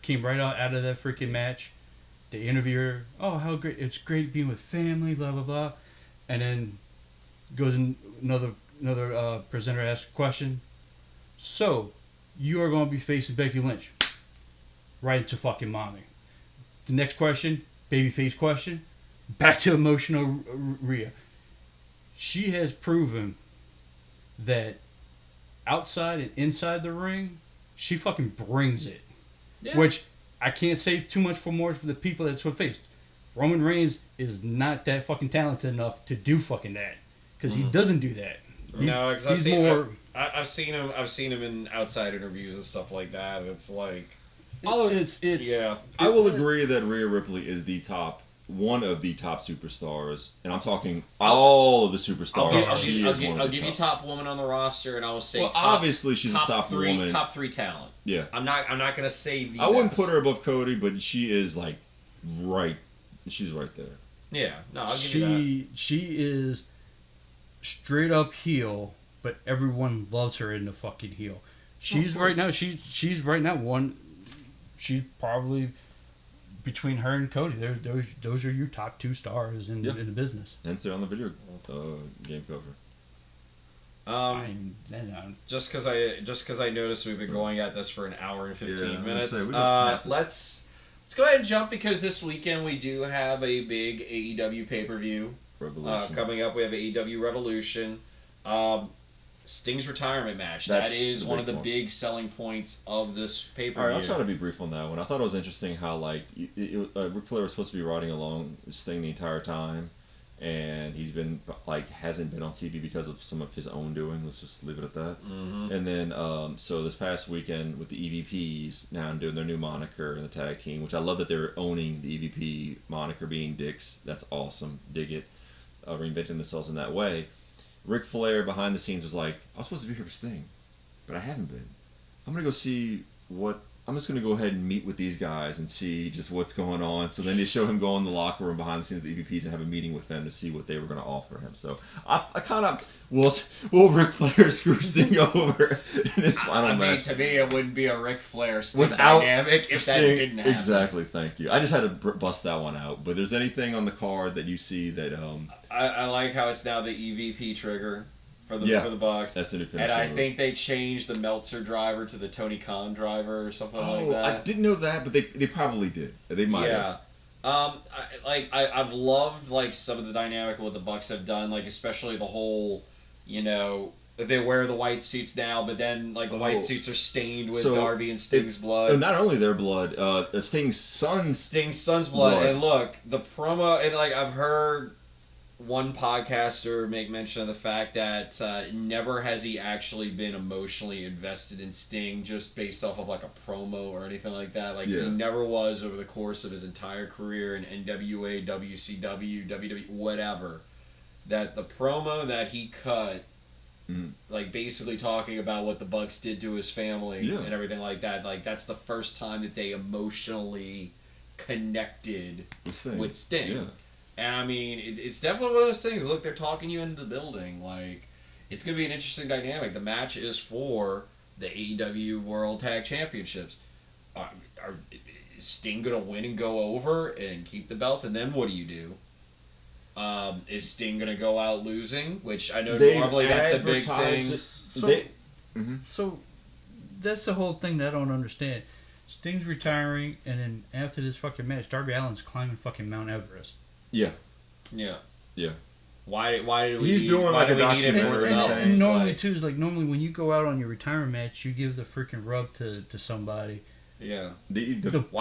came right out of that freaking match. They interview her. Oh, how great! It's great being with family. Blah blah blah. And then goes in another presenter asks a question. So, you are going to be facing Becky Lynch. Right into fucking mommy. The next question, babyface question. Back to emotional Rhea. She has proven that outside and inside the ring, she fucking brings it. Yeah. Which I can't say too much for the people that's faced. Roman Reigns is not that fucking talented enough to do fucking that, because he doesn't do that. No, because I've seen him in outside interviews and stuff like that. It's like, yeah. I will agree that Rhea Ripley is one of the top superstars, and I'm talking all of the superstars. I'll give you top woman on the roster, and I will say obviously she's a top woman, top 3 talent. Yeah, I'm not gonna say I wouldn't put her above Cody, but she is like she's right there. Yeah, no, I'll give you that. She is straight up heel, but everyone loves her in the fucking heel. She's right now. She's right now one. She's probably between her and Cody. Those are your top 2 stars in the business. And they're on the video game cover. Just because I noticed we've been going at this for an hour and 15 minutes. Let's go ahead and jump, because this weekend we do have a big AEW pay-per-view coming up. We have AEW Revolution. Sting's retirement match. That is one of the big selling points of this pay-per-view. All right, I'll try to be brief on that one. I thought it was interesting how Ric Flair was supposed to be riding along Sting the entire time, and he's been hasn't been on TV because of some of his own doing. Let's just leave it at that. Mm-hmm. And then so this past weekend with the EVPs now doing their new moniker in the tag team, which I love that they're owning the EVP moniker being dicks. That's awesome. Dig it. Reinventing themselves in that way. Ric Flair behind the scenes was like, I was supposed to be here for Sting, but I haven't been. I'm going to go see I'm just going to go ahead and meet with these guys and see just what's going on. So then they show him go in the locker room behind the scenes with the EVPs and have a meeting with them to see what they were going to offer him. So I kind of will Ric Flair screw Sting over in his final match. To me, it wouldn't be a Ric Flair Sting dynamic if Sting, that didn't happen. Exactly, thank you. I just had to bust that one out. But there's anything on the card that you see that... I like how it's now the EVP trigger for the Bucks. That's the new finish. And I think they changed the Meltzer driver to the Tony Khan driver or something like that. I didn't know that, but they probably did. They might have. I've loved some of the dynamic of what the Bucks have done, especially the whole, they wear the white suits now, but then the white suits are stained with Darby and Sting's blood. Not only their blood, Sting's son's blood. And look, the promo, and I've heard one podcaster make mention of the fact that never has he actually been emotionally invested in Sting just based off of a promo or anything like that. He never was over the course of his entire career in NWA, WCW, WWE, whatever. That the promo that he cut, basically talking about what the Bucks did to his family and everything like that, that's the first time that they emotionally connected with Sting. Yeah. And I mean, it's definitely one of those things. Look, they're talking you into the building. It's going to be an interesting dynamic. The match is for the AEW World Tag Championships. Is Sting going to win and go over and keep the belts? And then what do you do? Is Sting going to go out losing? Which I know normally that's a big thing. So that's the whole thing that I don't understand. Sting's retiring, and then after this fucking match, Darby Allin's climbing fucking Mount Everest. Yeah. Why do we? He's doing a documentary. And normally too is normally when you go out on your retirement match, you give the freaking rub to somebody. Yeah. Why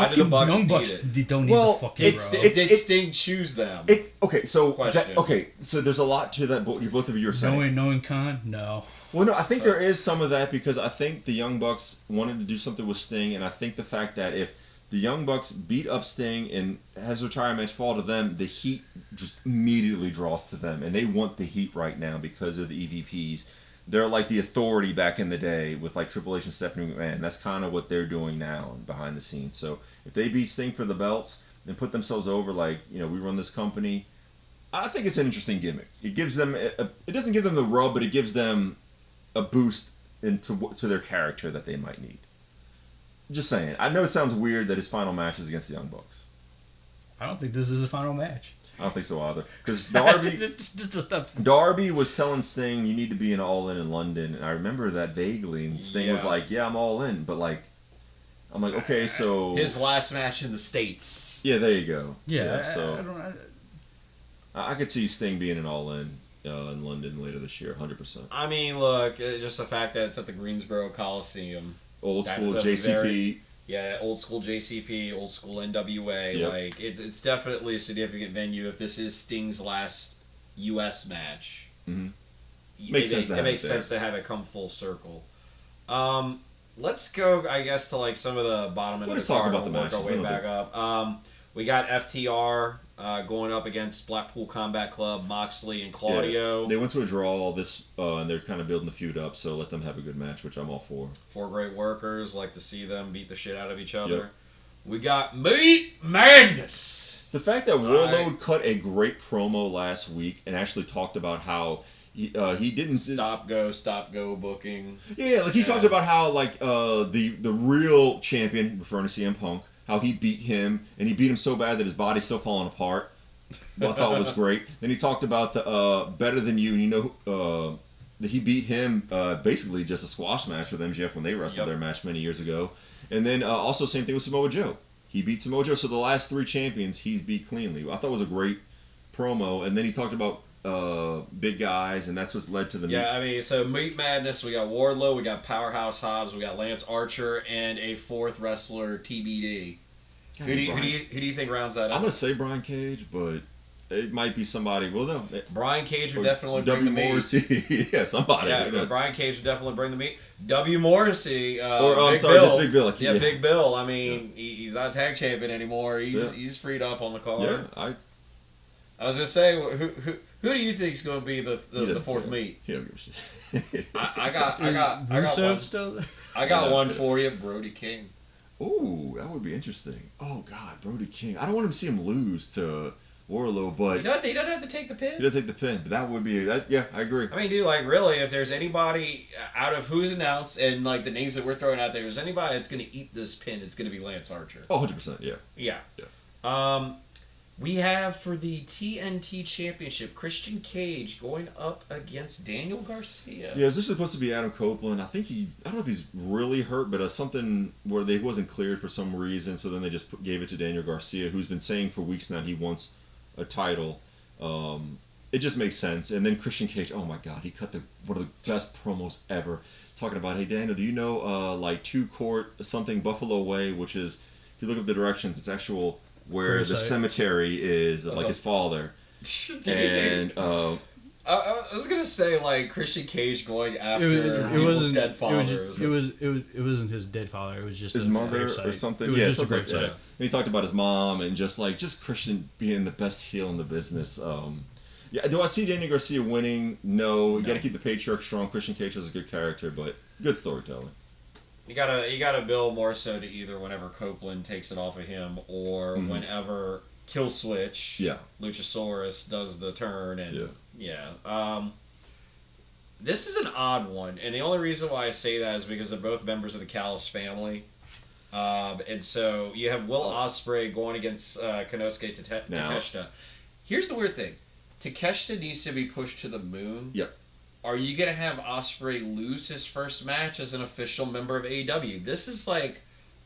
do the Bucks Young Bucks they don't need the fucking rub? Did Sting choose them? So there's a lot to that. Both of you are saying. Knowing Khan, no. Well, no, I think there is some of that because I think the Young Bucks wanted to do something with Sting, and I think the fact that if the Young Bucks beat up Sting and has a retirement match fall to them, the heat just immediately draws to them. And they want the heat right now because of the EVPs. They're like the authority back in the day with Triple H and Stephanie McMahon. That's kind of what they're doing now behind the scenes. So if they beat Sting for the belts and put themselves over we run this company, I think it's an interesting gimmick. It gives them, it doesn't give them the rub, but it gives them a boost to their character that they might need. Just saying. I know it sounds weird that his final match is against the Young Bucks. I don't think this is the final match. I don't think so either. Because Darby was telling Sting, you need to be in London. And I remember that vaguely. And Sting was like, yeah, I'm all in. But I'm like, okay, so... His last match in the States. Yeah, there you go. Yeah, so I could see Sting being in London later this year, 100%. I mean, look, just the fact that it's at the Greensboro Coliseum. Old school JCP. Old school JCP, old school NWA. Yep. It's definitely a significant venue if this is Sting's last U.S. match. Mm-hmm. It makes sense to have it come full circle. Let's go, I guess, to some of the bottom end of the card. Talk about the matches. Work our way back up. We got FTR going up against Blackpool Combat Club, Moxley and Claudio. Yeah, they went to a draw and they're kind of building the feud up, so let them have a good match, which I'm all for. 4 great workers, like to see them beat the shit out of each other. Yep. We got Meat Madness. The fact that Warlord cut a great promo last week and actually talked about how he didn't stop go booking. Yeah, like he talked about how like the real champion, referring to CM Punk, how he beat him and he beat him so bad that his body's still falling apart. What I thought was great. Then he talked about the Better Than You, and that he beat him basically just a squash match with MJF when they wrestled their match many years ago. And then also same thing with Samoa Joe. He beat Samoa Joe. So the last 3 champions he's beat cleanly. I thought it was a great promo. And then he talked about big guys, and that's what's led to the I mean, so Meat Madness, we got Wardlow, we got Powerhouse Hobbs, we got Lance Archer, and a 4th wrestler, TBD. Who do you think rounds that up? I'm gonna say Brian Cage, but it might be somebody. Well, no, Brian Cage would definitely bring the meat. Morrissey, yeah, somebody. Yeah, Brian Cage would definitely bring the meat. W. Morrissey, just Big Bill. Big Bill. I mean, he's not tag champion anymore. He's freed up on the card. Yeah, I was gonna say, who do you think is gonna be the 4th meat? He don't give a shit. I got one. Still there? I got one for you, Brody King. Ooh, that would be interesting. Oh God, Brody King. I don't want to see him lose to Wardlow, but he doesn't have to take the pin. He doesn't take the pin, but that would be that. Yeah, I agree. I mean, dude, like really, if there's anybody out of who's announced and like the names that we're throwing out there, there's anybody that's gonna eat this pin, it's gonna be Lance Archer. Oh, 100%. Yeah. We have for the TNT Championship, Christian Cage going up against Daniel Garcia. Yeah, is this supposed to be Adam Copeland? I don't know if he's really hurt, but something where they wasn't cleared for some reason, so then they just gave it to Daniel Garcia, who's been saying for weeks now he wants a title. It just makes sense. And then Christian Cage, oh my God, he cut one of the best promos ever, talking about, hey Daniel, do you know like 2 Court something Buffalo Way, which is, if you look up the directions, it's actual where the cemetery is of like his father. And I was gonna say like Christian Cage going after people's dead father. It wasn't his dead father. It was just his mother or something. It was just a gravesite. And he talked about his mom and just Christian being the best heel in the business. Do I see Daniel Garcia winning? No. You got to keep the patriarch strong. Christian Cage is a good character, but good storytelling. You gotta build more so to either whenever Copeland takes it off of him or whenever Killswitch, Luchasaurus does the turn and this is an odd one, and the only reason why I say that is because they're both members of the Callis family, and so you have Will Ospreay going against Konosuke Takeshita. Here's the weird thing: Takeshita needs to be pushed to the moon. Yep. Are you going to have Ospreay lose his first match as an official member of AEW? This is like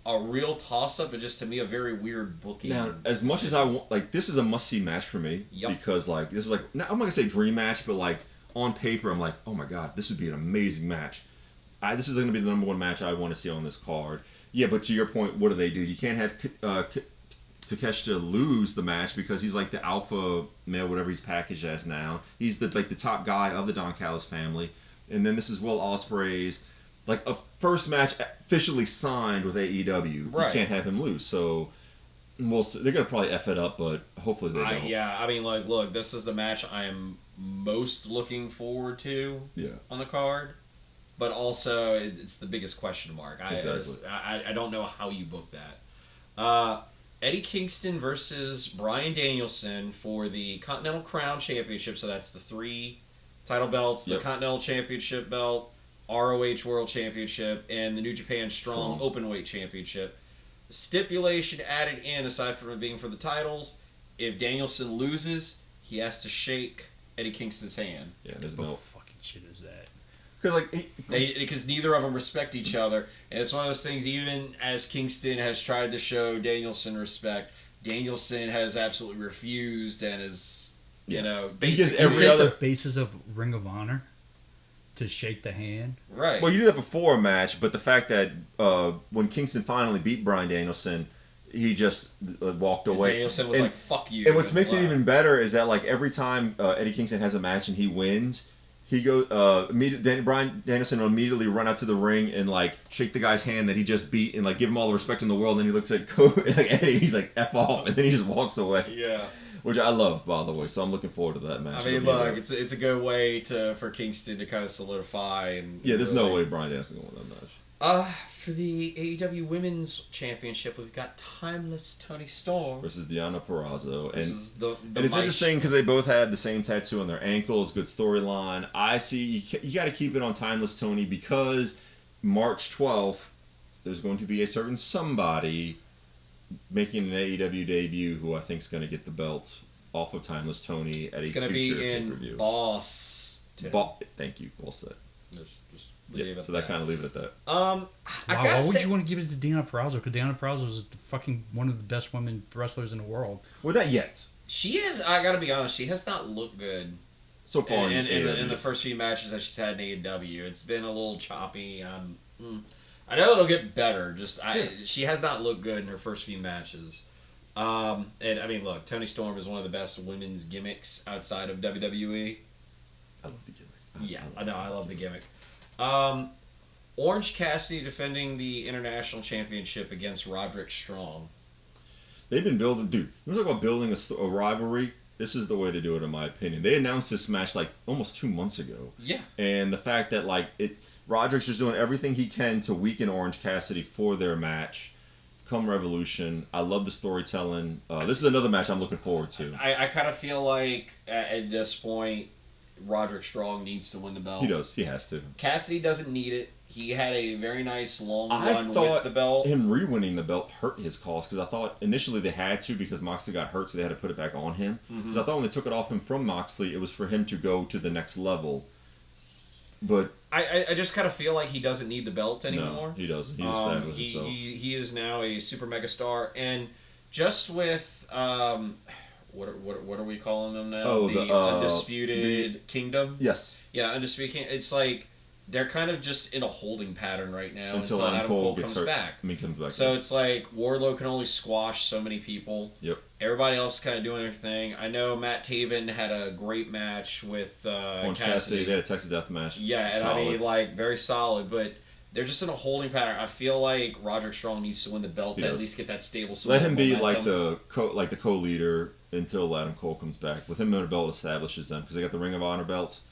a real toss-up and just to me a very weird booking. Now, as much as I want, this is a must-see match for me because this is I'm not going to say dream match, but on paper I'm like, oh my God, this would be an amazing match. This is going to be the number 1 match I want to see on this card. Yeah, but to your point, what do? You can't have Takeshita lose the match because he's like the alpha male, whatever he's packaged as now. He's the top guy of the Don Callis family, and then this is Will Ospreay's a first match officially signed with AEW. Right. You can't have him lose, so we'll see. They're gonna probably F it up, but hopefully they don't. I mean, look, this is the match I am most looking forward to on the card, but also it's the biggest question mark. I don't know how you book that. Eddie Kingston versus Bryan Danielson for the Continental Crown Championship. So that's the 3 title belts, the Continental Championship belt, ROH World Championship, and the New Japan Strong Openweight Championship. Stipulation added in, aside from it being for the titles, if Danielson loses, he has to shake Eddie Kingston's hand. Yeah, there's no fucking shit is that. Because neither of them respect each other, and it's one of those things. Even as Kingston has tried to show Danielson respect, Danielson has absolutely refused and is, basically the basis of Ring of Honor to shake the hand. Right. Well, you do that before a match, but the fact that when Kingston finally beat Bryan Danielson, he just walked away. Danielson was "Fuck you." And what makes it even better is that every time Eddie Kingston has a match and he wins, he goes Bryan Danielson will immediately run out to the ring and shake the guy's hand that he just beat and give him all the respect in the world. And then he looks at Eddie, he's like "F off," and then he just walks away. Yeah. which I love, by the way. So I'm looking forward to that match. I mean, look, it's a good way for Kingston to kind of solidify and. Yeah, there's really... no way Bryan Danielson's going to win that match. For the AEW Women's Championship, we've got Timeless Toni Storm versus Deonna Purrazzo, and it's interesting because they both had the same tattoo on their ankles. Good storyline. I see you got to keep it on Timeless Toni because March 12th there's going to be a certain somebody making an AEW debut who I think is going to get the belt off of Timeless Toni at a future pay-per-view. It's going to be in Boston. Thank you. Well said. Just so that kind of leave it at that. Why would you want to give it to Deonna Purrazzo? Because Deonna Purrazzo is fucking one of the best women wrestlers in the world. Well, not yet. She is. I gotta be honest. She has not looked good so far in the first few matches that she's had in AEW. It's been a little choppy. I know it'll get better. She has not looked good in her first few matches. And I mean, look, Toni Storm is one of the best women's gimmicks outside of WWE. I love the gimmick. I know. I love the gimmick. Orange Cassidy defending the International Championship against Roderick Strong. They've been building... Dude, you talk about building a rivalry? This is the way to do it, in my opinion. They announced this match, almost 2 months ago. Yeah. And the fact that, Roderick's just doing everything he can to weaken Orange Cassidy for their match. Come Revolution. I love the storytelling. This is another match I'm looking forward to. I kind of feel like, at this point... Roderick Strong needs to win the belt. He does. He has to. Cassidy doesn't need it. He had a very nice long run with the belt. Him re-winning the belt hurt his cause because I thought initially they had to because Moxley got hurt, so they had to put it back on him. Because I thought when they took it off him from Moxley, it was for him to go to the next level. But I just kind of feel like he doesn't need the belt anymore. No, he doesn't. He established himself. He is now a super mega star, and just with what are we calling them now? The Undisputed Kingdom? Yes. Yeah, Undisputed Kingdom. It's like they're kind of just in a holding pattern right now until Adam Cole comes back. Comes back. So it's like Wardlow can only squash so many people. Yep. Everybody else is kind of doing their thing. I know Matt Taven had a great match with Cassidy. They had a Texas Death match. Yeah, and solid. I mean, very solid, but they're just in a holding pattern. I feel like Roderick Strong needs to win the belt to at least get that stable. Let him be momentum. like the co-leader until Adam Cole comes back. With him in the belt establishes them because they got the Ring of Honor belts,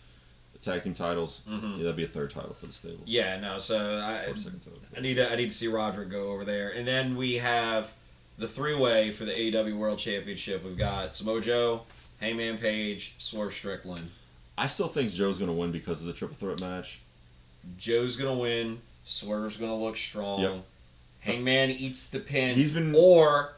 the tag team titles. Yeah, that'd be a third title for the stable. Yeah, no. So I need to see Roderick go over there, and then we have the three-way for the AEW World Championship. We've got Samoa Joe, Hangman Page, Swerve Strickland. I still think Joe's gonna win because it's a triple threat match. Joe's gonna win. Swerve's gonna look strong. Yep. Hangman eats the pin. Been or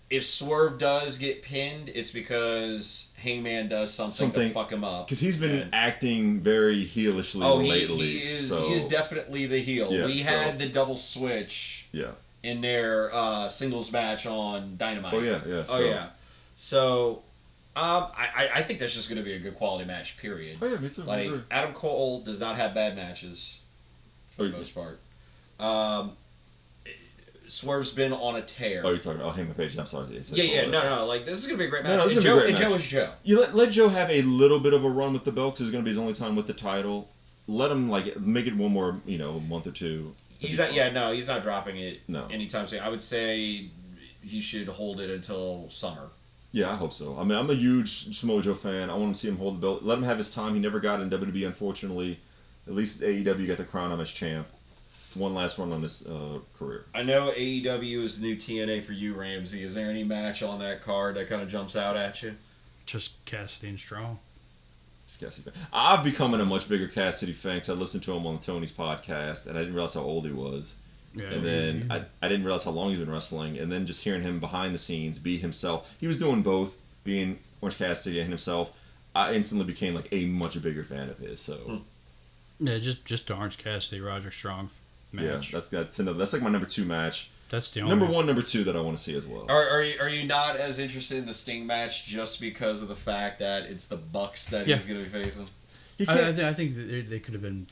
if Swerve does get pinned, it's because Hangman does something to fuck him up. Because he's been acting very heelishly lately. He is definitely the heel. Yeah, we had the double switch in their singles match on Dynamite. Oh, yeah. So, I think that's just going to be a good quality match, period. Oh, yeah, me too. Adam Cole does not have bad matches for the most part. Swerve's been on a tear. Oh, you're talking about Hangman Page. I'm sorry. No. This is going to be a great match. No, Joe is Joe. You let Joe have a little bit of a run with the belt because it's going to be his only time with the title. Let him make it one more, month or two. He's not dropping it anytime soon. I would say he should hold it until summer. Yeah, I hope so. I mean, I'm a huge Samoa Joe fan. I want to see him hold the belt. Let him have his time. He never got it in WWE, unfortunately. At least AEW got the crown him as champ. One last run on his career. I know AEW is the new TNA for you, Ramsey. Is there any match on that card that kind of jumps out at you? Just Cassidy and Strong. I've become a much bigger Cassidy fan because I listened to him on Tony's podcast, and I didn't realize how old he was. Yeah, and then I didn't realize how long he's been wrestling, and then just hearing him behind the scenes be himself. He was doing both, being Orange Cassidy and himself. I instantly became a much bigger fan of his. So, yeah, just the Orange Cassidy, Roderick Strong match. Yeah, that's like my number 2 match. That's the only number 1, number 2 that I want to see as well. Are you not as interested in the Sting match just because of the fact that it's the Bucks that he's going to be facing? I think that they could have been.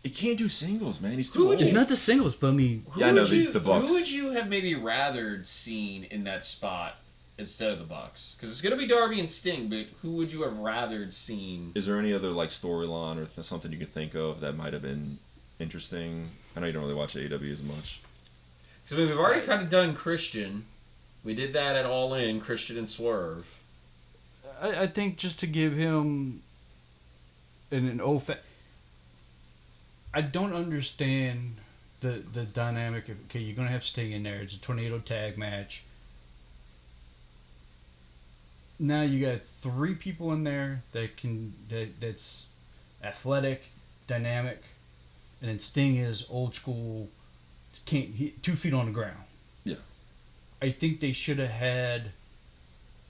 He can't do singles, man. He's too old. It's not the singles, but I mean... the Bucks. Who would you have maybe rathered seen in that spot instead of the Bucks? Because it's going to be Darby and Sting, but who would you have rathered seen? Is there any other storyline or something you could think of that might have been interesting? I know you don't really watch AEW as much. So we've already kind of done Christian. We did that at All In, Christian and Swerve. I think just to give him an old I don't understand the dynamic of, okay, you're going to have Sting in there. It's a tornado tag match. Now you got 3 people in there that's athletic, dynamic, and then Sting is old school, 2 feet on the ground. Yeah. I think they should have had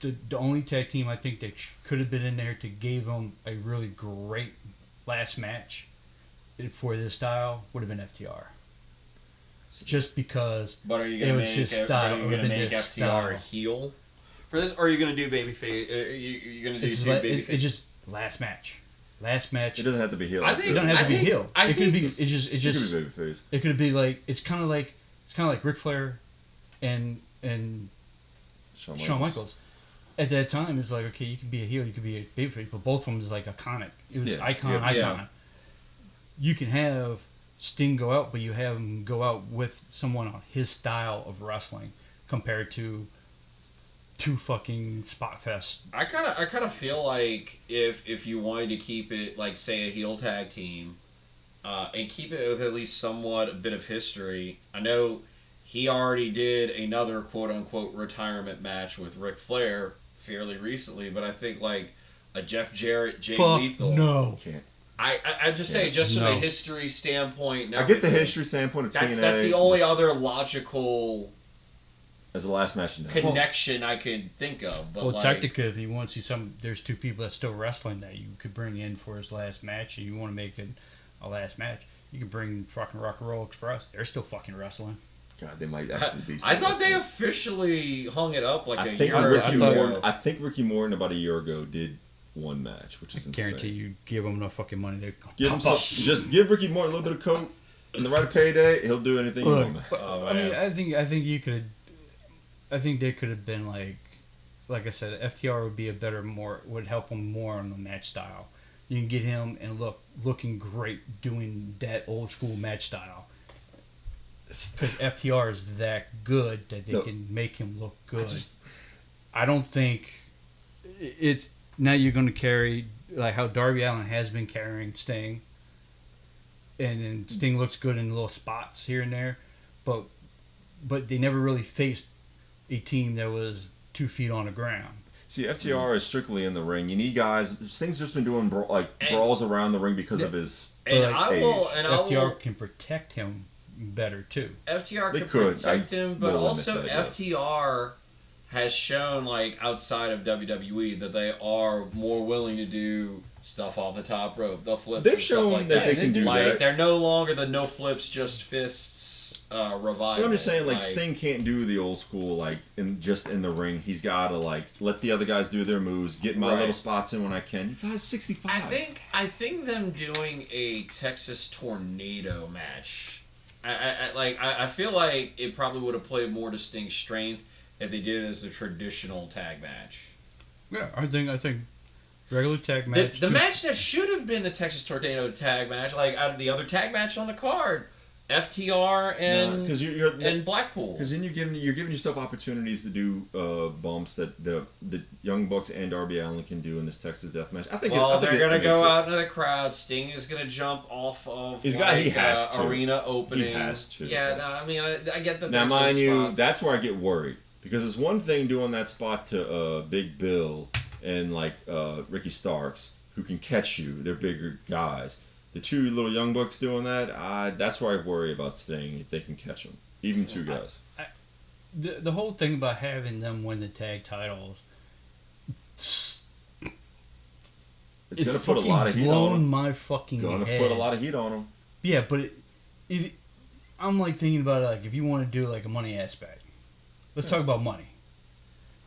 the only tag team I think that could have been in there to give them a really great last match for this style would have been FTR. Just because. But are you going to make FTR a heel for this, or are you going to do babyface? You're going to do 2 babyface? It's just last match. It doesn't have to be heel. It doesn't have to be heel. It could be. It's just. It could be babyface. It could be like. It's kind of like Ric Flair, and Shawn Michaels. At that time, it's like, okay, you could be a heel, you could be a babyface, but both of them is like iconic. It was icon. Yeah. You can have Sting go out, but you have him go out with someone on his style of wrestling compared to 2 fucking spot fest. I kind of feel like if you wanted to keep it like, say, a heel tag team, and keep it with at least somewhat a bit of history. I know he already did another quote unquote retirement match with Ric Flair fairly recently, but I think like a Jeff Jarrett, Jay Lethal. No. Can't. I just say, just from the history standpoint. I get the history standpoint of TNA. That's the only other logical as the last match connection I could think of. But technically, if you want to see there's 2 people that's still wrestling that you could bring in for his last match, and you want to make it a last match, you can bring fucking Rock and Roll Express. They're still fucking wrestling. God, they might actually be. I thought they officially hung it up like a year ago. I think Ricky Morton about a year ago did 1 match, which is insane. Guarantee you give him enough fucking money, they just give Ricky Morton a little bit of coke and the right payday. He'll do anything you want. I mean, I think you could. I think they could have been like I said, FTR would help him more on the match style. You can get him and looking great doing that old school match style. Because FTR is that good that they can make him look good. I don't think it's now you're going to carry like how Darby Allin has been carrying Sting, and then Sting looks good in little spots here and there, but they never really faced a team that was 2 feet on the ground. See, FTR is strictly in the ring. You need guys. Sting's just been doing brawls around the ring because of his age. FTR can protect him better too. FTR can protect him, but also FTR has shown, like, outside of WWE, that they are more willing to do stuff off the top rope, the flips. They've shown like that they can do that. They're no longer the no flips, just fists revival. But I'm just saying, like, Sting can't do the old school, like, in the ring. He's got to, like, let the other guys do their moves, get my little spots in when I can. You guys, 65. I think them doing a Texas Tornado match. I feel like it probably would have played more to Sting's strength if they did it as a traditional tag match. Yeah, I think regular tag match. The match that should have been a Texas Tornado tag match, like out of the other tag match on the card, FTR and Blackpool. Because then you're giving yourself opportunities to do bumps that the Young Bucks and Darby Allin can do in this Texas Death Match. I think they're gonna go out into the crowd. Sting is gonna jump off of arena opening. He has to. Yeah, no, I mean I get that. Now, mind you, that's where I get worried because it's one thing doing that spot to Big Bill and like Ricky Starks, who can catch you. They're bigger guys. The 2 little Young Bucks doing that, that's where I worry about Sting, if they can catch them. Even 2 guys. The whole thing about having them win the tag titles, it's going to put a lot of heat on them. My fucking head. Going to put a lot of heat on them. Yeah, but I'm like thinking about it, like if you want to do like a money aspect, let's talk about money.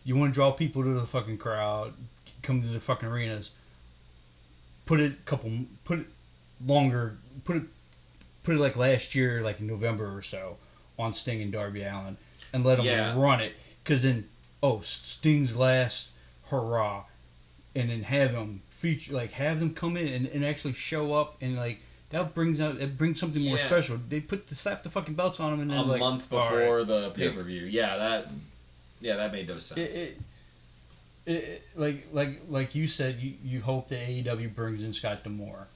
You want to draw people to the fucking crowd, come to the fucking arenas, put it like last year, like in November or so, on Sting and Darby Allin, and let them run it. Because then, Sting's last hurrah, and then have them have them come in and actually show up, and like that brings something more special. They slap the fucking belts on them, and then a month before the pay-per-view. Yeah, that. Yeah, that made no sense. Like you said, you hope that AEW brings in Scott D'Amore.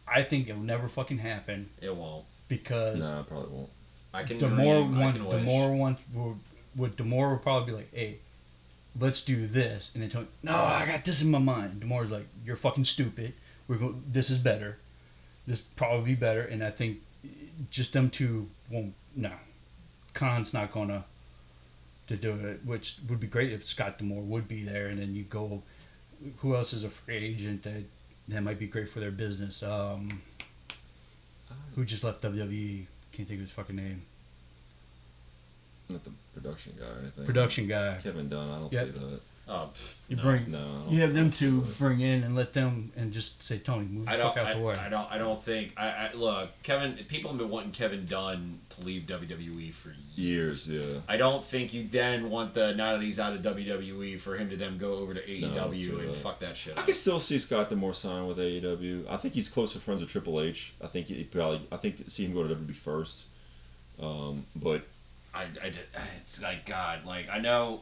I think it will never fucking happen. It won't. Because no, it probably won't. I can D'Amore dream. I can wish. D'Amore would probably be like, hey, let's do this, and then Tony, no, I got this in my mind. D'Amore's like, you're fucking stupid. This is better. This probably be better, and I think just them two won't. No, Khan's not gonna to do it, which would be great if Scott D'Amore would be there, and then you go. Who else is a free agent that might be great for their business? Who just left WWE? Can't think of his fucking name. Not the production guy or anything. Production guy. Kevin Dunn. I don't Yep. see that. Oh, You no. bring. No. You have them two bring in and let them and just say, Tony, move the fuck out the way. I don't think. Look, Kevin. People have been wanting Kevin Dunn to leave WWE for Years, yeah. I don't think you then want now that he's out of WWE for him to then go over to AEW No, and fuck that shit I up. can still see Scott D'Amore sign with AEW. I think he's closer friends with Triple H. I think see him go to WWE first. But it's like God. Like I know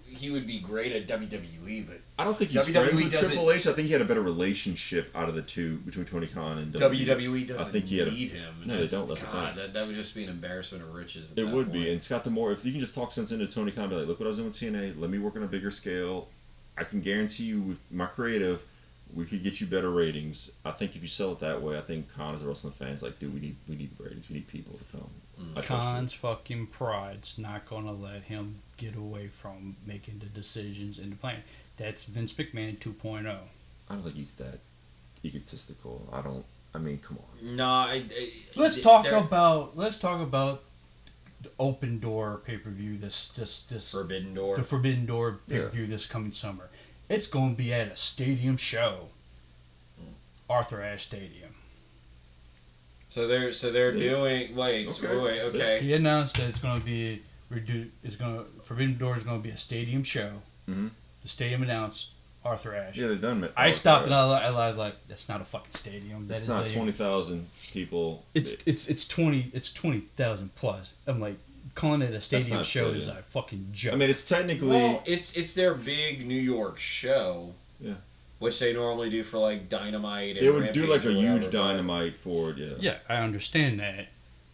he would be great at WWE, but I don't think he's WWE friends with doesn't- Triple H. I think he had a better relationship out of the two between Tony Khan and WWE doesn't I think he had need him. No, they don't. That's the God, thing. that would just be an embarrassment of riches. At It that would point. be. And Scott D'Amore, if you can just talk sense into Tony Khan, be like, look what I was doing with TNA. Let me work on a bigger scale. I can guarantee you, with my creative, we could get you better ratings. I think if you sell it that way, I think Khan as a wrestling fan is like, dude, we need ratings. We need people to come. I trust you. Khan's fucking pride's not gonna let him get away from making the decisions and the plan. That's Vince McMahon 2.0. I don't think he's that egotistical. I mean, come on. No, Let's talk about the Open Door pay-per-view this Forbidden Door. the Forbidden Door pay-per-view this coming summer. It's going to be at a stadium show. Arthur Ashe Stadium. So they're doing okay. He announced that it's going to be Forbidden Door is going to be a stadium show. Mm-hmm. The stadium announced Arthur Ashe. Yeah, they've done it. I stopped and I was like, that's not a fucking stadium. It's not 20,000 people. It's 20,000 plus. I'm like, calling it a stadium show is a fucking joke. I mean, it's technically. Well, it's their big New York show. Yeah. Which they normally do for like Dynamite. And They would do like a Rampage or huge whatever, Dynamite for it, yeah. Yeah, I understand that.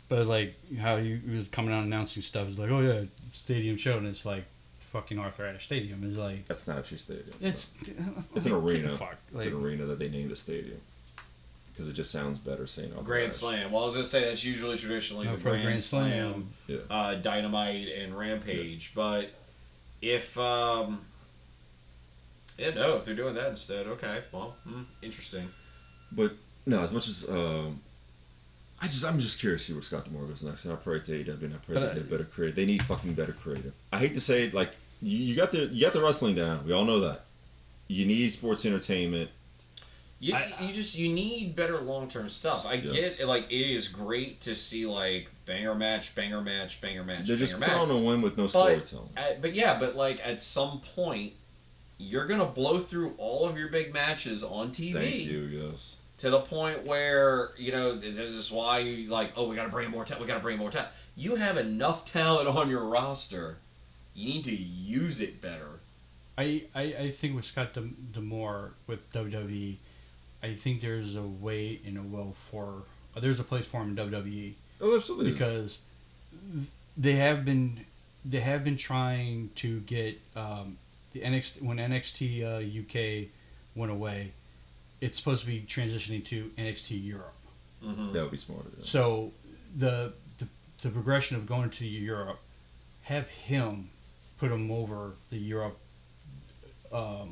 But like how he was coming out announcing stuff is like, oh yeah, stadium show, and it's like fucking Arthur Ashe Stadium. It's like That's not a true stadium. it's It's an arena. Fuck. It's Like, an arena that they named a stadium. Because it just sounds better saying Arthur Grand Ashe. Slam. Well, I was gonna say that's usually traditionally the for a Grand Slam, Yeah. Dynamite and Rampage. But if if they're doing that instead, okay, well, interesting. But no, as much as I'm just curious to see where Scott D'Amore goes next, and I pray it's AEW, and I pray they get better creative. They need fucking better creative. I hate to say it, like you got the wrestling down. We all know that. You need sports entertainment. You need better long term stuff. I get it, like it is great to see like banger match. They just banger put match. on a win with no storytelling. But like at some point, you're gonna blow through all of your big matches on TV. Thank you. Yes. To the point where this is why you like, oh, we gotta bring more talent. We gotta bring more talent. You have enough talent on your roster. You need to use it better. I think with Scott D'Amore with WWE, I think there's a way and there's a place for him in WWE. Oh, absolutely. Because they have been trying to get the NXT when NXT UK went away. It's supposed to be transitioning to NXT Europe. Mm-hmm. That would be smarter. Yeah. So the progression of going to Europe, have him put him over the Europe.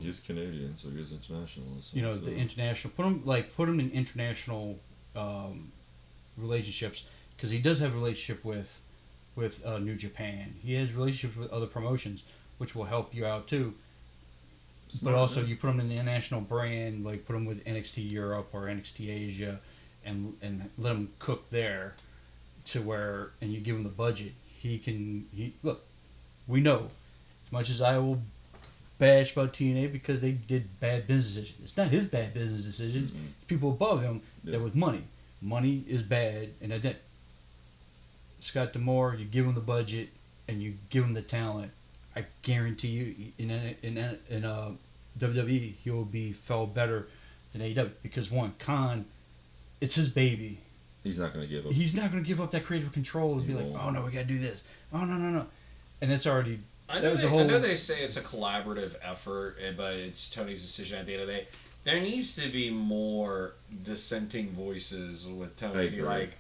He's Canadian, so he's international. The international. Put him in international relationships, because he does have a relationship with New Japan. He has relationships with other promotions, which will help you out too. But also, you put him in the international brand, like put him with NXT Europe or NXT Asia, and let him cook there, and you give him the budget. Look, we know, as much as I will bash about TNA because they did bad business decisions. It's not his bad business decisions. Mm-hmm. People above him that with money. Money is bad, and I did. Scott D'Amore, you give him the budget, and you give him the talent, I guarantee you in WWE he will be felt better than AEW because one, Khan, it's his baby. He's not going to give up. He's not going to give up that creative control and be like, oh no, we got to do this. Oh no. And it's already. I know they say it's a collaborative effort, but it's Tony's decision at the end of the day. There needs to be more dissenting voices with Tony. Be like,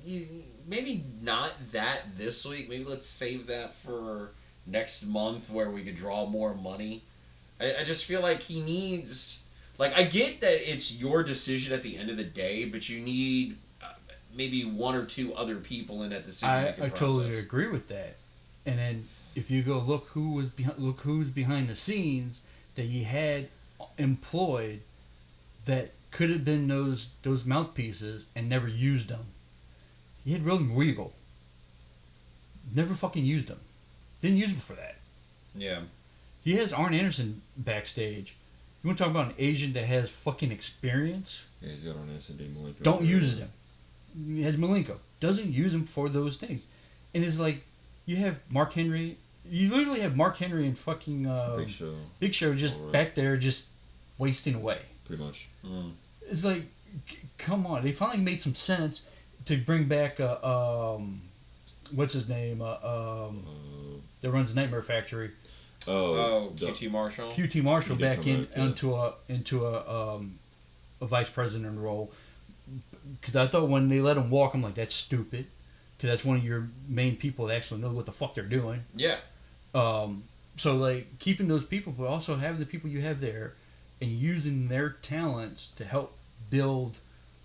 maybe not that this week. Maybe let's save that for next month where we could draw more money. I just feel like he needs... Like, I get that it's your decision at the end of the day, but you need maybe one or two other people in that decision-making process. I totally agree with that. And then if you go look who's behind the scenes that he had employed that could have been those mouthpieces and never used them. He had William Regal. Never fucking used them. Didn't use him for that. Yeah. He has Arn Anderson backstage. You want to talk about an agent that has fucking experience? Yeah, he's got Arn Anderson, Dave Malenko. Don't use him. He has Malenko. Doesn't use him for those things. And it's like, you have Mark Henry. You literally have Mark Henry and fucking Big Show just back there just wasting away. Pretty much. Mm. It's like, come on. They finally made some sense to bring back, what's his name? That runs Nightmare Factory. QT Marshall. QT Marshall back into a vice president role. Because I thought when they let him walk, I'm like, that's stupid. Because that's one of your main people that actually know what the fuck they're doing. Yeah. So like keeping those people, but also having the people you have there, and using their talents to help build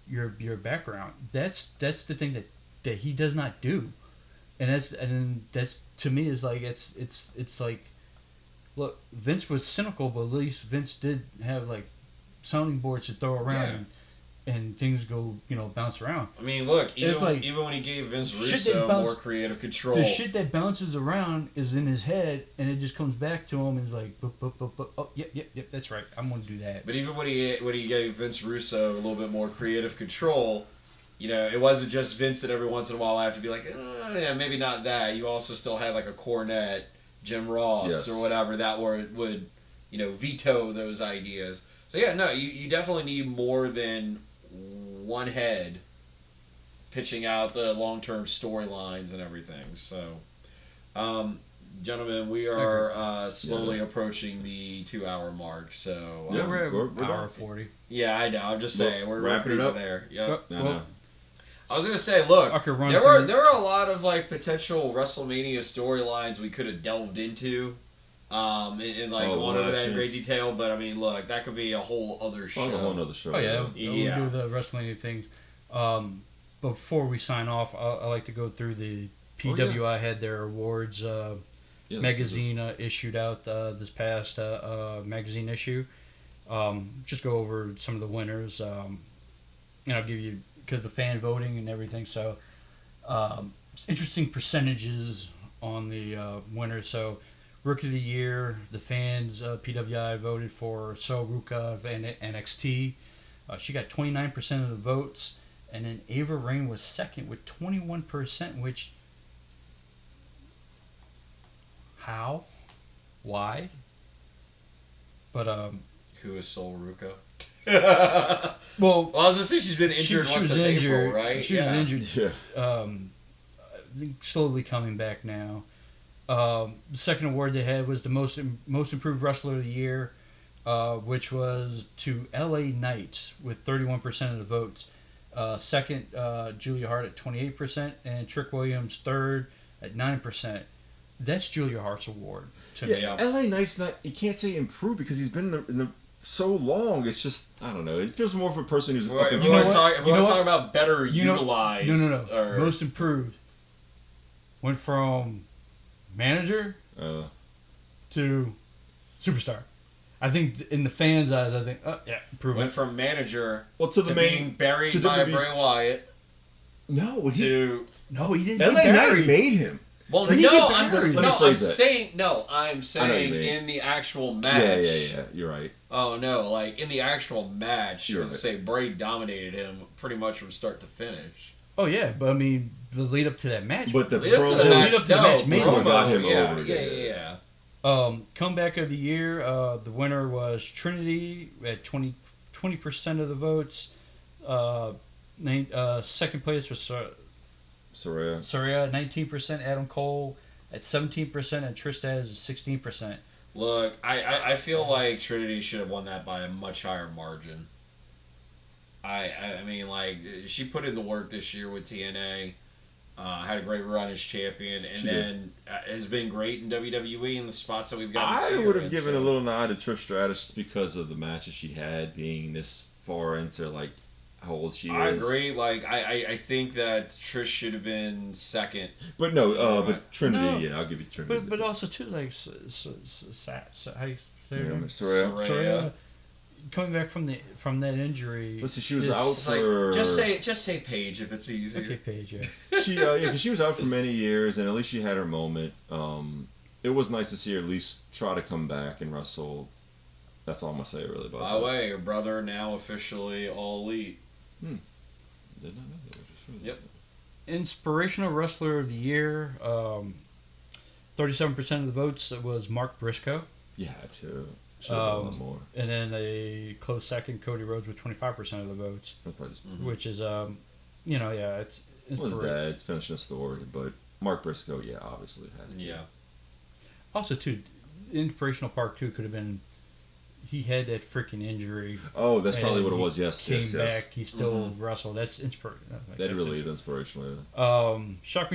your background. That's the thing that he does not do, and that's to me is like it's like, look, Vince was cynical, but at least Vince did have like sounding boards to throw around. And things go, bounce around. I mean, look, even when he gave Vince Russo more creative control. The shit that bounces around is in his head, and it just comes back to him and is like, oh, yep, that's right, I'm going to do that. But even when he gave Vince Russo a little bit more creative control, it wasn't just Vince that every once in a while I have to be like, yeah, maybe not that. You also still had like a Cornette, Jim Ross, or whatever that would veto those ideas. So yeah, no, you definitely need more than one head pitching out the long-term storylines and everything. So, gentlemen, we are slowly approaching the 2-hour mark. So we're at hour 40. Yeah, I know. I'm just saying we're wrapping it up there. Yep. I was gonna say, look, there were a lot of like potential WrestleMania storylines we could have delved into. And like going over that in great detail, but I mean, look, that could be a whole other show. A whole other show. Oh yeah, we do the WrestleMania things. Before we sign off, I like to go through the PWI had their awards magazine issued out this past magazine issue. Just go over some of the winners. And I'll give you because the fan voting and everything. So interesting percentages on the winners. So. Rookie of the Year, the fans, PWI voted for So Ruka of NXT. She got 29% of the votes. And then Ava Rain was second with 21%, which... How? Why? But, Who is Sol Ruka? Well, I was going to say she's been injured once since April, right? She was injured. Yeah. I think slowly coming back now. The second award they had was the most improved wrestler of the year, which was to LA Knight with 31% of the votes. Second, Julia Hart at 28%, and Trick Williams third at 9%. That's Julia Hart's award to me. LA Knight's not. You can't say improved because he's been in the so long. It's just I don't know. It feels more of a person who's. If you want to talk about better utilized, no. Or... Most improved went from manager to superstar. I think in the fans' eyes, improvement. Went from manager to being buried by Bray Wyatt. No, he didn't. LA Knight made him. Well, I'm saying in the actual match. Yeah. You're right. Oh no, like in the actual match, You're right. Say Bray dominated him pretty much from start to finish. Oh yeah, but I mean the lead up to that match. But the Lead up to the match, lead up to the match, was what got him over. Yeah. Comeback of the year. The winner was Trinity at 20% of the votes. Second place was Soraya. 19%. Adam Cole at 17%, and Tristan is 16%. Look, I feel like Trinity should have won that by a much higher margin. I mean, like, she put in the work this year with TNA, had a great run as champion, and then has been great in WWE in the spots that we've gotten. I would have given a little nod to Trish Stratus just because of the matches she had, being this far into, like, how old she is. I agree. Like, I think that Trish should have been second. But no, but Trinity, I'll give you Trinity. But also, too, like, how you say her name? Soraya. Coming back from that injury. Listen, she was out for. Just say Paige if it's easier. Okay, Paige. Yeah. Because she was out for many years, and at least she had her moment. It was nice to see her at least try to come back and wrestle. That's all I'm gonna say really about that. By the way, her brother now officially All Elite. Did not know that. Yep. Inspirational Wrestler of the Year. 37% of the votes was Mark Briscoe. Yeah, too. Should have done more. And then a close second, Cody Rhodes with 25% of the votes, which is it's it was that it's finishing a story, but Mark Briscoe, obviously has to. Yeah. Also, too, inspirational part 2 could have been he had that freaking injury. Oh, that's probably what it was. Yes, came back. He still wrestled. That's inspirational. That really is inspirational. Shock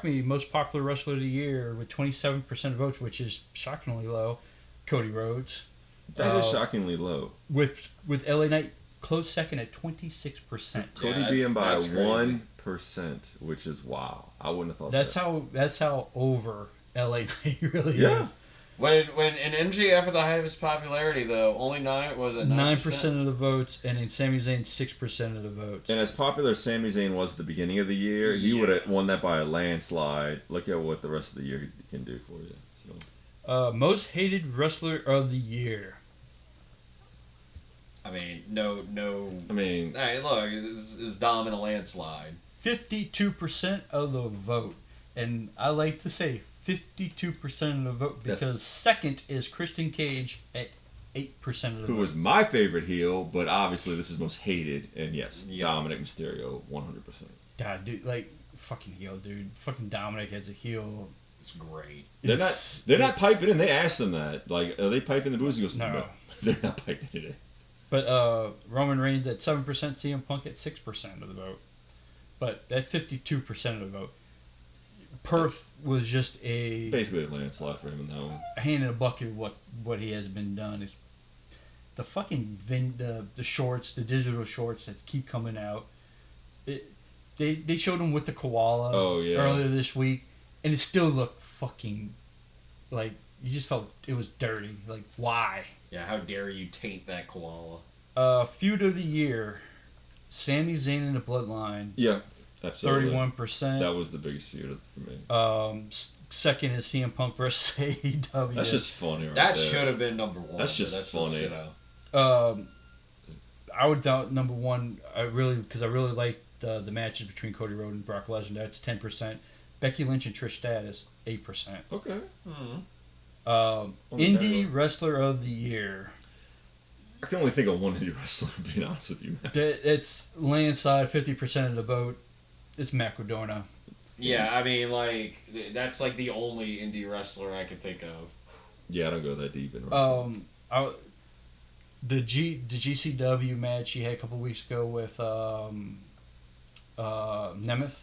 me. Most popular wrestler of the year with 27% of votes, which is shockingly low. Cody Rhodes. That is shockingly low. With LA Knight close second at 26%. Cody being by 1%, which is wow. I wouldn't have thought that's how over LA Knight really is. When in MJF at the height of his popularity, though, only 9% of the votes, and in Sami Zayn 6% of the votes. And as popular as Sami Zayn was at the beginning of the year, he would have won that by a landslide. Look at what the rest of the year he can do for you. So. Most hated wrestler of the year. I mean, no. I mean, hey, look, it's Dom in a landslide. 52% of the vote, and I like to say 52% of the vote because second is Christian Cage at 8% of the vote. Who was my favorite heel, but obviously this is most hated, and yes, Dominic Mysterio, 100%. God, dude, like fucking heel, dude. Fucking Dominic as a heel. It's great. They're not piping in. They asked him that. Like, are they piping the booze? He goes, no. They're not piping it in. But Roman Reigns at 7%, CM Punk at 6% of the vote. But at 52% of the vote. Perth was just basically a landslide for him in that one. A hand in a bucket of what he has been done. Is the fucking the shorts, the digital shorts that keep coming out. They showed him with the koala earlier this week. And it still looked fucking like you just felt it was dirty. Like, why? Yeah, how dare you taint that koala? Feud of the year, Sami Zayn and the Bloodline. Yeah, absolutely. 31%. That was the biggest feud for me. Second is CM Punk versus AEW. That's just funny, right? That should have been number one. That's just funny. I would doubt number one. Because I really liked the matches between Cody Rhodes and Brock Lesnar. That's 10%. Becky Lynch and Trish Stratus, 8%. Okay. Indie Wrestler of the Year. I can only think of one indie wrestler, being honest with you. It's landslide, 50% of the vote. It's Matt Cardona. Yeah, I mean, like, that's like the only indie wrestler I can think of. Yeah, I don't go that deep in wrestling. The GCW match he had a couple weeks ago with Nemeth.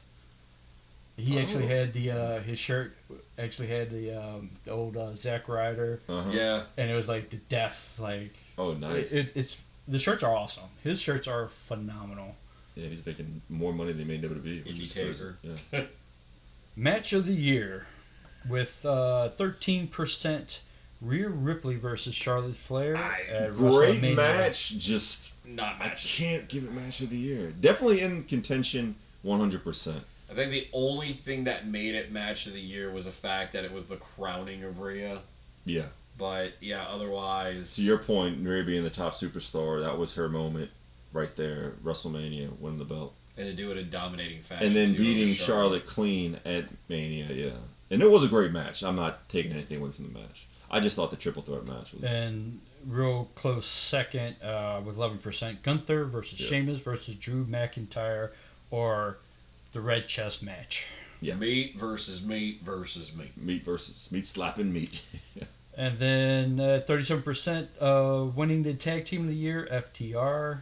He actually had his shirt actually had the old Zack Ryder. Yeah, and it was like the death. Like, oh, nice. It's the shirts are awesome. His shirts are phenomenal. Yeah, he's making more money than he made WWE. Indie Taker. Yeah. Match of the year with 13%. Rhea Ripley versus Charlotte Flair. Great match. Just not match. I can't give it match of the year. Definitely in contention, 100%. I think the only thing that made it match of the year was the fact that it was the crowning of Rhea. Yeah. But yeah, otherwise. To your point, Rhea being the top superstar, that was her moment right there. WrestleMania, winning the belt. And to do it in dominating fashion. And then too, beating over Charlotte clean at Mania, yeah. And it was a great match. I'm not taking anything away from the match. I just thought the triple threat match was... And real close second with 11%, Gunther versus Sheamus versus Drew McIntyre, or the red chest match. Yeah. Meat versus meat versus meat. Meat versus meat slapping meat. And then 37% winning the tag team of the year, FTR.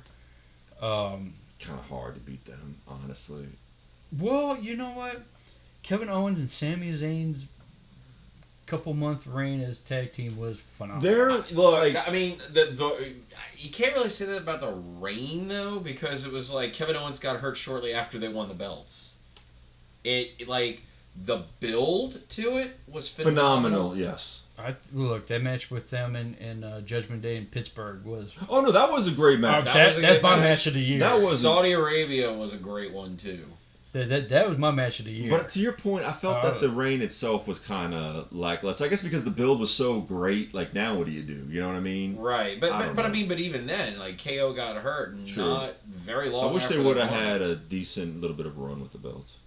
Kind of hard to beat them, honestly. Well, you know what? Kevin Owens and Sami Zayn's couple-month reign as tag team was phenomenal. They're like, I mean, the you can't really say that about the reign though, because it was like Kevin Owens got hurt shortly after they won the belts. It like the build to it was phenomenal. Yes. Look, that match with them in Judgment Day in Pittsburgh was... Oh, no, that was a great match. That's my match of the year. That was Saudi Arabia was a great one, too. That was my match of the year. But to your point, I felt that the reign itself was kind of lackluster. I guess because the build was so great, like, now what do you do? You know what I mean? Right. But I mean, but even then, like, KO got hurt and not very long I wish after they would have had a decent little bit of run with the belts.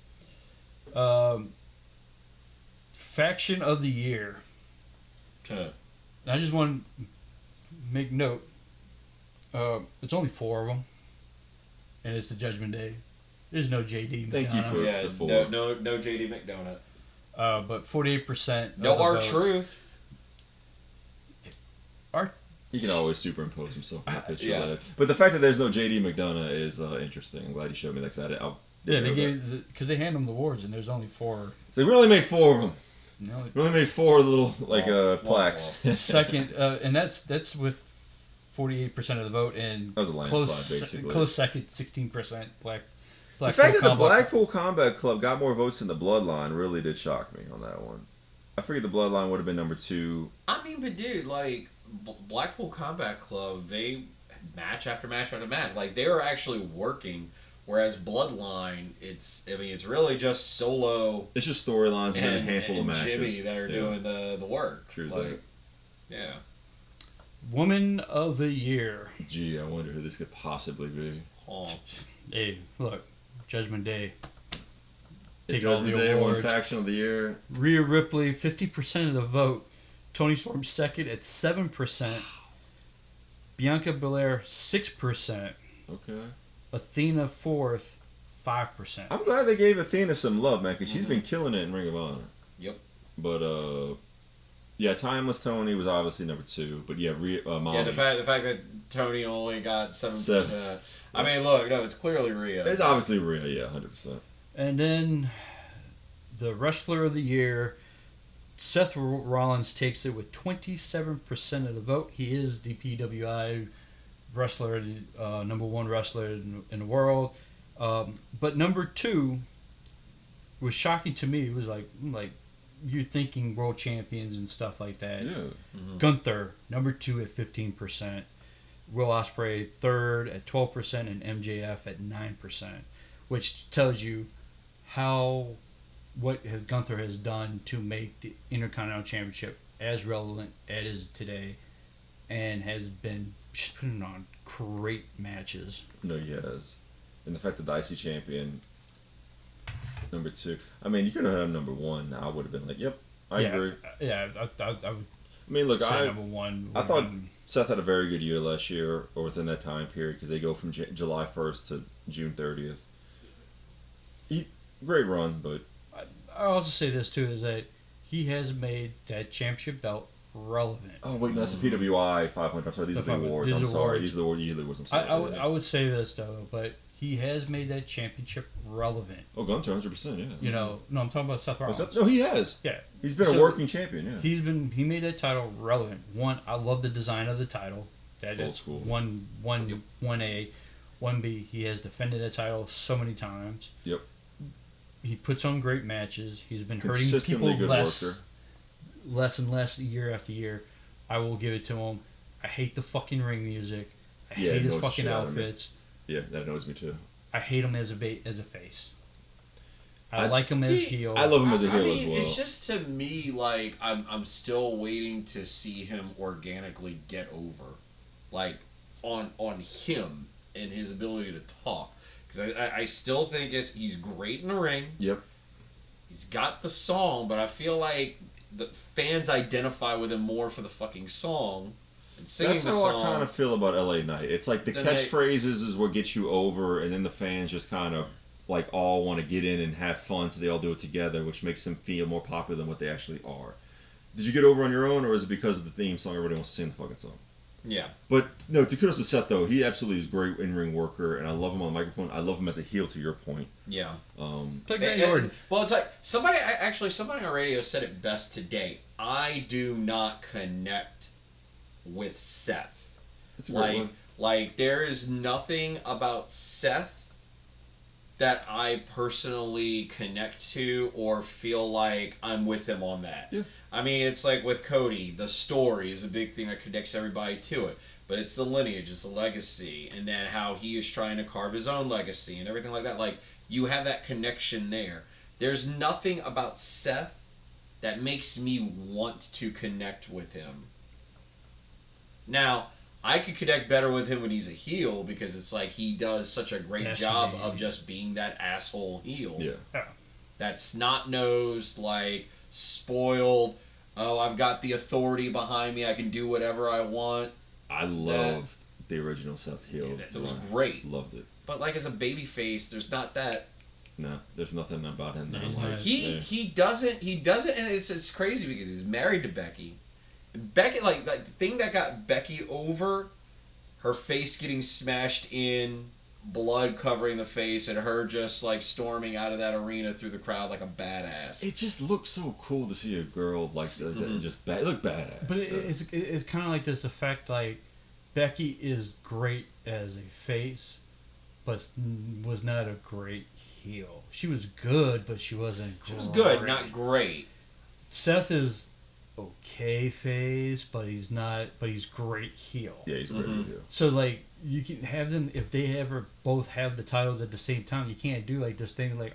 Faction of the year. Okay. I just want to make note. It's only 4 of them, and it's the Judgment Day. There's no JD McDonough. Thank you for the 4. No JD McDonough. But 48%. No R-Truth. He can always superimpose himself on the picture. Yeah. But the fact that there's no JD McDonough is interesting. I'm glad he showed me that because they gave because they hand him the awards and there's only 4. So we only made 4 of them. No, we only made 4 little plaques. Second, and that's with 48% of the vote, and that was a landslide, basically. Close second, 16% Black. The fact that the Blackpool Combat Club got more votes than the Bloodline really did shock me on that one. I figured the Bloodline would have been number 2. I mean, but dude, like Blackpool Combat Club, they match after match after match, like they were actually working. Whereas Bloodline, it's really just solo. It's just storylines and a handful of matches. Jimmy that are doing the work. True like, yeah. Woman of the Year. Gee, I wonder who this could possibly be. Oh. Hey, look, Judgment Day. Take Judgment all the Day, awards. 1 faction of the year. Rhea Ripley, 50% of the vote. Toni Storm second at 7%. Bianca Belair, 6%. Okay. Athena 4th, 5%. I'm glad they gave Athena some love, man, because she's been killing it in Ring of Honor. Yep. But yeah, Timeless Tony was obviously number 2. But yeah, Molly. Yeah, the fact that Tony only got 7%. I mean, look, no, it's clearly Rhea. It's obviously Rhea, yeah, 100%. And then the Wrestler of the Year, Seth Rollins takes it with 27% of the vote. He is the PWI wrestler, number 1 wrestler in the world. But number 2 was shocking to me. It was like you're thinking world champions and stuff like that. Yeah. Mm-hmm. Gunther, number 2 at 15%. Will Ospreay, 3rd at 12%, and MJF at 9%, which tells you what Gunther has done to make the Intercontinental Championship as relevant as it is today, and has been just putting on great matches. No, he has. And the fact that the IC champion, number 2. I mean, you could have had him number 1. I would have been like, yep, I agree. Yeah, I would. I mean, look, number 1. I thought Seth had a very good year last year, or within that time period, because they go from July 1st to June 30th. Great run, but I also say this too, is that he has made that championship belt relevant. Oh wait, no, that's the PWI 500. I'm sorry, these are the awards. I'm sorry, these are the awards. I'm sorry. I would say this though, but he has made that championship relevant. Oh, Gunther, 100%, yeah. You know, no, I'm talking about Seth Rollins. No, he has. Yeah, he's been a working champion. Yeah, he made that title relevant. 1, I love the design of the title. That is cool. 1A, 1B. He has defended that title so many times. Yep. He puts on great matches. He's been hurting people less and less year after year. I will give it to him. I hate the fucking ring music. I hate his fucking outfits. Yeah, that annoys me too. I hate him as a face. I like him as heel. I love him as a heel as well. It's just to me like I'm still waiting to see him organically get over, like on him and his ability to talk. because I still think he's great in the ring. Yep. He's got the song, but I feel like the fans identify with him more for the fucking song and singing That's the how song. I kind of feel about LA Knight. It's like the catchphrases is what gets you over, and then the fans just kind of like all want to get in and have fun, so they all do it together, which makes them feel more popular than what they actually are. Did you get over on your own, or is it because of the theme song? Everybody wants to sing the fucking song. Yeah. But no, to kudos to Seth though, he absolutely is a great in-ring worker, and I love him on the microphone. I love him as a heel. To your point. Yeah. It's like Randy Orton. Well, it's like somebody on radio said it best today. I do not connect with Seth. It's a great one. Like there is nothing about Seth that I personally connect to or feel like I'm with him on that. Yeah. I mean, it's like with Cody, the story is a big thing that connects everybody to it. But it's the lineage, it's the legacy, and then how he is trying to carve his own legacy and everything like that. Like, you have that connection there. There's nothing about Seth that makes me want to connect with him. Now, I could connect better with him when he's a heel because it's like he does such a great job of just being that asshole heel. Yeah. That snot-nosed, like, spoiled, oh, I've got the authority behind me, I can do whatever I want. I loved the original Seth heel. Yeah, it was great. Loved it. But, like, as a babyface, there's not that... No, there's nothing about him that I No, like. He doesn't, and it's crazy because he's married to Becky. Becky, like the thing that got Becky over, her face getting smashed in, blood covering the face, and her just like storming out of that arena through the crowd like a badass. It just looks so cool to see a girl like that and just look badass. But it's kind of like this effect, like Becky is great as a face, but was not a great heel. She was good, but she wasn't great. She was good, not great. Seth is okay face, but he's not. But he's great heel. Yeah, he's great heel. So like you can have them if they ever both have the titles at the same time. You can't do like this thing like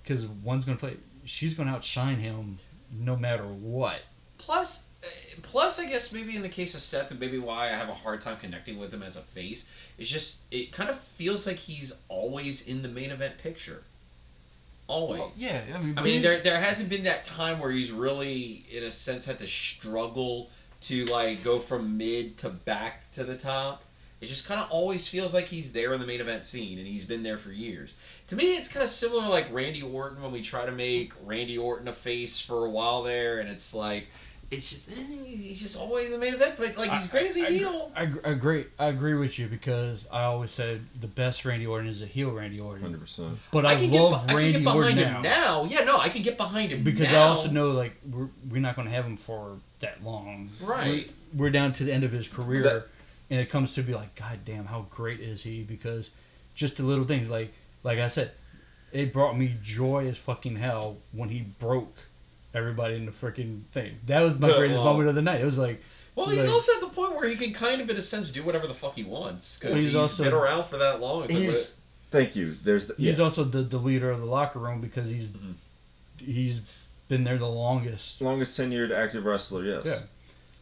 because one's gonna play. She's gonna outshine him no matter what. Plus, I guess maybe in the case of Seth, and maybe why I have a hard time connecting with him as a face, is just it kind of feels like he's always in the main event picture. Always. Well, yeah, I mean, there hasn't been that time where he's really, in a sense, had to struggle to like go from mid to back to the top. It just kind of always feels like he's there in the main event scene, and he's been there for years. To me, it's kind of similar like Randy Orton when we try to make Randy Orton a face for a while there, and it's like, it's just he's just always in the main event, but like he's great as a heel. I agree with you because I always said the best Randy Orton is a heel Randy Orton. 100%. But I love Randy Orton now. Yeah, no, I can get behind him because now. I also know like we're not going to have him for that long. Right. We're down to the end of his career, and it comes to be like, God damn, how great is he? Because just the little things like I said, it brought me joy as fucking hell when he broke everybody in the freaking thing. That was my greatest moment of the night. It was like... Well, he's also at the point where he can kind of, in a sense, do whatever the fuck he wants. Because he's also been around for that long. Thank you. He's also the leader of the locker room because he's been there the longest. Longest tenured active wrestler, yes. Yeah.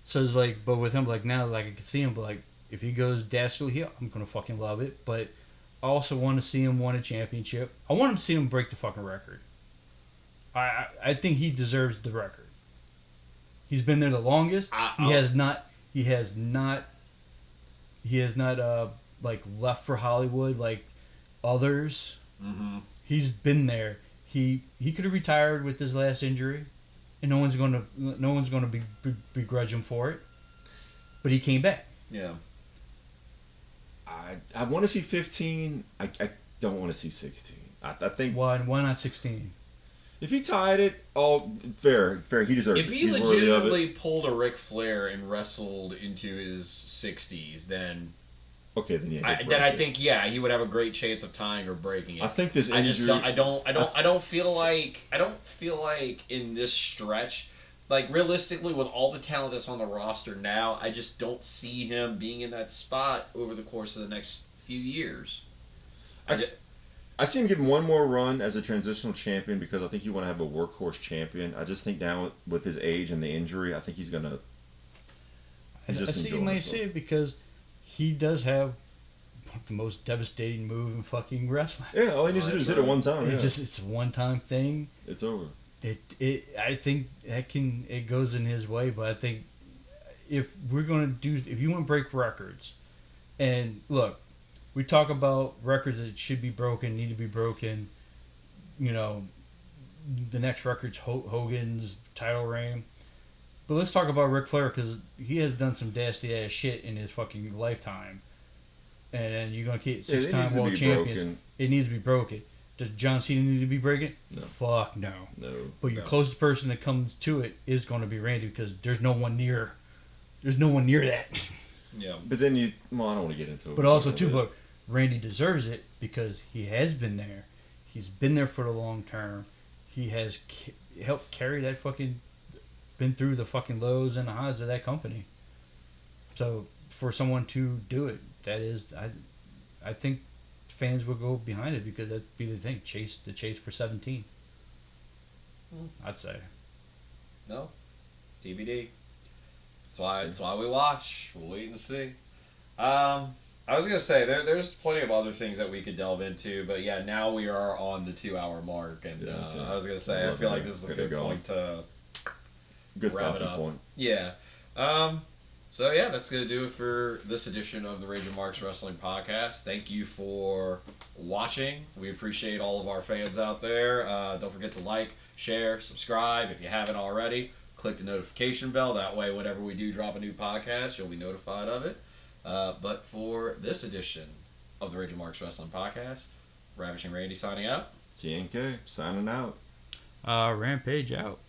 So it's like, but with him, like now, like I can see him, but like if he goes dastardly heel, I'm going to fucking love it. But I also want to see him win a championship. I want to see him break the fucking record. I think he deserves the record. He's been there the longest. He has not like left for Hollywood like others. Mm-hmm. He's been there. He could have retired with his last injury, and no one's gonna begrudge him for it. But he came back. Yeah. I want to see 15. I don't want to see 16. I think why not 16? If he tied it, fair. He deserves it. If he He's legitimately pulled a Ric Flair and wrestled into his 60s, then okay, then yeah. I think he would have a great chance of tying or breaking it. I think this injury. I don't feel like in this stretch, like realistically with all the talent that's on the roster now, I just don't see him being in that spot over the course of the next few years. I see him getting one more run as a transitional champion because I think you want to have a workhorse champion. I just think down with his age and the injury, I think he's gonna. I see you may say it because he does have the most devastating move in fucking wrestling. Yeah, all he needs to do is hit it one time. It's a one-time thing. It's over. I think it goes in his way, but I think if you want to break records, and look, we talk about records that should be broken, need to be broken. You know, the next record's Hogan's title reign. But let's talk about Ric Flair, because he has done some nasty ass shit in his fucking lifetime. And then you're going to keep 6-time world champions. Broken. It needs to be broken. Does John Cena need to be broken? No. Fuck no. No. But your closest person that comes to it is going to be Randy, because there's no one near that. Yeah. But then I don't want to get into it. But also, too, but Randy deserves it because he has been there. He's been there for the long term. He has helped carry that fucking... been through the fucking lows and the highs of that company. So, for someone to do it, that is... I think fans will go behind it, because that'd be the thing. The chase for 17. I'd say. No. TBD. That's why we watch. We'll wait and see. I was going to say, there's plenty of other things that we could delve into, but yeah, now we are on the 2-hour mark, and I was going to say, I feel like this is a good point to good wrap it stopping up. point. Yeah. So yeah, that's going to do it for this edition of the Rage and Marks Wrestling Podcast. Thank you for watching. We appreciate all of our fans out there. Don't forget to like, share, subscribe if you haven't already. Click the notification bell. That way, whenever we do drop a new podcast, you'll be notified of it. But for this edition of the Rage and Marks Wrestling Podcast, Ravishing Randy signing out. TNK signing out. Rampage out.